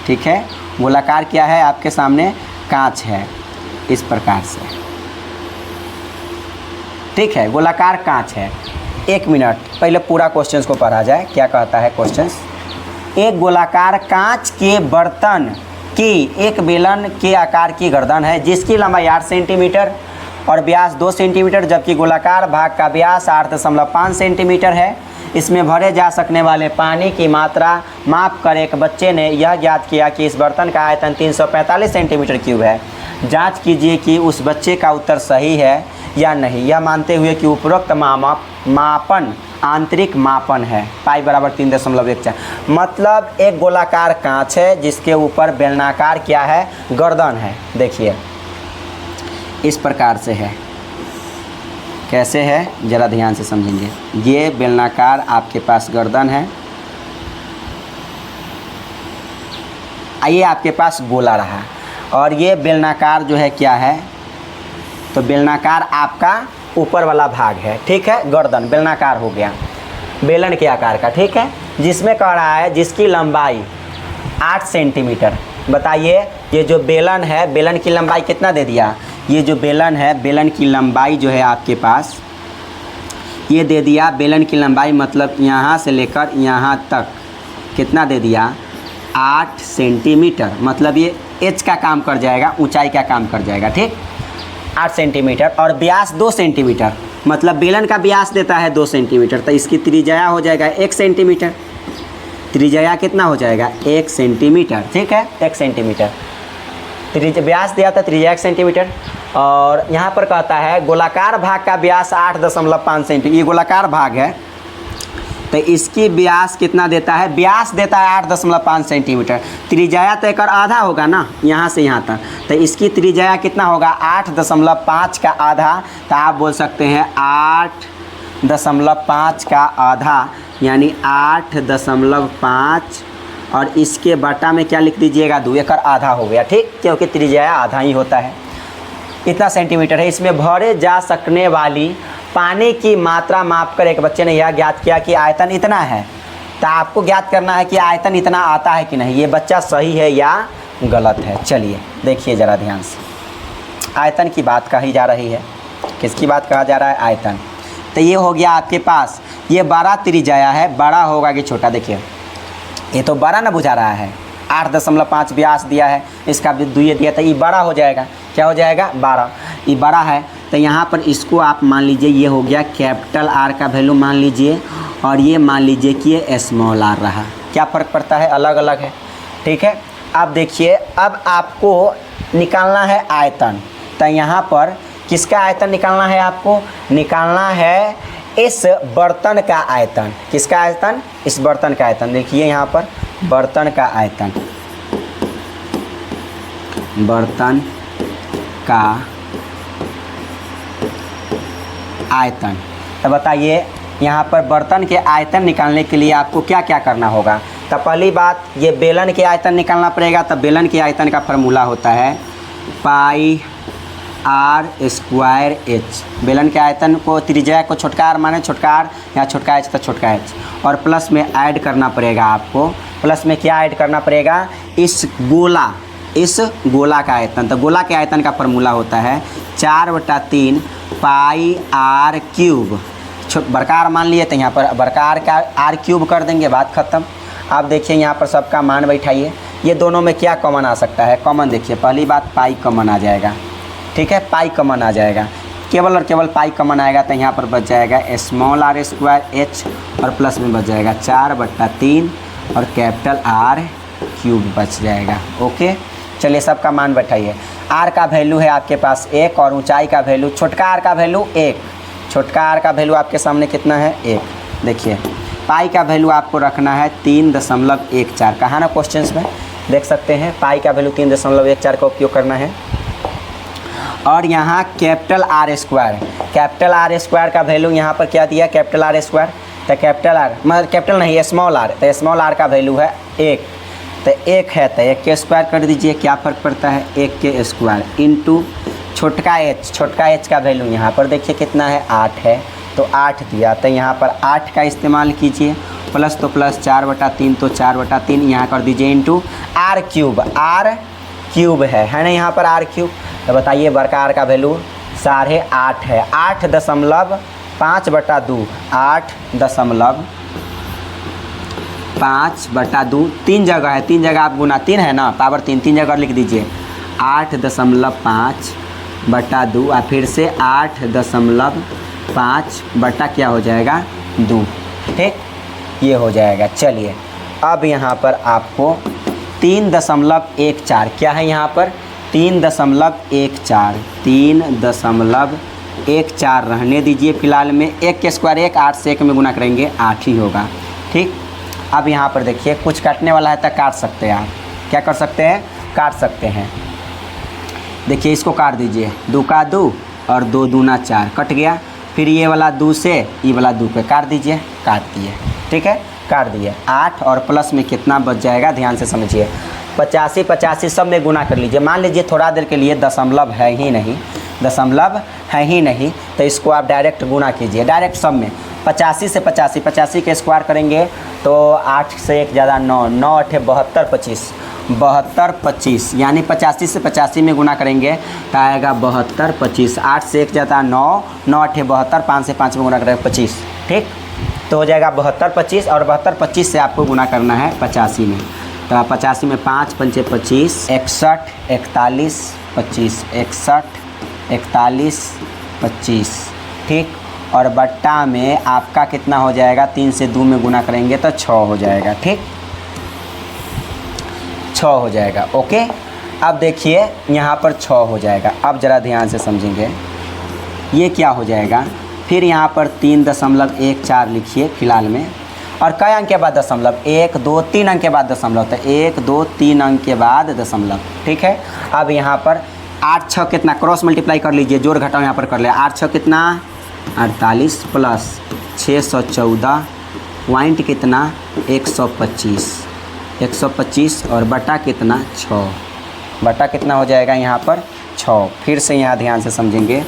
ठीक है, गोलाकार क्या है आपके सामने, कांच है, इस प्रकार से, ठीक है, गोलाकार कांच है। 1 मिनट पहले पूरा क्वेश्चन को पढ़ा जाए, क्या कहता है क्वेश्चन। एक गोलाकार कांच के बर्तन की एक बेलन के आकार की गर्दन है जिसकी लंबाई 8 सेंटीमीटर और व्यास 2 सेंटीमीटर, जबकि गोलाकार भाग का व्यास 8.5 सेंटीमीटर है। इसमें भरे जा सकने वाले पानी की मात्रा माप कर एक बच्चे ने यह ज्ञात किया कि इस बर्तन का आयतन 345 सेंटीमीटर क्यूब है। जांच कीजिए कि उस बच्चे का उत्तर सही है या नहीं, यह मानते हुए कि उपरोक्त मापन आंतरिक मापन है। पाई बराबर 3.14। मतलब एक गोलाकार कांच है जिसके ऊपर बेलनाकार क्या है, गर्दन है। देखिए इस प्रकार से है, कैसे है ज़रा ध्यान से समझेंगे। ये बेलनाकार आपके पास गर्दन है, आइए आपके पास गोला रहा, और ये बेलनाकार जो है क्या है, तो बेलनाकार आपका ऊपर वाला भाग है, ठीक है, गर्दन बेलनाकार हो गया, बेलन के आकार का, ठीक है, जिसमें कह रहा है जिसकी लंबाई 8 सेंटीमीटर। बताइए ये जो बेलन है, बेलन की लंबाई कितना दे दिया, ये जो बेलन है, बेलन की लंबाई जो है आपके पास ये दे दिया, बेलन की लंबाई मतलब यहाँ से लेकर यहाँ तक कितना दे दिया, 8 सेंटीमीटर। मतलब ये एच का काम कर जाएगा, ऊंचाई का काम कर जाएगा, ठीक, 8 सेंटीमीटर, और व्यास 2 सेंटीमीटर, मतलब बेलन का व्यास देता है 2 सेंटीमीटर, तो इसकी त्रिज्या हो जाएगा 1 सेंटीमीटर। त्रिज्या कितना हो जाएगा, 1 सेंटीमीटर, ठीक है, 1 सेंटीमीटर व्यास दिया था, त्रिज्या 1 सेंटीमीटर। और यहाँ पर कहता है गोलाकार भाग का व्यास 8.5 सेंटीमीटर, ये गोलाकार भाग है, तो इसकी व्यास कितना देता है, व्यास देता है 8.5 सेंटीमीटर। त्रिज्या तो एक आधा होगा ना, यहाँ से यहाँ तक, तो इसकी त्रिज्या कितना होगा, 8.5 का आधा, तो आप बोल सकते हैं 8.5 का आधा, यानी 8.5, और इसके बटा में क्या लिख दीजिएगा, 2, एक आधा हो गया, ठीक, क्योंकि त्रिज्या आधा ही होता है, इतना सेंटीमीटर है। इसमें भरे जा सकने वाली पानी की मात्रा माप कर एक बच्चे ने यह ज्ञात किया कि आयतन इतना है। तो आपको ज्ञात करना है कि आयतन इतना आता है कि नहीं, ये बच्चा सही है या गलत है। चलिए देखिए ज़रा ध्यान से, आयतन की बात कही जा रही है, किसकी बात कहा जा रहा है, आयतन। तो ये हो गया आपके पास, ये बड़ा त्रिज्या है, बड़ा होगा कि छोटा, देखिए ये तो बड़ा ना बुझा रहा है, 8.5 व्यास दिया है, इसका भी 2 दिया, तो ये बड़ा हो जाएगा, क्या हो जाएगा, 12, ये बड़ा है। तो यहाँ पर इसको आप मान लीजिए, ये हो गया कैपिटल आर का वैल्यू मान लीजिए, और ये मान लीजिए कि ये स्मॉल आर रहा, क्या फ़र्क पड़ता है, अलग अलग है, ठीक है। अब देखिए, अब आपको निकालना है आयतन, तो यहाँ पर किसका आयतन निकालना है, आपको निकालना है इस बर्तन का आयतन। किसका आयतन, इस बर्तन का आयतन। देखिए यहाँ पर बर्तन का आयतन, बर्तन का आयतन। तो बताइए यहाँ पर बर्तन के आयतन निकालने के लिए आपको क्या क्या करना होगा। तो पहली बात, ये बेलन के आयतन निकालना पड़ेगा। तो बेलन के आयतन का फार्मूला होता है पाई आर स्क्वायर एच। बेलन के आयतन को त्रिज्या को छोटका आर माने छोटका आर, या छोटका एच तो छोटका एच, और प्लस में ऐड करना पड़ेगा आपको। प्लस में क्या ऐड करना पड़ेगा, इस गोला का आयतन। तो गोला के आयतन का फार्मूला होता है 4/3 पाई आर क्यूब। बड़का आर मान लिए तो यहाँ पर बड़का आर का आर क्यूब कर देंगे, बात खत्म। आप देखिए यहाँ पर सबका मान बैठाइए। ये दोनों में क्या कॉमन आ सकता है, कॉमन देखिए, पहली बात पाई कॉमन आ जाएगा, ठीक है, पाई कॉमन आ जाएगा, केवल और केवल पाई कॉमन आएगा। तो यहाँ पर बच जाएगा स्मॉल आर स्क्वायर एच, और प्लस में बच जाएगा 4/3 और कैपिटल आर क्यूब बच जाएगा। ओके, चलिए सबका मान बैठाइए। आर का वैल्यू है आपके पास 1, और ऊंचाई का वैल्यू, छोटका आर का वैल्यू 1, छोटका आर का वैल्यू आपके सामने कितना है 1। देखिए पाई का वैल्यू आपको रखना है 3.14। कहाँ ना क्वेश्चंस में देख सकते हैं, पाई का वैल्यू 3.14 का उपयोग करना है। और यहाँ कैपिटल आर स्क्वायर का वैल्यू यहाँ पर क्या दिया, कैपिटल आर स्क्वायर। तो कैपिटल आर मतलब कैपिटल नहीं, स्मॉल आर, तो स्मॉल आर का वैल्यू है 1। तो 1 है तो 1 के स्क्वायर कर दीजिए, क्या फ़र्क पड़ता है, 1 के स्क्वायर इंटू छोटका एच का वैल्यू यहाँ पर देखिए कितना है 8 है, तो 8 दिया। तो यहाँ पर 8 का इस्तेमाल कीजिए, प्लस तो प्लस 4/3 तो 4/3 यहाँ कर दीजिए इंटू आर क्यूब है ना यहाँ पर आर क्यूब। तो बताइए बड़का आर का वैल्यू 8.5 है, 8.5/2, 8.5/2, 3 जगह है, 3 जगह आप गुना 3 है ना, पावर 3 जगह लिख दीजिए, 8.5/2 और फिर से 8.5 बटा क्या हो जाएगा 2, ठीक, ये हो जाएगा। चलिए अब यहाँ पर आपको 3.14 क्या है यहाँ पर 3.14 रहने दीजिए फिलहाल में। 1 के स्क्वायर 1, 8 से 1 में गुना करेंगे 8 ही होगा, ठीक। अब यहाँ पर देखिए कुछ काटने वाला है तो काट सकते हैं आप, क्या कर सकते हैं, काट सकते हैं। देखिए इसको काट दीजिए, 2 का 2 और 2 दूना 4 कट गया। फिर ये वाला 2 से ये वाला 2 पे काट दीजिए, काट दिए, ठीक है, काट दिए। 8 और प्लस में कितना बच जाएगा, ध्यान से समझिए, 85 सब में गुना कर लीजिए। मान लीजिए थोड़ा देर के लिए दशमलव है ही नहीं, तो इसको आप डायरेक्ट गुना कीजिए, डायरेक्ट सब में 85 से 85 के स्क्वायर करेंगे तो 8 से 1 ज़्यादा 9, 9 8 72, 25 यानी 85 से 85 में गुना करेंगे तो आएगा 72, 8 से 1 जाता है 9, 9 8 72, 5 से 5 में गुना करेंगे 25, ठीक, तो हो जाएगा 72, और 72 से आपको गुना करना है 85 में। तो 85 में 5 5 25, 61 41 25, 61 41 25, ठीक, और बट्टा में आपका कितना हो जाएगा, 3 से 2 में गुना करेंगे तो 6 हो जाएगा, ठीक, 6 हो जाएगा। ओके, अब देखिए यहाँ पर 6 हो जाएगा। अब ज़रा ध्यान से समझेंगे ये क्या हो जाएगा। फिर यहाँ पर 3.14 लिखिए फिलहाल में, और कई अंक के बाद दशमलव, 1 2 3 अंक के बाद दशमलव, तो 1 2 3 अंक के बाद दशमलव, ठीक है। अब यहाँ पर 8 6 कितना, क्रॉस मल्टीप्लाई कर लीजिए, जोड़ घटाओ यहाँ पर कर ले, 8 6 कितना 48 प्लस 614 पॉइंट कितना 125 और बटा कितना 6, बटा कितना हो जाएगा यहाँ पर 6। फिर से यहाँ ध्यान से समझेंगे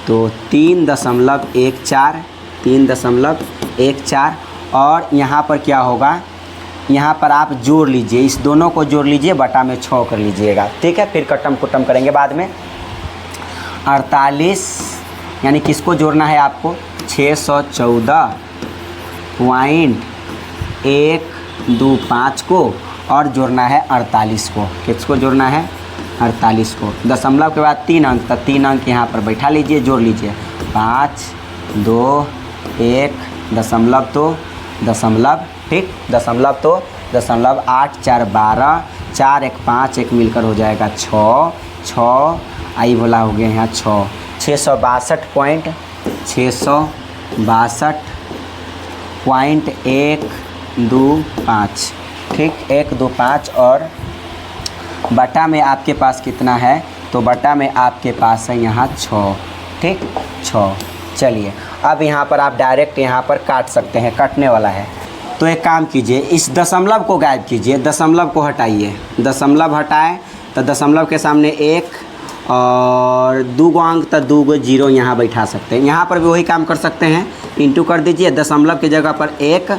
तो 3.14 और यहाँ पर क्या होगा, यहाँ पर आप जोड़ लीजिए, इस दोनों को जोड़ लीजिए, बटा में 6 कर लीजिएगा, ठीक है। फिर कटम कुटम करेंगे बाद में। 48 यानी किसको जोड़ना है आपको, 614.125 को, और जोड़ना है 48 को। किसको जोड़ना है, 48 को। दशमलव के बाद 3 अंक, तो 3 अंक यहाँ पर बैठा लीजिए, जोड़ लीजिए, 5 2 1 दशमलव तो दशमलव, ठीक, दशमलव तो दशमलव, 8 4 12, 4 1 5, 1 मिलकर हो जाएगा 6 आई बोला हो गया यहाँ 662.125, ठीक, 125, और बटा में आपके पास कितना है, तो बटा में आपके पास है यहाँ 6, ठीक, 6। चलिए अब यहाँ पर आप डायरेक्ट यहाँ पर काट सकते हैं, कटने वाला है, तो एक काम कीजिए, इस दशमलव को गायब कीजिए, दशमलव को हटाइए। दशमलव हटाए तो दशमलव के सामने 1 और 2 गो अंक तो 2 गो जीरो यहाँ बैठा सकते हैं। यहाँ पर भी वही काम कर सकते हैं, इंटू कर दीजिए, दशमलव की जगह पर 1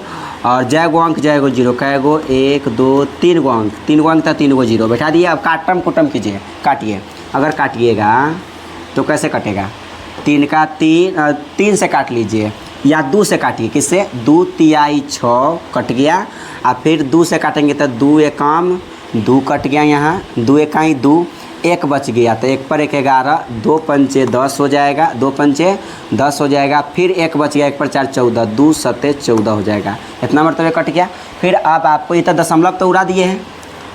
और जय गो अंक जय गो जीरो, कै गो 1 2 3 गो अंक, 3 गो अंक तो 3 गो जीरो बैठा दिए। अब काटम कुटम कीजिए, काटिए। अगर काटिएगा तो कैसे कटेगा? 3 का 3 से काट लीजिए या 2 से काटिए। किससे? 2 तिहाई 6 कट गया। और फिर 2 से काटेंगे तो 2 एकम 2 कट गया, यहाँ 2 इकाई 2, 1 बच गया तो 1 पर 1 11, 2 पंचे 10 हो जाएगा, 2 पंचे 10 हो जाएगा। फिर 1 बच गया, 1 पर 4 14, 2 सते 14 हो जाएगा। इतना मरतबे कट गया। फिर अब आपको ये तो दशमलव तो उड़ा दिए हैं,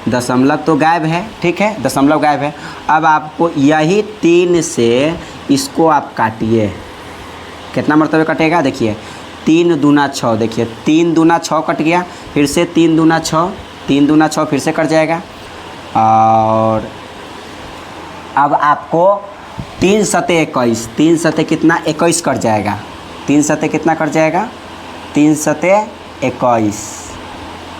दशमलव तो गायब है, ठीक है, दशमलव गायब है। अब आपको यही 3 से इसको आप काटिए। कितना मरतबे कटेगा? देखिए 3 दूना 6, देखिए 3 दूना 6 कट गया। फिर से 3 दूना 6, 3 दूना 6 फिर से कट जाएगा। और अब आपको 3 सते 21, 3 सते कितना? 21 कट जाएगा। 3 सते कितना कट जाएगा? 3 सते 21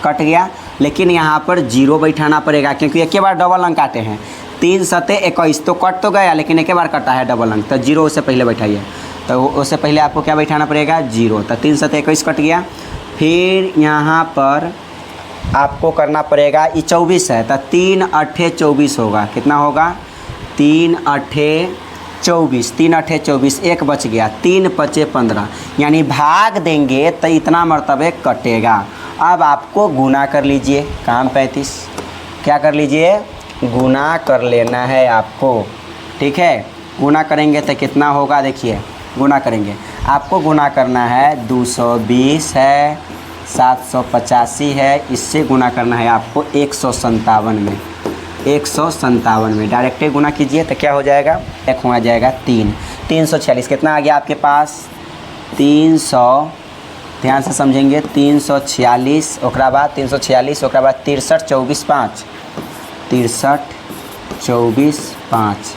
कट गया। लेकिन यहाँ पर जीरो बैठाना पड़ेगा क्योंकि एक बार डबल अंक काटे हैं। 3 सते 21 तो कट तो गया, लेकिन एक बार कटा है डबल अंक, तो जीरो उससे पहले बैठाइए। तो उससे पहले आपको क्या बैठाना पड़ेगा? जीरो। तो 3 सते 21 कट गया। फिर यहाँ पर आपको करना पड़ेगा, ये 24 है तो 3 8 24 होगा। कितना होगा? 3 8 24, 3 8 24, 1 बच गया, 3 5 15, यानी भाग देंगे तो इतना मरतबे कटेगा। अब आपको गुना कर लीजिए, काम 35, क्या कर लीजिए? गुना कर लेना है आपको, ठीक है। गुना करेंगे तो कितना होगा? देखिए गुना करेंगे, आपको गुना करना है 220 है, 785 है, इससे गुना करना है आपको 157 में, 157 में डायरेक्ट गुना कीजिए तो क्या हो जाएगा? एक हो जाएगा 3, 346। कितना आ गया आपके पास? 300, ध्यान से समझेंगे, 346, ओकरा बाद 346, ओकरा बाद 63 24 5, 63 24 5,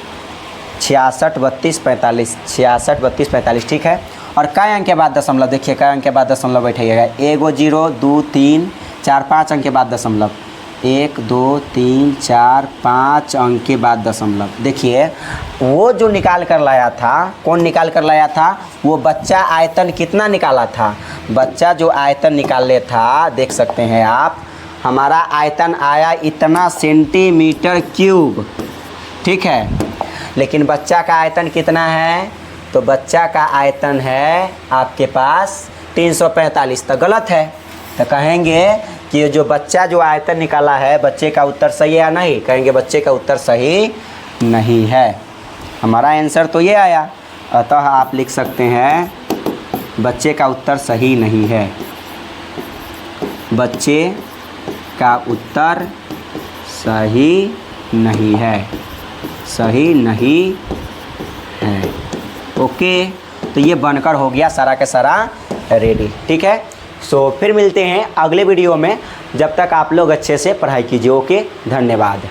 66 32 45, 66 32 45, ठीक है। और कै अंक के बाद दशमलव? देखिए कै अंक के बाद दशमलव बैठाइएगा, 1 0 2 3 4 5 अंक के बाद दशमलव, 1 2 3 4 5 अंक के बाद दशमलव। देखिए वो जो निकाल कर लाया था, कौन निकाल कर लाया था? वो बच्चा आयतन कितना निकाला था? बच्चा जो आयतन निकाले था, देख सकते हैं आप, हमारा आयतन आया इतना सेंटीमीटर क्यूब, ठीक है। लेकिन बच्चा का आयतन कितना है? तो बच्चा का आयतन है आपके पास 345, तो गलत है। तो कहेंगे कि जो बच्चा जो आयतन निकाला है, बच्चे का उत्तर सही है या नहीं? कहेंगे बच्चे का उत्तर सही नहीं है। हमारा आंसर तो ये आया, अतः आप लिख सकते हैं बच्चे का उत्तर सही नहीं है। बच्चे का उत्तर सही नहीं है, सही नहीं है। ओके, तो ये बनकर हो गया सारा का सारा रेडी, ठीक है। सो फिर मिलते हैं अगले वीडियो में, जब तक आप लोग अच्छे से पढ़ाई कीजिए। ओके, धन्यवाद।